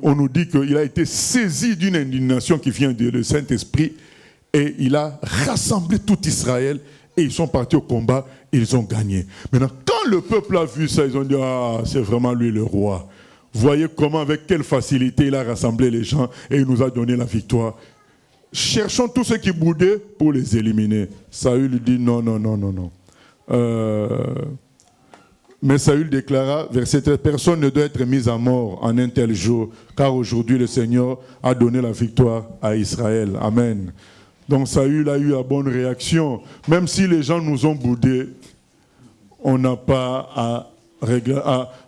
on nous dit qu'il a été saisi d'une indignation qui vient du Saint-Esprit et il a rassemblé tout Israël et ils sont partis au combat et ils ont gagné. Maintenant, quand le peuple a vu ça, ils ont dit « Ah, c'est vraiment lui le roi ». Voyez comment, avec quelle facilité il a rassemblé les gens et il nous a donné la victoire. Cherchons tous ceux qui boudaient pour les éliminer. Saül dit « Non, non, non, non, non ». Mais Saül déclara, verset 13, « Personne ne doit être mis à mort en un tel jour, car aujourd'hui le Seigneur a donné la victoire à Israël. » Amen. Donc Saül a eu la bonne réaction. Même si les gens nous ont boudés, on n'a pas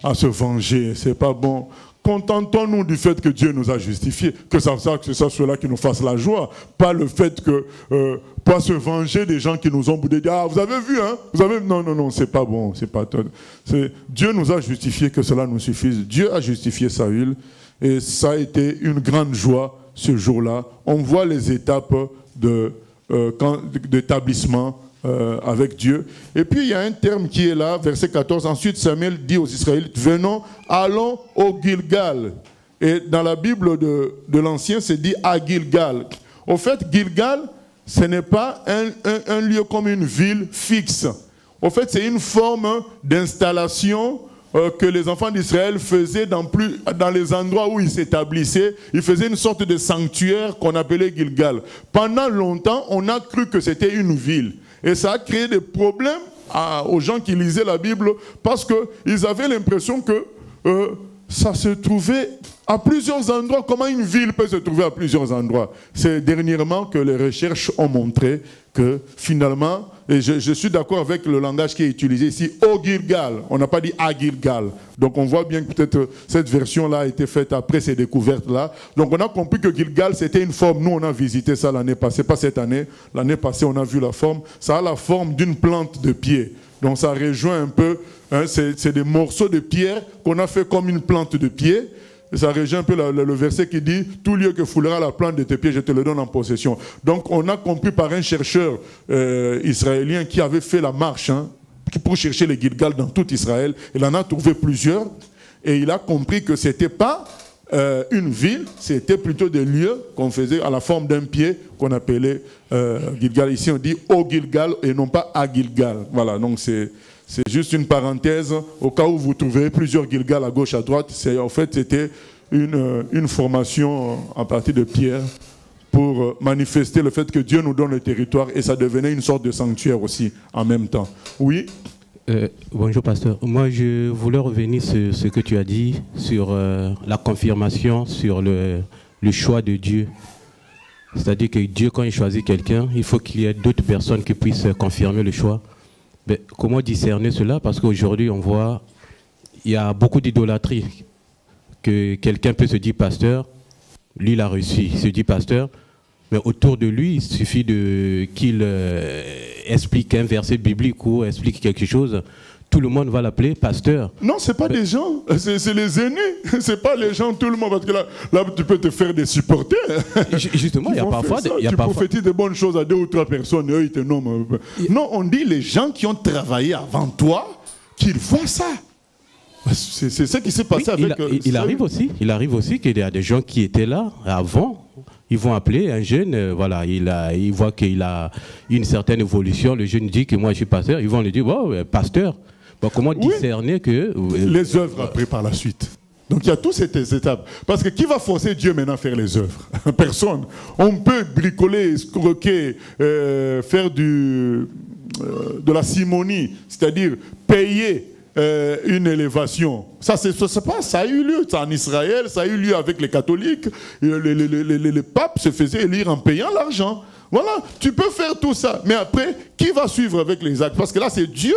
à se venger. C'est pas bon. contentons-nous du fait que Dieu nous a justifiés, que ça soit cela qui nous fasse la joie, pas le fait que, pas se venger des gens qui nous ont boudé, dire, ah, vous avez vu, hein, vous avez... Non, c'est pas bon, c'est pas... Dieu nous a justifiés, que cela nous suffise. Dieu a justifié Saül, et ça a été une grande joie ce jour-là. On voit les étapes d'établissement avec Dieu. Et puis il y a un terme qui est là, verset 14. Ensuite Samuel dit aux Israélites, venons, allons au Gilgal. Et dans la Bible de l'Ancien, c'est dit à Gilgal. Au fait, Gilgal, ce n'est pas un lieu comme une ville fixe. Au fait, c'est une forme d'installation que les enfants d'Israël faisaient dans les endroits où ils s'établissaient. Ils faisaient une sorte de sanctuaire qu'on appelait Gilgal. Pendant longtemps, on a cru que c'était une ville. Et ça a créé des problèmes aux gens qui lisaient la Bible parce qu'ils avaient l'impression que ça se trouvait à plusieurs endroits. Comment une ville peut se trouver à plusieurs endroits? C'est dernièrement que les recherches ont montré que finalement, et je suis d'accord avec le langage qui est utilisé ici, au Gilgal, on n'a pas dit à Gilgal. Donc on voit bien que peut-être cette version-là a été faite après ces découvertes-là. Donc on a compris que Gilgal c'était une forme, nous on a visité ça l'année passée, pas cette année, l'année passée on a vu la forme, ça a la forme d'une plante de pied. Donc ça rejoint un peu, hein, c'est des morceaux de pierre qu'on a fait comme une plante de pied. Ça rejoint un peu le verset qui dit « Tout lieu que foulera la plante de tes pieds, je te le donne en possession ». Donc on a compris par un chercheur israélien qui avait fait la marche pour chercher les Gilgal dans tout Israël. Il en a trouvé plusieurs et il a compris que ce n'était pas une ville, c'était plutôt des lieux qu'on faisait à la forme d'un pied qu'on appelait Gilgal. Ici on dit « au Gilgal » et non pas « à Gilgal ». Voilà, donc c'est juste une parenthèse, au cas où vous trouverez plusieurs Gilgal à gauche, à droite. En fait, c'était une formation en partie de pierre pour manifester le fait que Dieu nous donne le territoire et ça devenait une sorte de sanctuaire aussi en même temps. Oui. Bonjour pasteur. Moi je voulais revenir sur ce que tu as dit, sur la confirmation, sur le choix de Dieu. C'est-à-dire que Dieu, quand il choisit quelqu'un, il faut qu'il y ait d'autres personnes qui puissent confirmer le choix. Mais comment discerner cela? Parce qu'aujourd'hui, on voit, il y a beaucoup d'idolâtrie. Que quelqu'un peut se dire pasteur, lui il a reçu, il se dit pasteur, mais autour de lui, il suffit qu'il explique un verset biblique ou explique quelque chose. Tout le monde va l'appeler pasteur. Non, ce n'est pas des gens, c'est les aînés. Ce n'est pas les gens, tout le monde. Parce que là tu peux te faire des supporters. Justement, il y a parfois... Tu prophétises de bonnes choses à 2 ou 3 personnes, et eux, ils te nomment. Non, on dit les gens qui ont travaillé avant toi, qu'ils voient ça. C'est ce qui s'est passé avec... Il arrive aussi qu'il y a des gens qui étaient là avant. Ils vont appeler un jeune, voilà, il voit qu'il a une certaine évolution. Le jeune dit que moi, je suis pasteur. Ils vont lui dire, oh, pasteur. Bon, comment discerner que... Les œuvres après par la suite. Donc il y a toutes ces étapes. Parce que qui va forcer Dieu maintenant à faire les œuvres? Personne. On peut bricoler, escroquer, faire de la simonie, c'est-à-dire payer une élévation. Ça a eu lieu en Israël, ça a eu lieu avec les catholiques. Les papes se faisaient élire en payant l'argent. Voilà, tu peux faire tout ça. Mais après, qui va suivre avec les actes? Parce que là, c'est Dieu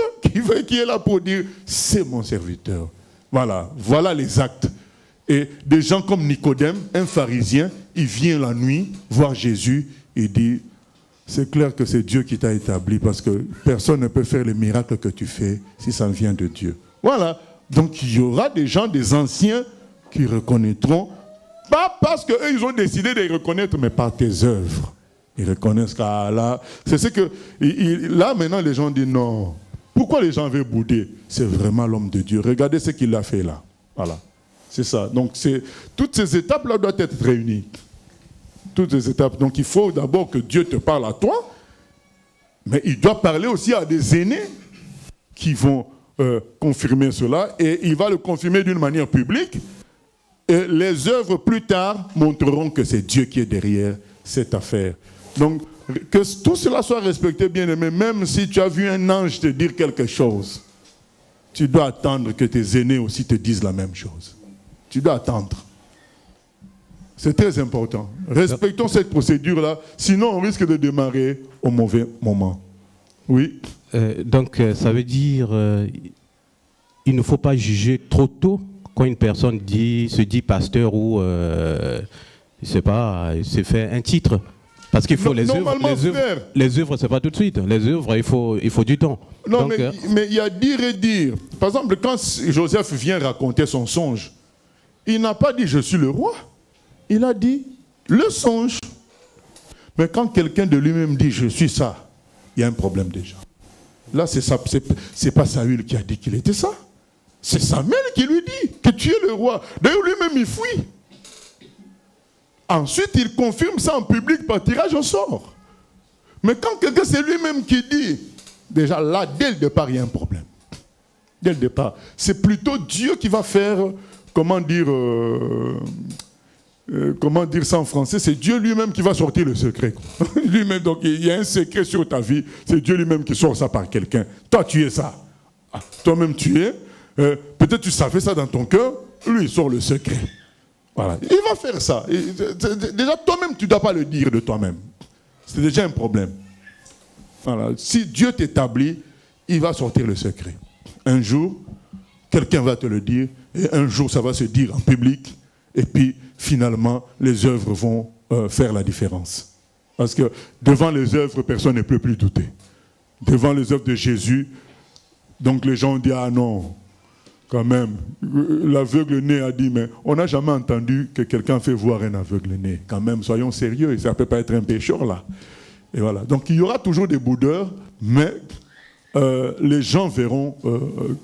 qui est là pour dire, c'est mon serviteur. Voilà les actes. Et des gens comme Nicodème, un pharisien, il vient la nuit voir Jésus et dit, c'est clair que c'est Dieu qui t'a établi parce que personne ne peut faire les miracles que tu fais si ça vient de Dieu. Voilà. Donc il y aura des gens, des anciens qui reconnaîtront, pas parce qu'eux ils ont décidé de les reconnaître, mais par tes œuvres. Ils reconnaissent là. C'est ce que... Là maintenant les gens disent non. Pourquoi les gens avaient boudé? C'est vraiment l'homme de Dieu. Regardez ce qu'il a fait là. Voilà. C'est ça. Donc toutes ces étapes-là doivent être réunies. Toutes ces étapes. Donc il faut d'abord que Dieu te parle à toi, mais il doit parler aussi à des aînés qui vont confirmer cela, et il va le confirmer d'une manière publique, et les œuvres plus tard montreront que c'est Dieu qui est derrière cette affaire. Donc que tout cela soit respecté, bien aimé, même si tu as vu un ange te dire quelque chose, tu dois attendre que tes aînés aussi te disent la même chose. Tu dois attendre. C'est très important. Respectons cette procédure-là, sinon on risque de démarrer au mauvais moment. Oui. Donc ça veut dire il ne faut pas juger trop tôt quand une personne se dit pasteur ou, je sais pas, il se fait un titre. Parce qu'il faut les œuvres, c'est pas tout de suite. Les œuvres, il faut du temps. Non, donc, mais il y a dire et dire. Par exemple, quand Joseph vient raconter son songe, il n'a pas dit « je suis le roi ». Il a dit « le songe ». Mais quand quelqu'un de lui-même dit « je suis ça », il y a un problème déjà. Là, c'est pas Saül qui a dit qu'il était ça. C'est Samuel qui lui dit que tu es le roi. D'ailleurs, lui-même, il fuit. Ensuite, il confirme ça en public par tirage au sort. Mais quand quelqu'un, c'est lui-même qui dit, déjà là, dès le départ, il y a un problème. Dès le départ. C'est plutôt Dieu qui va faire, comment dire ça en français, c'est Dieu lui-même qui va sortir le secret. Lui-même, donc il y a un secret sur ta vie, c'est Dieu lui-même qui sort ça par quelqu'un. Toi, tu es ça. Ah, toi-même, tu es. Peut-être tu savais ça dans ton cœur, lui, il sort le secret. Voilà. Il va faire ça. Déjà, toi-même, tu ne dois pas le dire de toi-même. C'est déjà un problème. Voilà. Si Dieu t'établit, il va sortir le secret. Un jour, quelqu'un va te le dire, et un jour, ça va se dire en public, et puis, finalement, les œuvres vont faire la différence. Parce que devant les œuvres, personne ne peut plus douter. Devant les œuvres de Jésus, donc les gens disent, ah non, quand même, l'aveugle-né a dit, mais on n'a jamais entendu que quelqu'un fait voir un aveugle-né. Quand même, soyons sérieux, ça ne peut pas être un pécheur là. Et voilà. Donc il y aura toujours des boudeurs, mais les gens verront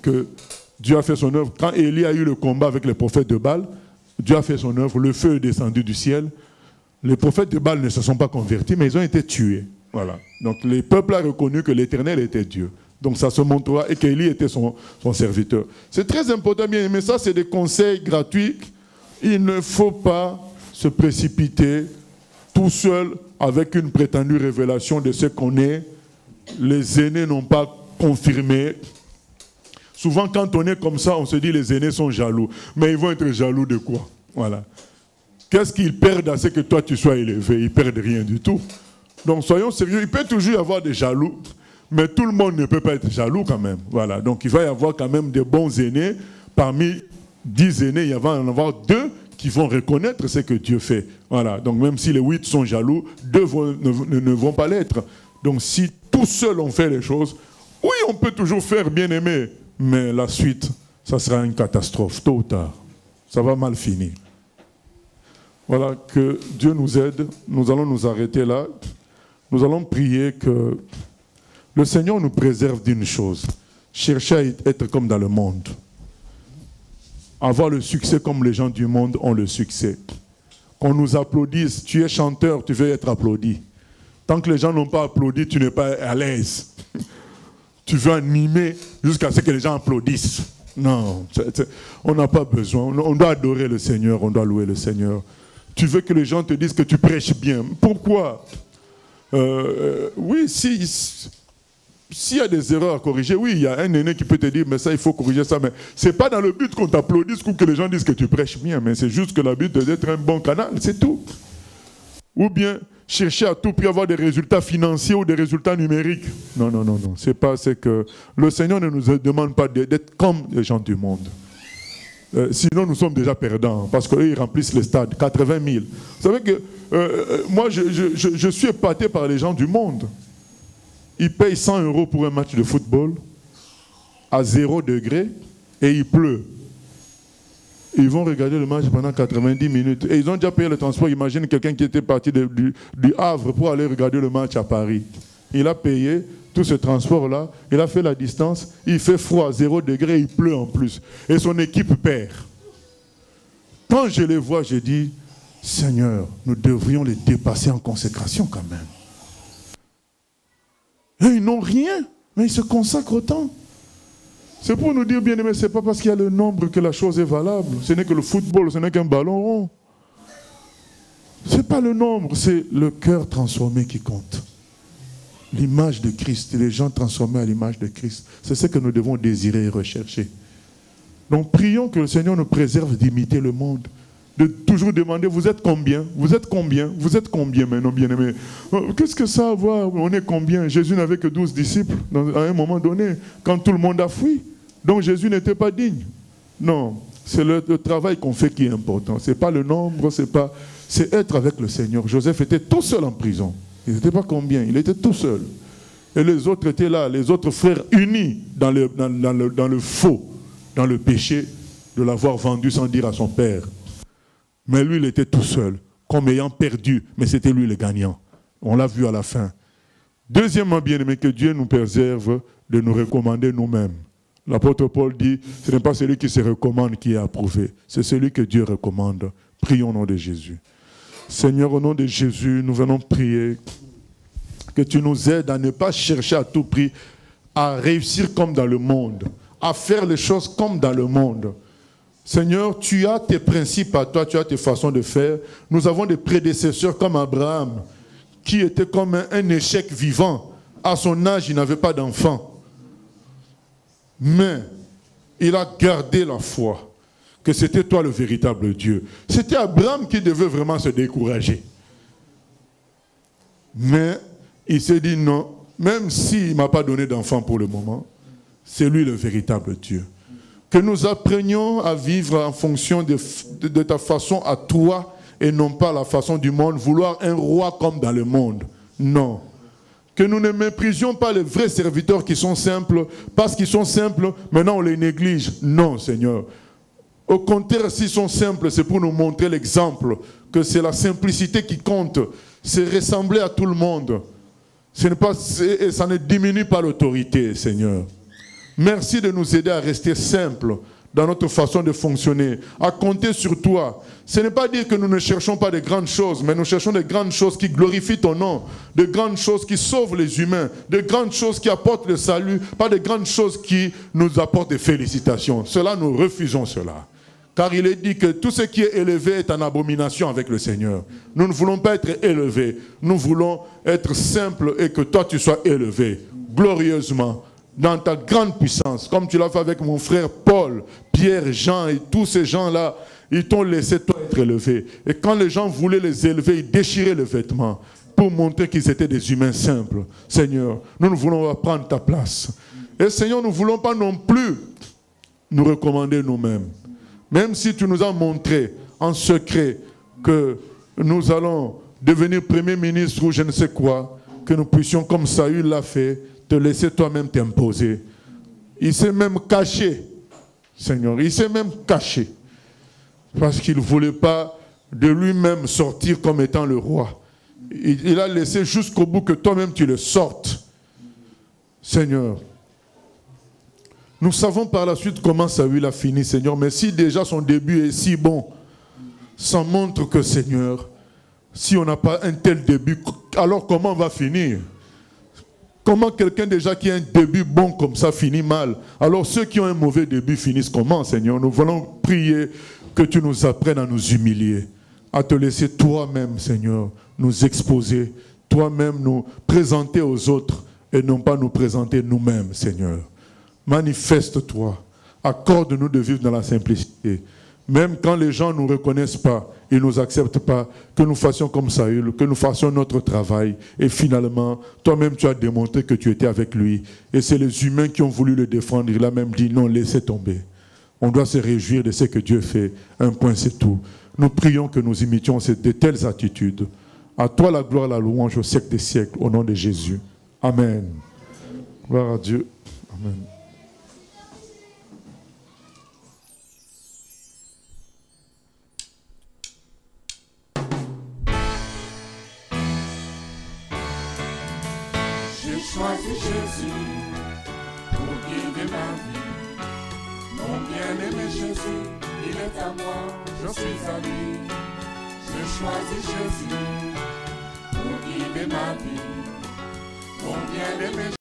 que Dieu a fait son œuvre. Quand Élie a eu le combat avec les prophètes de Baal, Dieu a fait son œuvre, le feu est descendu du ciel. Les prophètes de Baal ne se sont pas convertis, mais ils ont été tués. Voilà. Donc le peuple a reconnu que l'Éternel était Dieu. Donc ça se montrera et qu'Élie était son serviteur. C'est très important, bien aimé. Ça, c'est des conseils gratuits. Il ne faut pas se précipiter tout seul avec une prétendue révélation de ce qu'on est. Les aînés n'ont pas confirmé. Souvent, quand on est comme ça, on se dit les aînés sont jaloux. Mais ils vont être jaloux de quoi? Voilà. Qu'est-ce qu'ils perdent à ce que toi tu sois élevé? Ils perdent rien du tout. Donc soyons sérieux. Il peut toujours y avoir des jaloux. Mais tout le monde ne peut pas être jaloux quand même. Voilà. Donc il va y avoir quand même des bons aînés. Parmi 10 aînés, il va en avoir 2 qui vont reconnaître ce que Dieu fait. Voilà. Donc même si les 8 sont jaloux, 2 ne vont pas l'être. Donc si tout seul on fait les choses, oui, on peut toujours faire bien aimé, mais la suite, ça sera une catastrophe, tôt ou tard. Ça va mal finir. Voilà, que Dieu nous aide. Nous allons nous arrêter là. Nous allons prier que le Seigneur nous préserve d'une chose. Chercher à être comme dans le monde. Avoir le succès comme les gens du monde ont le succès. Qu'on nous applaudisse. Tu es chanteur, tu veux être applaudi. Tant que les gens n'ont pas applaudi, tu n'es pas à l'aise. Tu veux animer jusqu'à ce que les gens applaudissent. Non, on n'a pas besoin. On doit adorer le Seigneur, on doit louer le Seigneur. Tu veux que les gens te disent que tu prêches bien. Pourquoi? Oui, s'il y a des erreurs à corriger, oui, il y a un aîné qui peut te dire, mais ça, il faut corriger ça. Mais ce n'est pas dans le but qu'on t'applaudisse ou que les gens disent que tu prêches bien, mais c'est juste que le but d'être un bon canal, c'est tout. Ou bien chercher à tout prix avoir des résultats financiers ou des résultats numériques. Non, non, non, non. C'est pas ce que... Le Seigneur ne nous demande pas d'être comme les gens du monde. Sinon, nous sommes déjà perdants, parce qu'eux, ils remplissent les stades, 80 000. Vous savez que moi, je suis épaté par les gens du monde. Ils payent 100 € pour un match de football à 0 degré et il pleut. Ils vont regarder le match pendant 90 minutes. Et ils ont déjà payé le transport. Imagine quelqu'un qui était parti du Havre pour aller regarder le match à Paris. Il a payé tout ce transport-là. Il a fait la distance. Il fait froid, 0 degré, il pleut en plus. Et son équipe perd. Quand je les vois, je dis, Seigneur, nous devrions les dépasser en consécration quand même. Et ils n'ont rien, mais ils se consacrent autant. C'est pour nous dire, bien aimé, ce n'est pas parce qu'il y a le nombre que la chose est valable. Ce n'est que le football, ce n'est qu'un ballon rond. Ce n'est pas le nombre, c'est le cœur transformé qui compte. L'image de Christ, les gens transformés à l'image de Christ. C'est ce que nous devons désirer et rechercher. Donc prions que le Seigneur nous préserve d'imiter le monde. De toujours demander, vous êtes combien? Vous êtes combien? Vous êtes combien maintenant, bien-aimés? Qu'est-ce que ça a à voir? On est combien? Jésus n'avait que 12 disciples à un moment donné, quand tout le monde a fui. Donc Jésus n'était pas digne. Non, C'est le travail qu'on fait qui est important. Ce n'est pas le nombre, c'est être avec le Seigneur. Joseph était tout seul en prison. Il n'était pas combien, il était tout seul. Et les autres étaient là, les autres frères unis dans le faux, dans le péché de l'avoir vendu sans dire à son père. Mais lui, il était tout seul, comme ayant perdu, mais c'était lui le gagnant. On l'a vu à la fin. Deuxièmement, bien aimé, que Dieu nous préserve de nous recommander nous-mêmes. L'apôtre Paul dit, ce n'est pas celui qui se recommande qui est approuvé, c'est celui que Dieu recommande. Prions au nom de Jésus. Seigneur, au nom de Jésus, nous venons prier que tu nous aides à ne pas chercher à tout prix à réussir comme dans le monde, à faire les choses comme dans le monde. Seigneur, tu as tes principes à toi, tu as tes façons de faire. Nous avons des prédécesseurs comme Abraham, qui était comme un échec vivant. À son âge, il n'avait pas d'enfant. Mais il a gardé la foi, que c'était toi le véritable Dieu. C'était Abraham qui devait vraiment se décourager. Mais il s'est dit non, même s'il ne m'a pas donné d'enfant pour le moment, c'est lui le véritable Dieu. Que nous apprenions à vivre en fonction de ta façon à toi et non pas la façon du monde, vouloir un roi comme dans le monde. Non. Que nous ne méprisions pas les vrais serviteurs qui sont simples, parce qu'ils sont simples, maintenant on les néglige. Non, Seigneur. Au contraire, s'ils sont simples, c'est pour nous montrer l'exemple, que c'est la simplicité qui compte. C'est ressembler à tout le monde. Et ça ne diminue pas l'autorité, Seigneur. Merci de nous aider à rester simples dans notre façon de fonctionner, à compter sur toi. Ce n'est pas dire que nous ne cherchons pas de grandes choses, mais nous cherchons de grandes choses qui glorifient ton nom, de grandes choses qui sauvent les humains, de grandes choses qui apportent le salut, pas de grandes choses qui nous apportent des félicitations. Cela, nous refusons cela. Car il est dit que tout ce qui est élevé est en abomination avec le Seigneur. Nous ne voulons pas être élevés, nous voulons être simples et que toi tu sois élevé, glorieusement, dans ta grande puissance, comme tu l'as fait avec mon frère Paul, Pierre, Jean et tous ces gens-là, ils t'ont laissé toi être élevé. Et quand les gens voulaient les élever, ils déchiraient le vêtement pour montrer qu'ils étaient des humains simples. Seigneur, nous voulons prendre ta place. Et Seigneur, nous ne voulons pas non plus nous recommander nous-mêmes. Même si tu nous as montré en secret que nous allons devenir Premier ministre ou je ne sais quoi, que nous puissions, comme Saül l'a fait, te laisser toi-même t'imposer. Il s'est même caché, Seigneur, il s'est même caché. Parce qu'il ne voulait pas de lui-même sortir comme étant le roi. Il a laissé jusqu'au bout que toi-même tu le sortes. Seigneur, nous savons par la suite comment Saül a fini, Seigneur, mais si déjà son début est si bon, ça montre que, Seigneur, si on n'a pas un tel début, alors comment on va finir? Comment quelqu'un déjà qui a un début bon comme ça finit mal? Alors ceux qui ont un mauvais début finissent comment, Seigneur? Nous voulons prier que tu nous apprennes à nous humilier, à te laisser toi-même, Seigneur, nous exposer, toi-même nous présenter aux autres et non pas nous présenter nous-mêmes, Seigneur. Manifeste-toi, accorde-nous de vivre dans la simplicité. Même quand les gens ne nous reconnaissent pas, ils ne nous acceptent pas, que nous fassions comme Saül, que nous fassions notre travail. Et finalement, toi-même tu as démontré que tu étais avec lui. Et c'est les humains qui ont voulu le défendre. Il a même dit non, laissez tomber. On doit se réjouir de ce que Dieu fait. Un point, c'est tout. Nous prions que nous imitions de telles attitudes. À toi la gloire, la louange au siècle des siècles, au nom de Jésus. Amen. Gloire à Dieu. Amen. J'ai choisi Jésus pour guider ma vie. Mon bien-aimé Jésus, il est à moi, je suis à lui. J'ai choisi Jésus pour guider ma vie. Mon bien-aimé